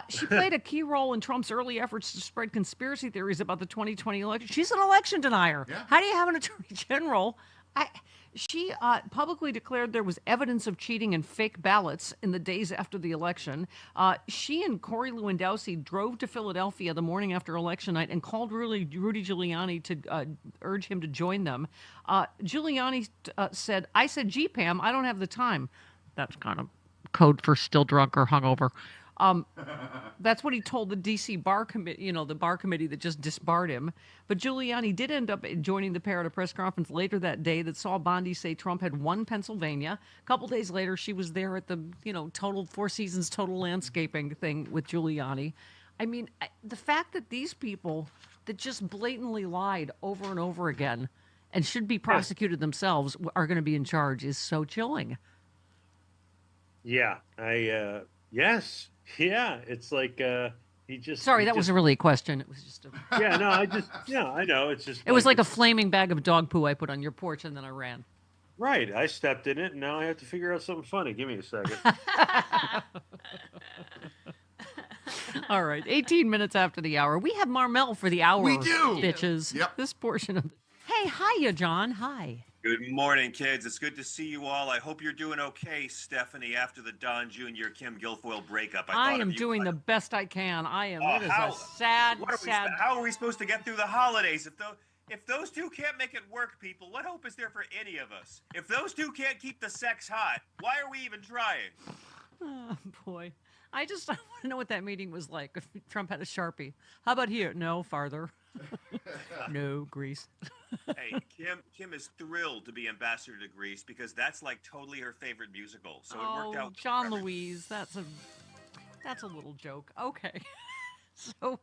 She played a key role in Trump's early efforts to spread conspiracy theories about the 2020 election. She's an election denier. Yeah. How do you have an attorney general? She publicly declared there was evidence of cheating and fake ballots in the days after the election. She and Corey Lewandowski drove to Philadelphia the morning after election night and called Rudy Giuliani to urge him to join them. Giuliani said, I said, gee, Pam, I don't have the time. That's kind of code for still drunk or hungover. That's what he told the D.C. bar committee, the bar committee that just disbarred him. But Giuliani did end up joining the pair at a press conference later that day that saw Bondi say Trump had won Pennsylvania. A couple days later, she was there at the, total Four Seasons total landscaping thing with Giuliani. I mean, the fact that these people that just blatantly lied over and over again and should be prosecuted themselves are going to be in charge is so chilling. Yeah, yes. Yeah, it's like he just. Sorry, that wasn't really a question. It was just a. Yeah, no, I know. It's just. It was like a flaming bag of dog poo I put on your porch and then I ran. Right, I stepped in it and now I have to figure out something funny. Give me a second. All right, 18 minutes after the hour. We have Marmel for the hour. We do, bitches. Yep. This portion of. Hey, hiya, John. Hi. Good morning, kids. It's good to see you all. I hope you're doing okay, Stephanie, after the Don Jr. Kim Guilfoyle breakup. I am doing the best I can. I am. It is how, a sad. How are we supposed to get through the holidays? If those two can't make it work, people, what hope is there for any of us? If those two can't keep the sex hot, why are we even trying? Oh, boy. I want to know what that meeting was like. If Trump had a Sharpie. How about here? No, farther. No, Greece. Hey, Kim is thrilled to be ambassador to Greece because that's like totally her favorite musical. So it worked out. John Louise, that's a little joke. Okay. So,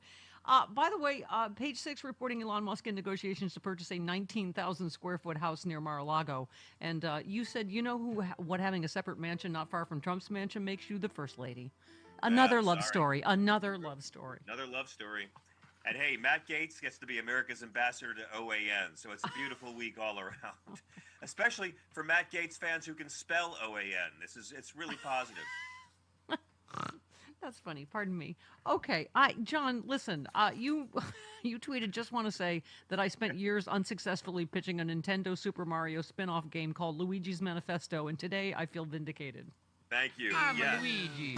by the way, page 6 reporting Elon Musk in negotiations to purchase a 19,000 square foot house near Mar-a-Lago. And you said, what having a separate mansion not far from Trump's mansion makes you the first lady. Another love story. Another love story. Another love story. And hey, Matt Gaetz gets to be America's ambassador to OAN, so it's a beautiful week all around. Especially for Matt Gaetz fans who can spell OAN. It's really positive. That's funny. Pardon me. Okay, John, listen. You tweeted. Just want to say that I spent years unsuccessfully pitching a Nintendo Super Mario spin-off game called Luigi's Manifesto, and today I feel vindicated. Thank you. I'm yes. Luigi.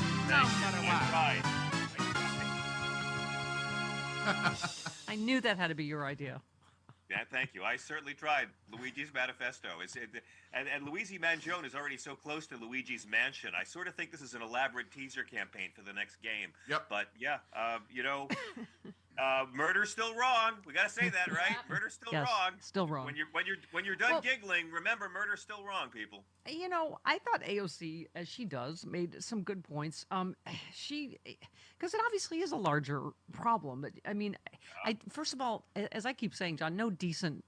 I knew that had to be your idea. Yeah, thank you. I certainly tried Luigi's Manifesto. And Luigi Mangione is already so close to Luigi's Mansion. I sort of think this is an elaborate teaser campaign for the next game. Yep. But yeah, murder's still wrong. We got to say that, right? Murder's still wrong. Still wrong. When you're done giggling, remember murder's still wrong, people. I thought AOC, as she does, made some good points. Because it obviously is a larger problem. But I mean, first of all, as I keep saying, John, no decent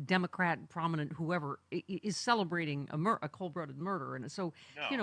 Democrat, prominent, whoever is celebrating a cold-blooded murder. And so,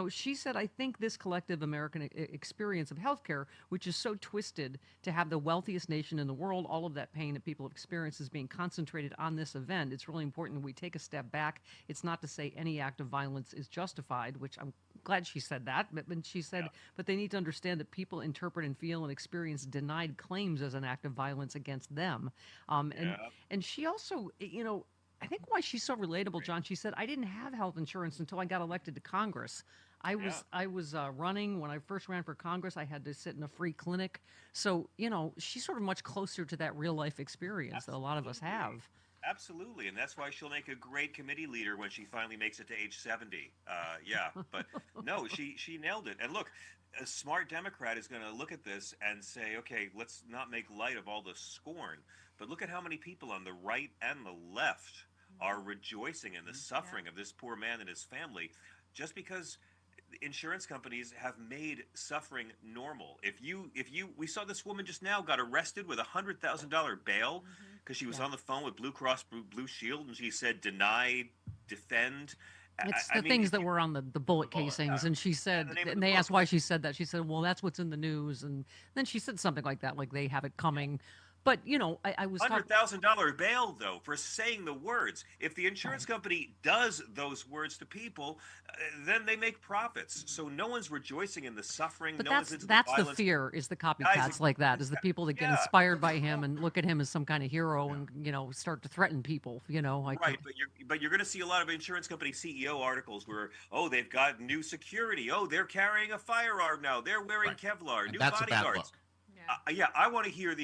she said, I think this collective American experience of healthcare, which is so twisted to have the wealthiest nation in the world, all of that pain that people have experienced is being concentrated on this event. It's really important that we take a step back. It's not to say any act of violence is justified, which I'm glad she said that. But she said, but they need to understand that people interpret and feel and experience denied claims as an act of violence against them. And she also, I think why she's so relatable, John, she said, I didn't have health insurance until I got elected to Congress. I was running when I first ran for Congress. I had to sit in a free clinic. So, she's sort of much closer to that real life experience that a lot of us have. Absolutely, and that's why she'll make a great committee leader when she finally makes it to age 70. But no, she nailed it. And look, a smart Democrat is going to look at this and say, okay, let's not make light of all the scorn, but look at how many people on the right and the left are rejoicing in the suffering of this poor man and his family, just because insurance companies have made suffering normal. We saw this woman just now got arrested with $100,000 bail because she was on the phone with Blue Cross Blue Shield, and she said deny, defend. It's the things that were on the bullet casings, and she said, and they asked why she said that. She said, well, that's what's in the news, and then she said something like that, like they have it coming. But, I was $100,000 bail, though, for saying the words. If the insurance company does those words to people, then they make profits. So no one's rejoicing in the suffering. But no that's the fear, is the copycats like that, is the people that get inspired by him and look at him as some kind of hero and, start to threaten people, Right, but you're going to see a lot of insurance company CEO articles where, they've got new security. They're carrying a firearm now. They're wearing Kevlar, new that's bodyguards. A bad look. I want to hear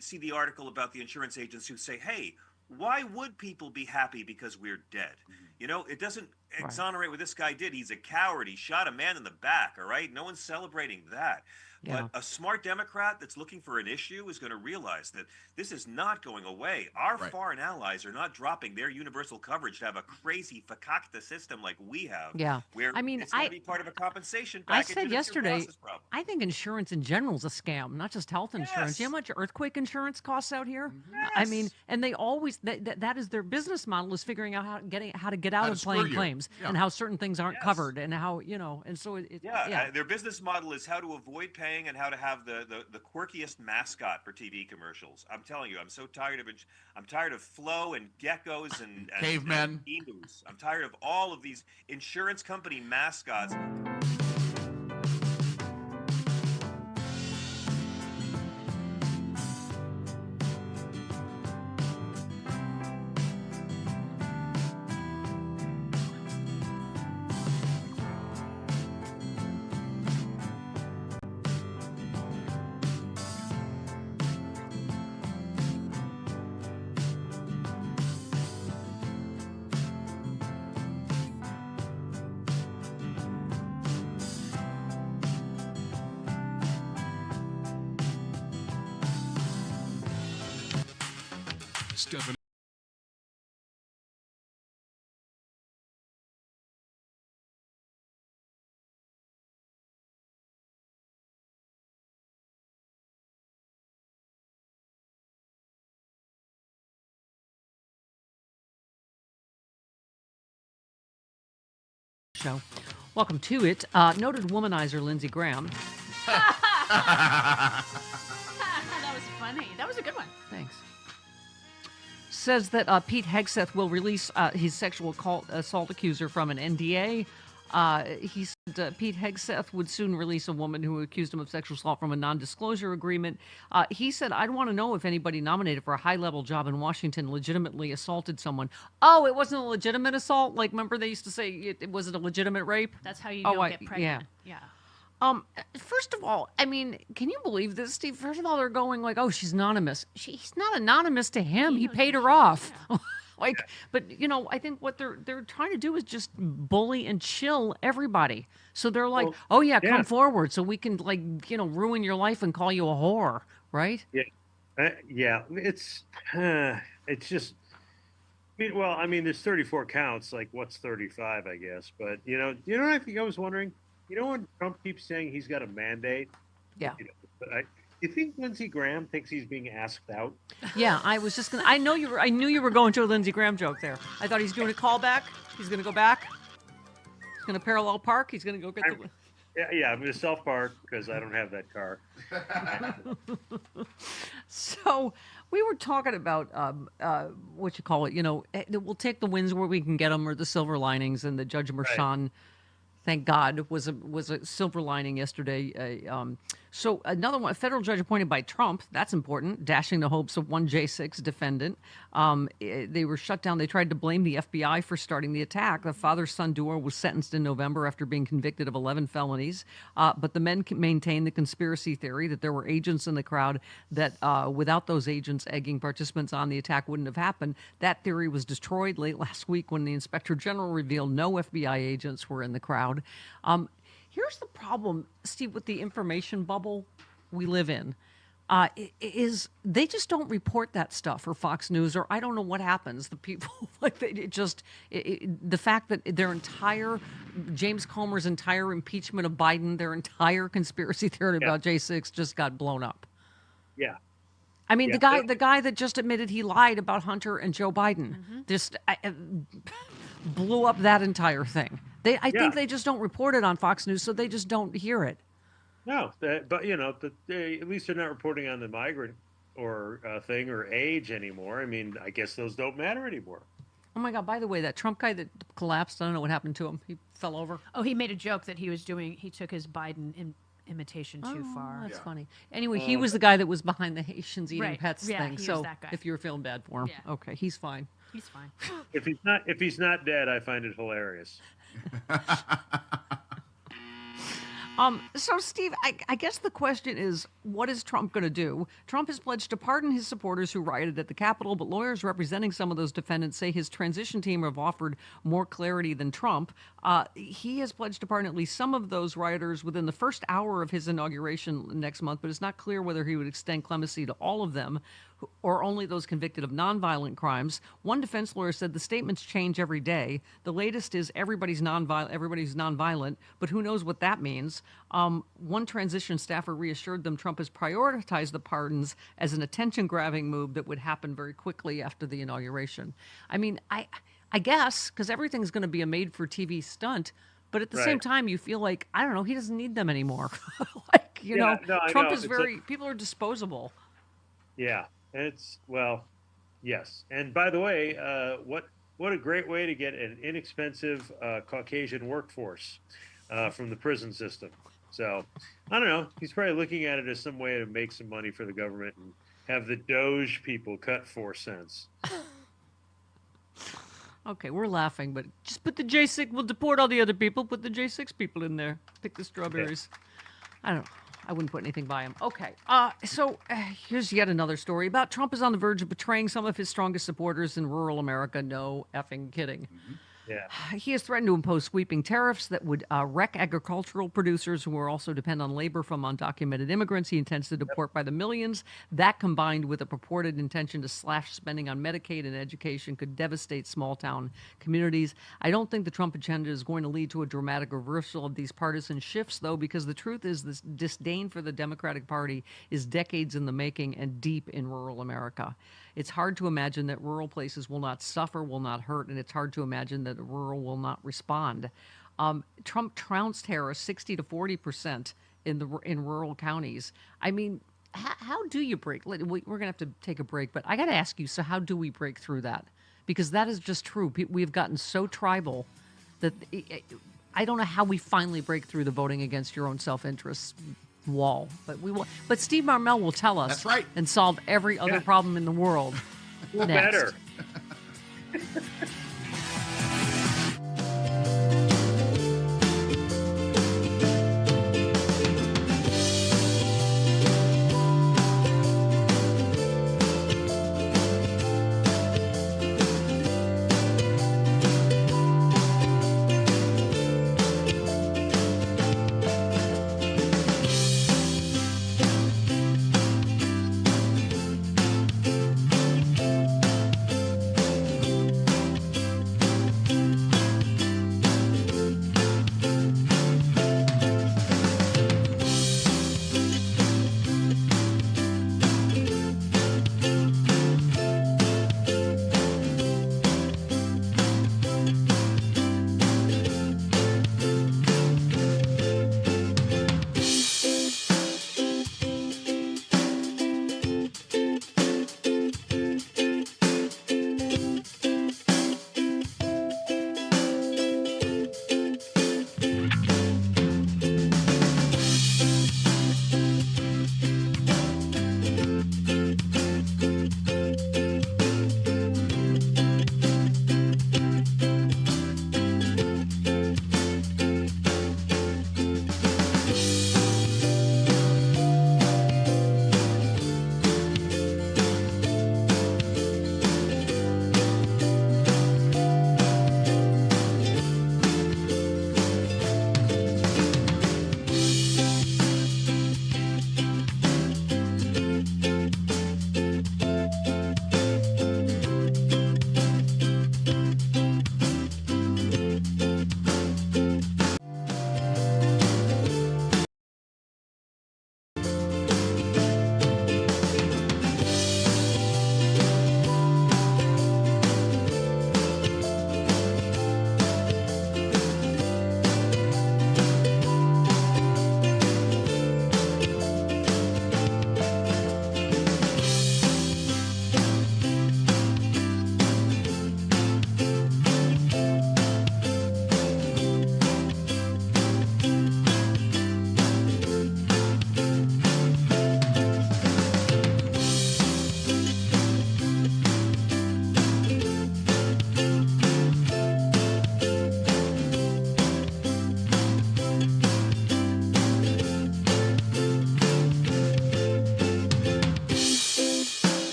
see the article about the insurance agents who say, hey, why would people be happy because we're dead? It doesn't exonerate what this guy did. He's a coward. He shot a man in the back, all right? No one's celebrating that. Yeah. But a smart Democrat that's looking for an issue is going to realize that this is not going away. Our foreign allies are not dropping their universal coverage to have a crazy fakakta system like we have. Yeah. Where I mean, it's going to be part of a compensation I package. said yesterday, I think insurance in general is a scam, not just health insurance. You know how much earthquake insurance costs out here? Yes. I mean, and they always, that is their business model, is figuring out how to get out of playing claims and how certain things aren't covered and how, and so their business model is how to avoid paying and how to have the quirkiest mascot for TV commercials. I'm telling you, I'm so tired of it. I'm tired of Flo and geckos and cavemen. And emus. I'm tired of all of these insurance company mascots. Stephanie. Show. Welcome to it. Noted womanizer Lindsey Graham. That was funny. That was a good one. Thanks. Says that Pete Hegseth will release his sexual assault accuser from an NDA. He said Pete Hegseth would soon release a woman who accused him of sexual assault from a non-disclosure agreement. He said, I'd want to know if anybody nominated for a high-level job in Washington legitimately assaulted someone. Oh, it wasn't a legitimate assault? Like, remember they used to say, was it a legitimate rape? That's how you don't get pregnant. Yeah. First of all, I mean, can you believe this, Steve? First of all, they're going like, oh, she's anonymous. He's not anonymous to him. He paid her off. Yeah. But I think what they're trying to do is just bully and chill everybody. So they're like, come forward so we can ruin your life and call you a whore, right? Yeah. It's just. I mean, there's 34 counts. Like, what's 35? I guess. But I think I was wondering. When Trump keeps saying he's got a mandate? Yeah. You think Lindsey Graham thinks he's being asked out? Yeah, I was just gonna. I knew you were going to a Lindsey Graham joke there. I thought he's doing a callback. He's gonna go back. He's gonna parallel park. He's gonna go get the. Yeah, I'm gonna self park because I don't have that car. So we were talking about what you call it. We'll take the wins where we can get them, or the silver linings, and the Judge Merchan. Thank God, was a silver lining yesterday. So another one, a federal judge appointed by Trump, that's important, dashing the hopes of one J6 defendant. They were shut down. They tried to blame the FBI for starting the attack. The father-son duo was sentenced in November after being convicted of 11 felonies. But the men maintained the conspiracy theory that there were agents in the crowd that without those agents egging participants on, the attack wouldn't have happened. That theory was destroyed late last week when the Inspector General revealed no FBI agents were in the crowd. Here's the problem, Steve, with the information bubble we live in. Is they just don't report that stuff, or Fox News, or I don't know what happens. The people the fact that James Comer's entire impeachment of Biden, their entire conspiracy theory about J6 just got blown up. Yeah. I mean, the guy that just admitted he lied about Hunter and Joe Biden just blew up that entire thing. I think they just don't report it on Fox News, so they just don't hear it. No, but at least they're not reporting on the migrant or thing or age anymore. I mean, I guess those don't matter anymore. Oh my God! By the way, that Trump guy that collapsed, I don't know what happened to him. He fell over. Oh, he made a joke that he took his Biden imitation too far. That's funny. Anyway, he was the guy that was behind the Haitians eating pets thing. He so was that guy. if you were feeling bad for him, okay, he's fine. He's fine. If he's not dead, I find it hilarious. So, Steve, I guess the question is, what is Trump going to do? Trump has pledged to pardon his supporters who rioted at the Capitol, but lawyers representing some of those defendants say his transition team have offered more clarity than Trump. He has pledged to pardon at least some of those rioters within the first hour of his inauguration next month, but it's not clear whether he would extend clemency to all of them or only those convicted of nonviolent crimes. One defense lawyer said the statements change every day. The latest is everybody's nonviolent, but who knows what that means. One transition staffer reassured them Trump has prioritized the pardons as an attention-grabbing move that would happen very quickly after the inauguration. I mean, I guess, because everything's going to be a made-for-TV stunt, but at the same time, you feel like, I don't know, he doesn't need them anymore. Trump is people are disposable. Yeah. Yes. And by the way, what a great way to get an inexpensive Caucasian workforce from the prison system. So, I don't know. He's probably looking at it as some way to make some money for the government and have the Doge people cut 4 cents. Okay, we're laughing, but just put the J6, we'll deport all the other people, put the J6 people in there. Pick the strawberries. I don't know. I wouldn't put anything by him. Okay, so here's yet another story about Trump is on the verge of betraying some of his strongest supporters in rural America. No effing kidding. Yeah. He has threatened to impose sweeping tariffs that would wreck agricultural producers who are also depend on labor from undocumented immigrants. He intends to deport by the millions. That, combined with a purported intention to slash spending on Medicaid and education, could devastate small-town communities. I don't think the Trump agenda is going to lead to a dramatic reversal of these partisan shifts, though, because the truth is this disdain for the Democratic Party is decades in the making and deep in rural America. It's hard to imagine that rural places will not suffer, will not hurt, and it's hard to imagine that rural will not respond. Trump trounced Harris 60 to 40% in rural counties. I mean, how do you break? We're going to have to take a break, but I got to ask you, so how do we break through that? Because that is just true. We've gotten so tribal that I don't know how we finally break through the voting against your own self-interest wall, but we will. But Steve Marmel will tell us. That's right. And solve every other problem in the world. We're next. better.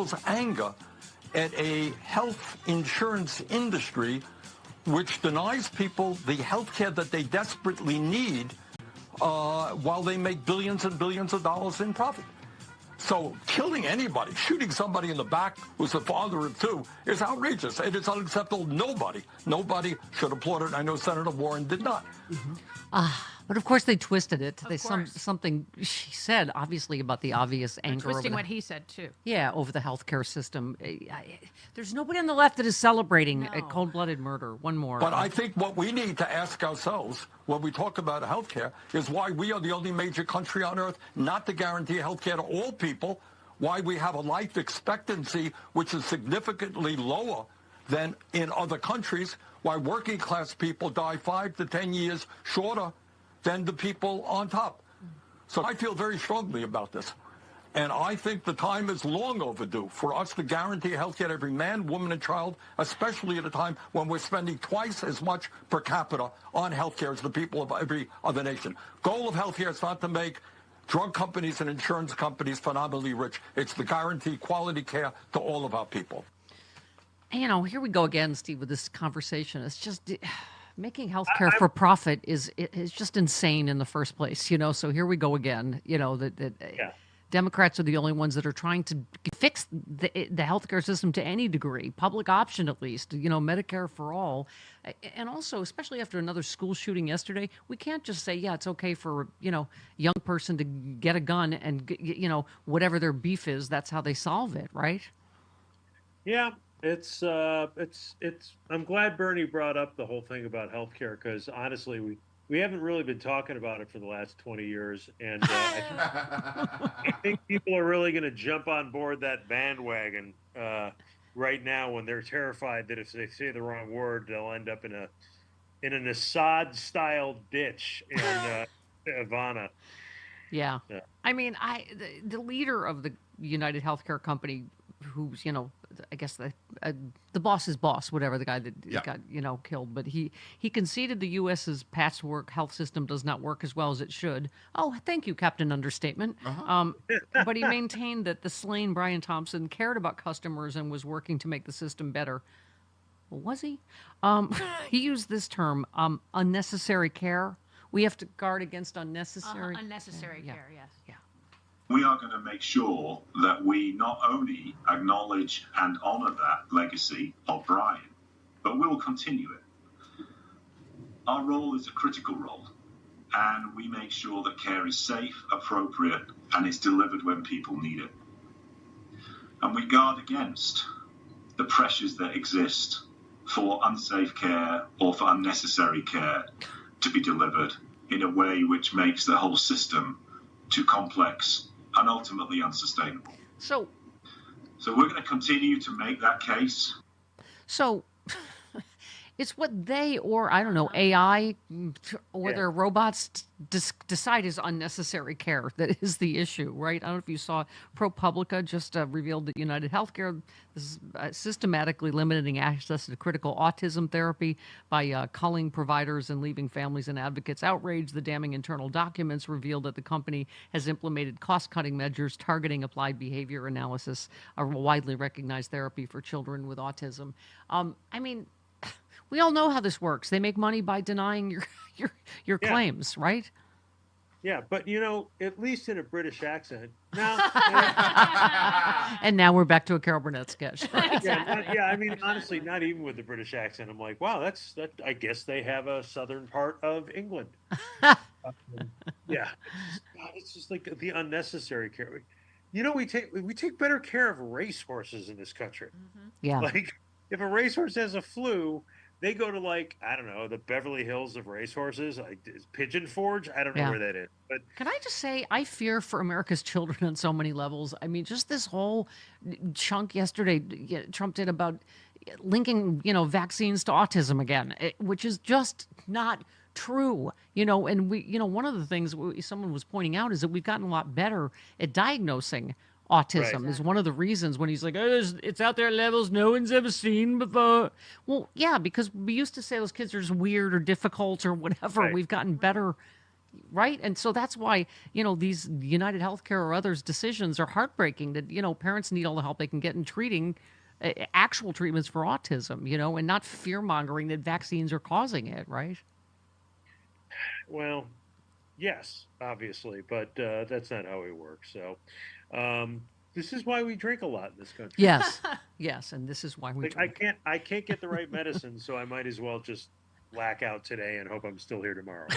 people's anger at a health insurance industry which denies people the health care that they desperately need while they make billions and billions of dollars in profit. So killing anybody, shooting somebody in the back who's the father of two is outrageous. It is unacceptable. Nobody should applaud it. I know Senator Warren did not. But of course they twisted it. Something she said, obviously, about the obvious anger. Twisting over what he said, too. Yeah, over the healthcare system. There's nobody on the left that is celebrating a cold-blooded murder. One more. But I think what we need to ask ourselves when we talk about healthcare is why we are the only major country on earth not to guarantee healthcare to all people, why we have a life expectancy which is significantly lower than in other countries, why working class people die 5 to 10 years shorter than the people on top. So I feel very strongly about this. And I think the time is long overdue for us to guarantee health care to every man, woman, and child, especially at a time when we're spending twice as much per capita on health care as the people of every other nation. Goal of health care is not to make drug companies and insurance companies phenomenally rich. It's to guarantee quality care to all of our people. You know, here we go again, Steve, with this conversation. It's just making healthcare for profit is just insane in the first place. You know, so here we go again. You know that Democrats are the only ones that are trying to fix the healthcare system to any degree, public option at least. You know, Medicare for all, and also especially after another school shooting yesterday, we can't just say it's okay for a young person to get a gun and whatever their beef is, that's how they solve it, right? Yeah. It's I'm glad Bernie brought up the whole thing about healthcare because honestly, we haven't really been talking about it for the last 20 years. And I think people are really going to jump on board that bandwagon right now when they're terrified that if they say the wrong word, they'll end up in an Assad-style ditch in Havana. Yeah. I mean, the leader of the United Healthcare Company, who's, I guess the boss's boss, whatever, the guy that got, killed. But he conceded the U.S.'s patchwork health system does not work as well as it should. Oh, thank you, Captain Understatement. But he maintained that the slain Brian Thompson cared about customers and was working to make the system better. Well, was he? He used this term, unnecessary care. We have to guard against unnecessary care, yes. Yeah. We are going to make sure that we not only acknowledge and honour that legacy of Brian, but we'll continue it. Our role is a critical role, and we make sure that care is safe, appropriate, and is delivered when people need it. And we guard against the pressures that exist for unsafe care or for unnecessary care to be delivered in a way which makes the whole system too complex and ultimately unsustainable. So we're going to continue to make that case. So it's what they, or I don't know, AI or their robots decide is unnecessary care that is the issue, right? I don't know if you saw ProPublica just revealed that United Healthcare is systematically limiting access to critical autism therapy by culling providers and leaving families and advocates outraged. The damning internal documents revealed that the company has implemented cost-cutting measures targeting applied behavior analysis, a widely recognized therapy for children with autism. I mean, we all know how this works. They make money by denying your claims, right? Yeah, but at least in a British accent. Now, and now we're back to a Carol Burnett sketch. I mean, honestly, not even with the British accent. I'm like, wow, that. I guess they have a southern part of England. It's just like the unnecessary care. We take better care of racehorses in this country. Mm-hmm. Yeah, like if a racehorse has a flu, they go to the Beverly Hills of racehorses, like Pigeon Forge. I don't know where that is. But can I just say, I fear for America's children on so many levels. I mean, just this whole chunk yesterday Trump did about linking, vaccines to autism again, which is just not true. And we, one of the things someone was pointing out is that we've gotten a lot better at diagnosing autism. Is one of the reasons when he's like, it's out there at levels no one's ever seen before. Well, yeah, because we used to say those kids are just weird or difficult or whatever. We've gotten better, right? And so that's why, these United Healthcare or others decisions are heartbreaking, that, parents need all the help they can get in treating actual treatments for autism, and not fear-mongering that vaccines are causing it, right? Well, yes, obviously, but that's not how it works. So this is why we drink a lot in this country. Yes, yes, and this is why we drink. I can't get the right medicine, so I might as well just black out today and hope I'm still here tomorrow.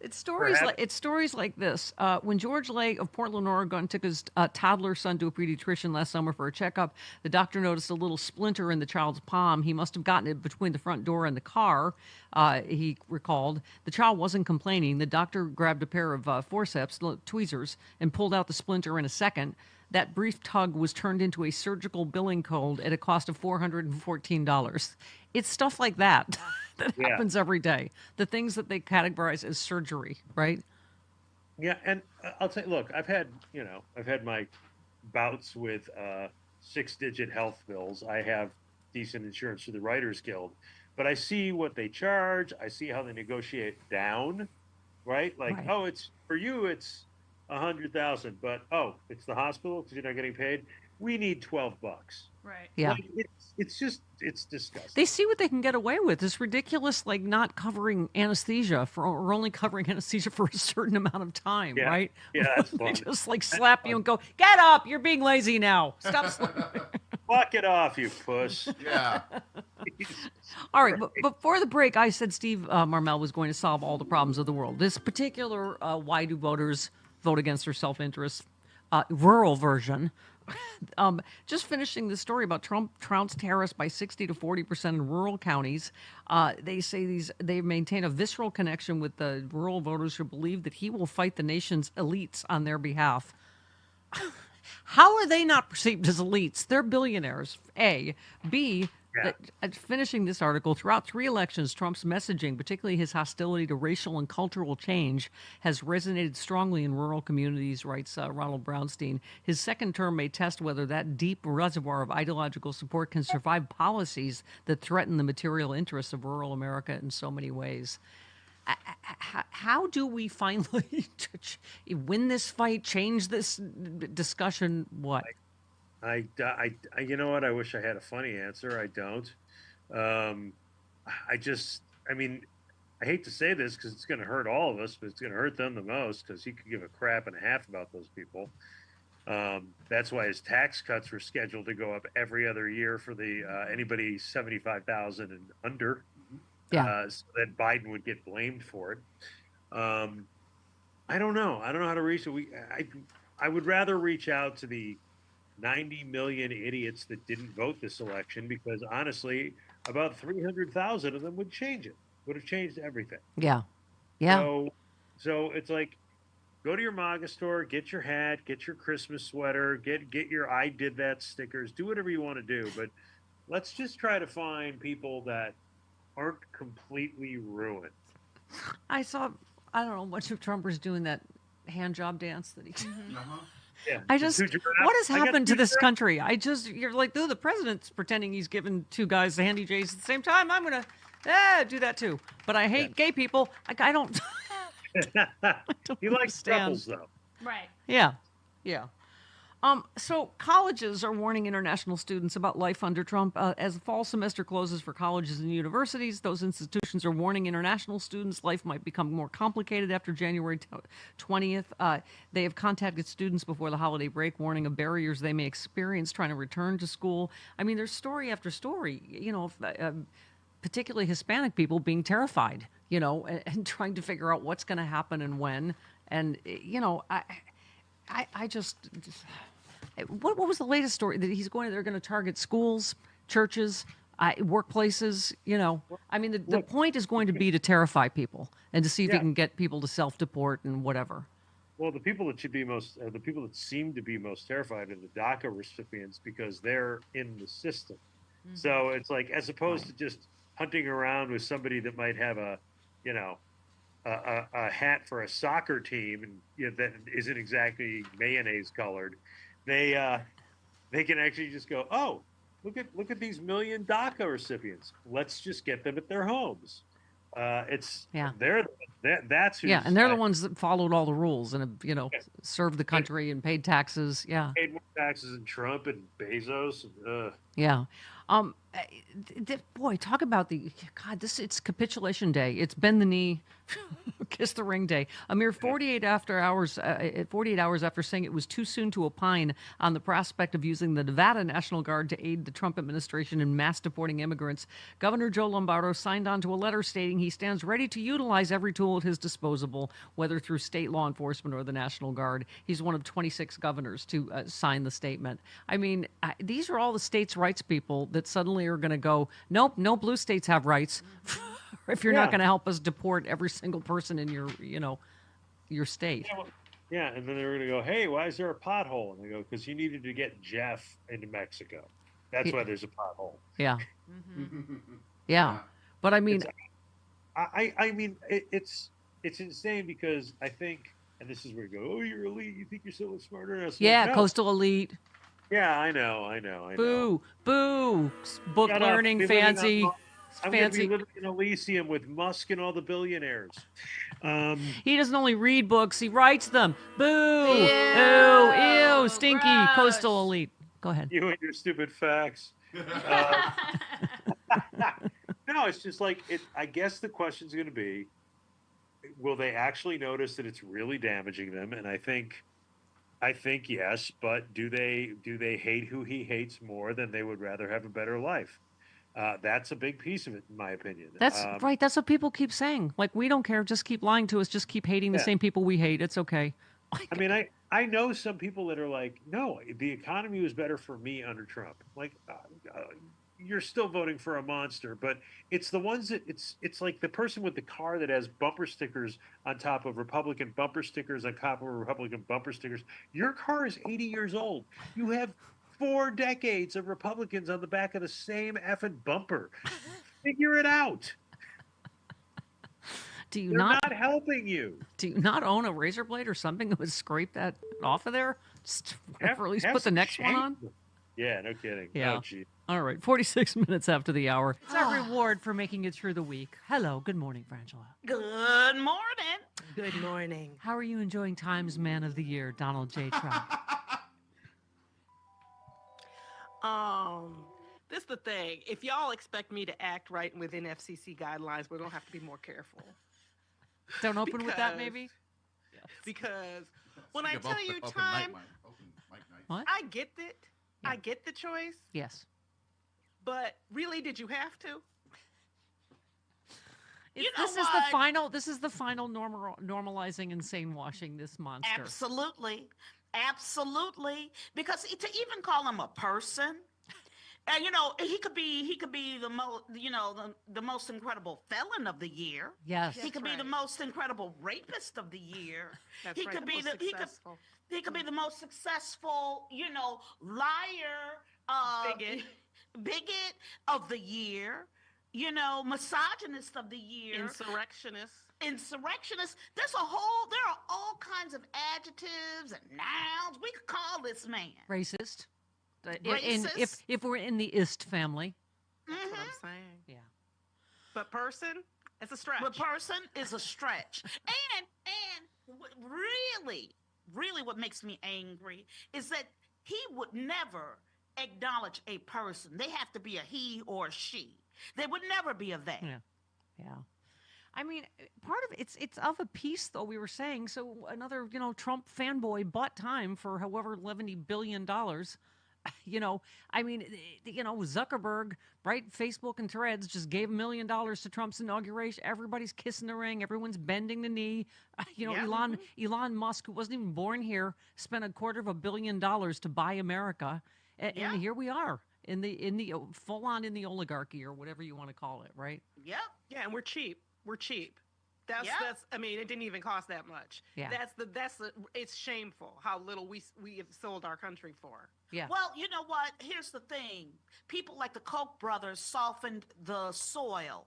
It's stories like this. When George Lay of Portland, Oregon, took his toddler son to a pediatrician last summer for a checkup, the doctor noticed a little splinter in the child's palm. He must have gotten it between the front door and the car, he recalled. The child wasn't complaining. The doctor grabbed a pair of forceps, tweezers, and pulled out the splinter in a second. That brief tug was turned into a surgical billing code at a cost of $414. It's stuff like that that happens every day. The things that they categorize as surgery, right? Yeah, and I'll tell you, look, I've had my bouts with 6-digit health bills. I have decent insurance through the Writers Guild, but I see what they charge. I see how they negotiate down, right? Like, oh, it's for you, it's $100,000, but it's the hospital because you're not getting paid. We need $12. Right. Yeah. Like, it's disgusting. They see what they can get away with. It's ridiculous, like not covering anesthesia or only covering anesthesia for a certain amount of time, right? Yeah, that's fun. They just like slap you and go, "Get up! You're being lazy now. Stop sleeping." Fuck it off, you puss. Yeah. All right, but before the break, I said Steve Marmel was going to solve all the problems of the world. This particular why do voters vote against their self-interest rural version. Just finishing the story about Trump trounced tariffs by 60 to 40% in rural counties. They say they maintain a visceral connection with the rural voters who believe that he will fight the nation's elites on their behalf. How are they not perceived as elites? They're billionaires, A. B, finishing this article, throughout 3 elections, Trump's messaging, particularly his hostility to racial and cultural change, has resonated strongly in rural communities, writes Ronald Brownstein. His second term may test whether that deep reservoir of ideological support can survive policies that threaten the material interests of rural America in so many ways. How do we finally win this fight, change this discussion? What? I you know what? I wish I had a funny answer. I don't. I hate to say this because it's going to hurt all of us, but it's going to hurt them the most because he could give a crap and a half about those people. That's why his tax cuts were scheduled to go up every other year for the anybody 75,000 and under, so that Biden would get blamed for it. I don't know. I don't know how to reach it. I would rather reach out to the 90 million idiots that didn't vote this election, because honestly, about 300,000 of them would change it. Would have changed everything. Yeah. So it's like, go to your MAGA store, get your hat, get your Christmas sweater, get your "I did that" stickers, do whatever you want to do, but let's just try to find people that aren't completely ruined. I don't know, a bunch of Trumpers doing that hand job dance that he. Yeah. What has happened to this country? You're like, the president's pretending he's giving 2 guys the handy J's at the same time. I'm going to do that too. But I hate gay people. I don't. He likes couples, though. Right. Yeah. So colleges are warning international students about life under Trump. As the fall semester closes for colleges and universities, those institutions are warning international students life might become more complicated after January 20th. They have contacted students before the holiday break, warning of barriers they may experience trying to return to school. I mean, there's story after story, particularly Hispanic people being terrified, and trying to figure out what's going to happen and when. And, I just what was the latest story that they're going to target schools, churches, workplaces? I mean, the point is going to be to terrify people and to see if you can get people to self-deport and whatever. Well, the people that seem to be most terrified are the DACA recipients, because they're in the system. Mm-hmm. So it's like, as opposed to just hunting around with somebody that might have a hat for a soccer team and that isn't exactly mayonnaise colored, they can actually just go, oh, look at these million DACA recipients. Let's just get them at their homes. It's Yeah. that's who's, Yeah, and they're the ones that followed all the ruls and have, served the country and paid taxes. Yeah. paid more taxes than Trump and Bezos. Yeah. Boy, talk about it's capitulation day. It's bend the knee, kiss the ring day. A mere 48 hours after saying it was too soon to opine on the prospect of using the Nevada National Guard to aid the Trump administration in mass deporting immigrants, Governor Joe Lombardo signed on to a letter stating he stands ready to utilize every tool at his disposal, whether through state law enforcement or the National Guard. He's one of 26 governors to sign the statement. I mean, these are all the states' rights people that suddenly are going to go, nope, no blue states have rights. If you're not going to help us deport every single person in your state. Yeah, and then they're going to go, hey, why is there a pothole? And they go, because you needed to get Jeff into Mexico. That's why there's a pothole. Yeah. Yeah. But I mean, it's insane because I think, and this is where you go, oh, you're elite. You think you're so much smarter than us. yeah, No. coastal elite. Yeah, I know. Boo, book Shut up. learning, Be living fancy. I'm going to be living in Elysium with Musk and all the billionaires. He doesn't only read books, he writes them. Boo! Ew, stinky, gross. coastal elite. Go ahead. You and your stupid facts. No, it's just like, I guess the question's going to be, will they actually notice that it's really damaging them? And I think yes, but do they hate who he hates more than they would rather have a better life? That's a big piece of it, in my opinion. That's right. That's what people keep saying. Like, we don't care. Just keep lying to us. Just keep hating the same people we hate. It's okay. I mean, I know some people that are like, no, the economy was better for me under Trump. Like, you're still voting for a monster, but it's the ones that it's like the person with the car that has bumper stickers on top of Republican bumper stickers on top of Republican bumper stickers. Your car is 80 years old. You have 4 decades of Republicans on the back of the same effing bumper. Figure it out. They're not helping you. Do you not own a razor blade or something that would scrape that off of there? Just or at least put the next one on? Yeah, no kidding. Yeah. Oh, gee. All right, 46 minutes after the hour. It's our reward for making it through the week. Hello, good morning, Frangela. Good morning. Good morning. How are you enjoying Times Man of the Year, Donald J. Trump? This is the thing. If y'all expect me to act right within FCC guidelines, we're gonna have to be more careful. Don't open with that, maybe? Because when I Think tell about you the open time, mic night. What? I get it. I get the choice. Yes. But really, did you have to? This is the final normalizing and sane washing this monster. Absolutely. Absolutely. Because to even call him a person, and he could be the most, the most incredible felon of the year. Yes. He could be the most incredible rapist of the year. He could be he could be the most successful, liar, bigot of the year, misogynist of the year, insurrectionist. There are all kinds of adjectives and nouns we could call this man. Racist. Racist. If we're in the ist family. That's what I'm saying. Yeah. But person, it's a stretch. But person is a stretch. and really what makes me angry is that he would never acknowledge a person. They have to be a he or a she. They would never be a they. Yeah. I mean, part of it's of a piece, though, we were saying. So another, Trump fanboy bought time for however $11 billion. Zuckerberg, right? Facebook and Threads just gave $1 million to Trump's inauguration. Everybody's kissing the ring. Everyone's bending the knee. Elon Musk, who wasn't even born here, spent $250 million to buy America. And here we are in the full on in the oligarchy or whatever you want to call it, right? Yep. Yeah, and we're cheap. That's I mean, it didn't even cost that much. Yeah. It's shameful how little we have sold our country for. Yeah. Well, you know what? Here's the thing. People like the Koch brothers softened the soil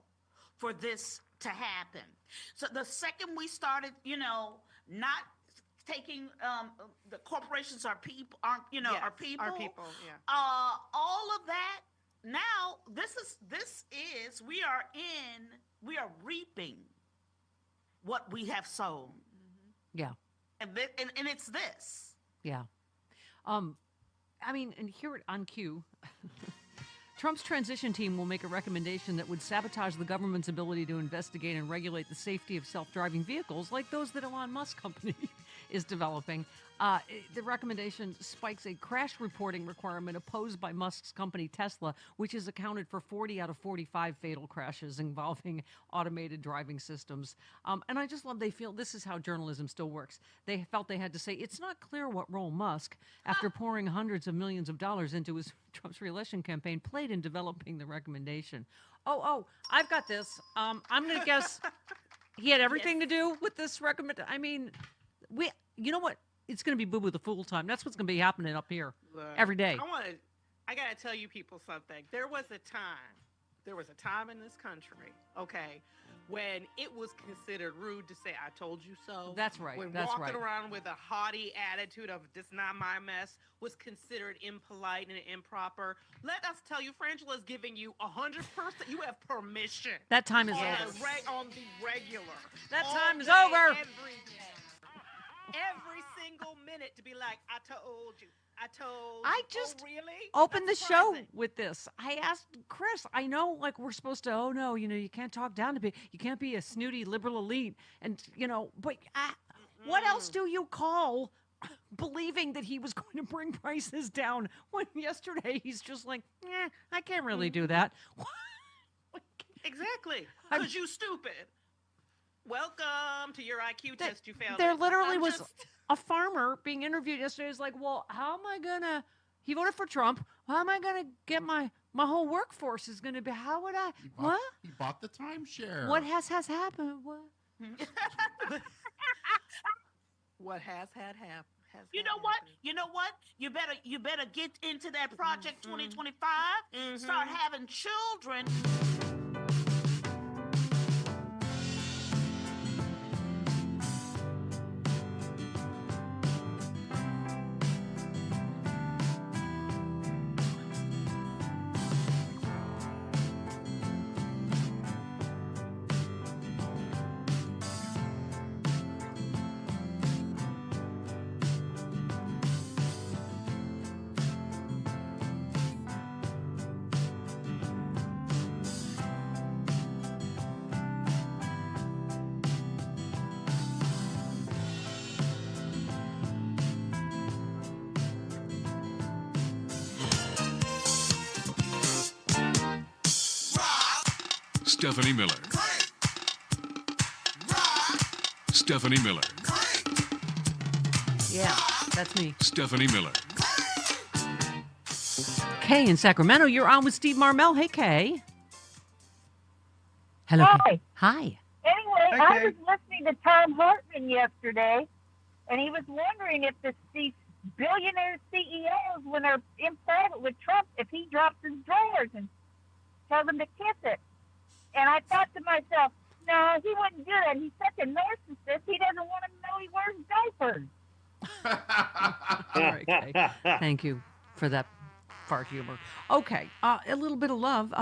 for this to happen. So the second we started, not taking the corporations are people are people. Our people, yeah. All of that. Now we We are reaping what we have sown. Yeah. And it's this. Yeah. I mean, and here on cue, Trump's transition team will make a recommendation that would sabotage the government's ability to investigate and regulate the safety of self-driving vehicles like those that Elon Musk company is developing. The recommendation spikes a crash reporting requirement opposed by Musk's company Tesla, which has accounted for 40 out of 45 fatal crashes involving automated driving systems. And I just love they feel this is how journalism still works. They felt they had to say it's not clear what role Musk, after pouring hundreds of millions of dollars into his Trump's re-election campaign, played in developing the recommendation. Oh, I've got this. I'm going to guess he had everything to do with this recommendation. I mean, you know what? It's going to be boo-boo the fool time. That's what's going to be happening up here every day. I got to tell you people something. There was a time in this country, okay, when it was considered rude to say, I told you so. That's right. When That's walking right. around with a haughty attitude of this not my mess was considered impolite and improper. Let us tell you, Frangela is giving you 100%. You have permission. That time is on over. On the regular. That All time is day, over. Every single minute to be like, I told you. I just really? opened the show with this. I asked Chris, I know, like, we're supposed to, oh, no, you can't talk down to people. You can't be a snooty liberal elite. And, but what else do you call believing that he was going to bring prices down when yesterday he's just like, I can't really do that. Exactly. Because you stupid. Welcome to your IQ test. You failed. There literally was a farmer being interviewed yesterday. He's like, well, how am I going to, he voted for Trump. How am I going to get my whole workforce is going to be, how would I, He bought the timeshare. What has happened? What? What has happened? You know what? You better get into that Project 2025. Start having children. Stephanie Miller. Stephanie Miller. Yeah, that's me. Stephanie Miller. Kay in Sacramento, you're on with Steve Marmel. Hey, Kay. Hello. Hi. Hi. Anyway, Hi, I Kay. was listening to Thom Hartmann yesterday, and he was wondering if these billionaire CEOs, when they're in private with Trump, if he drops his drawers and tells them to kiss it. And I thought to myself, no, he wouldn't do that. He's such a narcissist. He doesn't want to know he wears diapers. All right, Kay. Thank you for that fart humor. Okay, a little bit of love.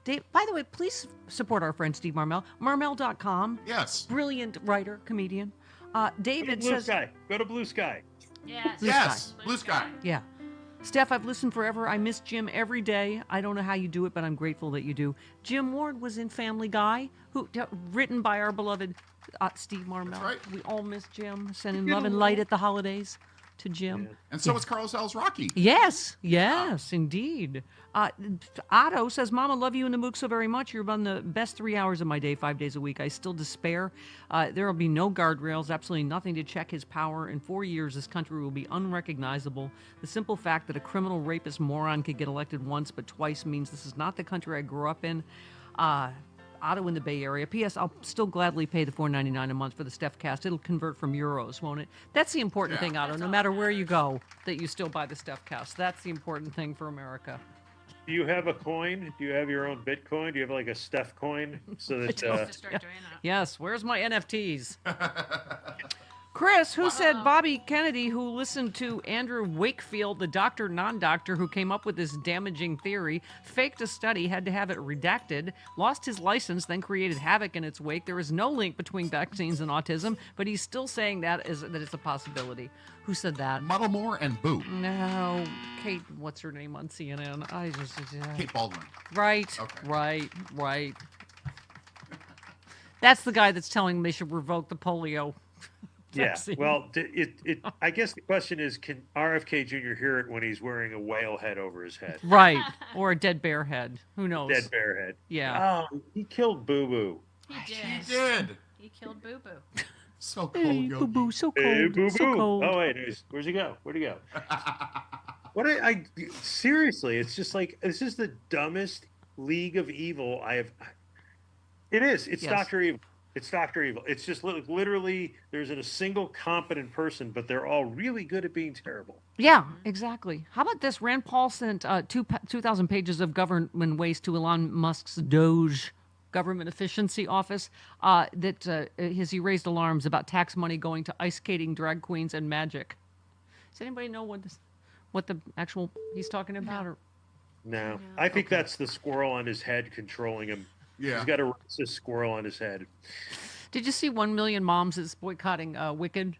Dave, by the way, please support our friend Steve Marmel. Marmel.com. Yes. Brilliant writer, comedian. David Blue says... Sky. Go to Blue Sky. Yes. Blue Sky. Yeah. Steph, I've listened forever. I miss Jim every day. I don't know how you do it, but I'm grateful that you do. Jim Ward was in Family Guy, written by our beloved Steve Marmel. That's right. We all miss Jim. Sending love and light at the holidays to Jim. And so is Carlos Al's Rocky. Yes, indeed. Otto says, Mama, love you and the Mook so very much. You're on the best 3 hours of my day, 5 days a week. I still despair. There will be no guardrails, absolutely nothing to check his power. In 4 years, this country will be unrecognizable. The simple fact that a criminal rapist moron could get elected once but twice means this is not the country I grew up in. Otto in the Bay Area. P.S. I'll still gladly pay the $4.99 a month for the Steph Cast. It'll convert from euros, won't it? That's the important thing, Otto. No matter where you go, that you still buy the Steph Cast. That's the important thing for America. Do you have a coin? Do you have your own Bitcoin? Do you have like a Steph coin? So that Yes. Where's my NFTs? Chris, who said Bobby Kennedy, who listened to Andrew Wakefield, the doctor, non-doctor, who came up with this damaging theory, faked a study, had to have it redacted, lost his license, then created havoc in its wake. There is no link between vaccines and autism, but he's still saying that it's a possibility. Who said that? Muddlemore and Boo. No, Kate, what's her name on CNN? Kate Baldwin. Right, Okay. right. That's the guy that's telling them they should revoke the polio. Yeah, vaccine. well, I guess the question is, can RFK Jr. hear it when he's wearing a whale head over his head? Right, or a dead bear head. Who knows? Dead bear head. Yeah. Oh, he killed Boo Boo. He did. He killed Boo Boo. So cold, Hey, Yogi. boo-boo, so cold. Hey, Boo so Boo. cold. Oh wait, where'd he go? I seriously, it's just like, this is the dumbest league of evil I have. It is. It's Yes. Dr. Evil. It's Dr. Evil. It's just literally, there isn't a single competent person, but they're all really good at being terrible. Yeah, exactly. How about this? Rand Paul sent 2,000 pages of government waste to Elon Musk's Doge government efficiency office. He raised alarms about tax money going to ice skating, drag queens, and magic. Does anybody know what the actual he's talking about? Or No, I think that's the squirrel on his head controlling him. Yeah. He's got a racist squirrel on his head. Did you see 1 million moms is boycotting Wicked?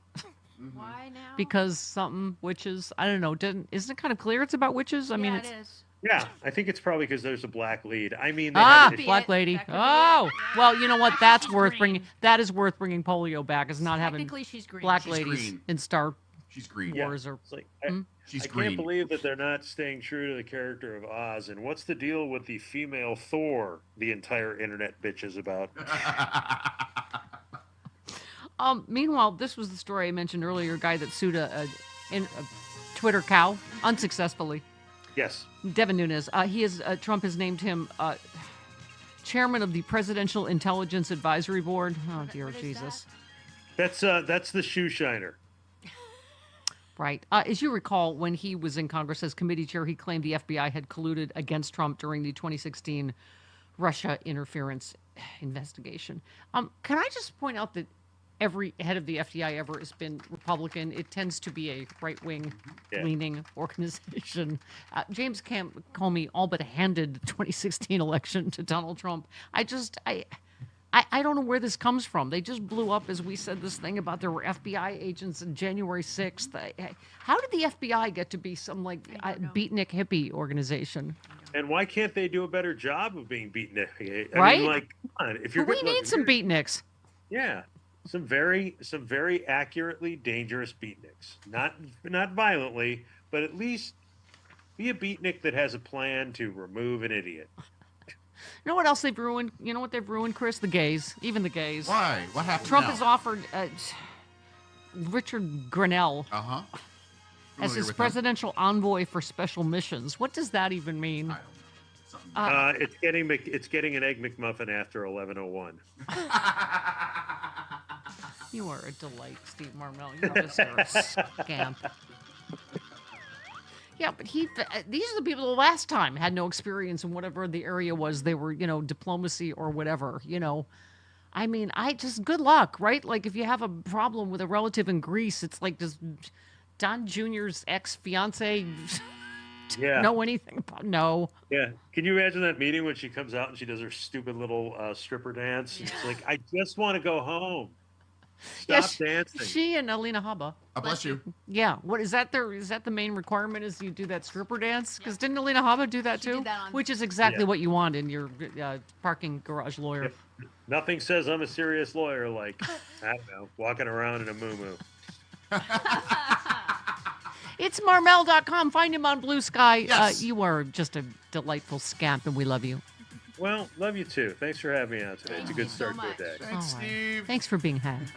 Why now? Because something witches. I don't know. Isn't it kind of clear it's about witches? I mean, it it's is. Yeah, I think it's probably because there's a black lead. I mean, they have an black lady. Oh, well, you know what? That's worth bringing. That is worth bringing polio back. Is not having Technically, she's green. black She's ladies green. in Star She's green. Wars or. It's like, She's I green. can't believe that they're not staying true to the character of Oz. And what's the deal with the female Thor? The entire internet bitches about. Meanwhile, this was the story I mentioned earlier. A guy that sued a Twitter cow unsuccessfully. Yes. Devin Nunes. Trump has named him chairman of the Presidential Intelligence Advisory Board. Oh dear Jesus. That's the shoe shiner. Right. As you recall, when he was in Congress as committee chair, he claimed the FBI had colluded against Trump during the 2016 Russia interference investigation. Can I just point out that every head of the FBI ever has been Republican? It tends to be a right-wing leaning organization. James Comey all but handed the 2016 election to Donald Trump. I don't know where this comes from. They just blew up as we said this thing about there were FBI agents on January 6th. How did the FBI get to be some beatnik hippie organization? And why can't they do a better job of being beatnik? Right? I mean, come on. If you're we need some beatniks. Yeah. Some very accurately dangerous beatniks. Not violently, but at least be a beatnik that has a plan to remove an idiot. You know what else they've ruined? You know what they've ruined, Chris? The gays. Even the gays. Why? What happened Trump now? has offered Richard Grenell as his presidential envoy for special missions. What does that even mean? It's getting an Egg McMuffin after 11:01. You are a delight, Steve Marmel. You're just a scamp. Yeah, but these are the people the last time had no experience in whatever the area was. They were, diplomacy or whatever, I mean, good luck, right? Like if you have a problem with a relative in Greece, it's like, does Don Jr.'s ex-fiance know anything about? No. Yeah. Can you imagine that meeting when she comes out and she does her stupid little stripper dance? Yeah. It's like, I just want to go home. Stop dancing. She and Alina Habba. Bless you. Yeah. What is that? Is that the main requirement? Is you do that stripper dance? Because didn't Alina Habba do that too? Which is exactly what you want in your parking garage lawyer. Yep. Nothing says I'm a serious lawyer like I don't know, walking around in a muumuu. It's Marmel.com. Find him on Blue Sky. Yes. You are just a delightful scamp, and we love you. Well, love you too. Thanks for having me on today. It's a good start to the day. Thanks, Steve. Thanks for being had.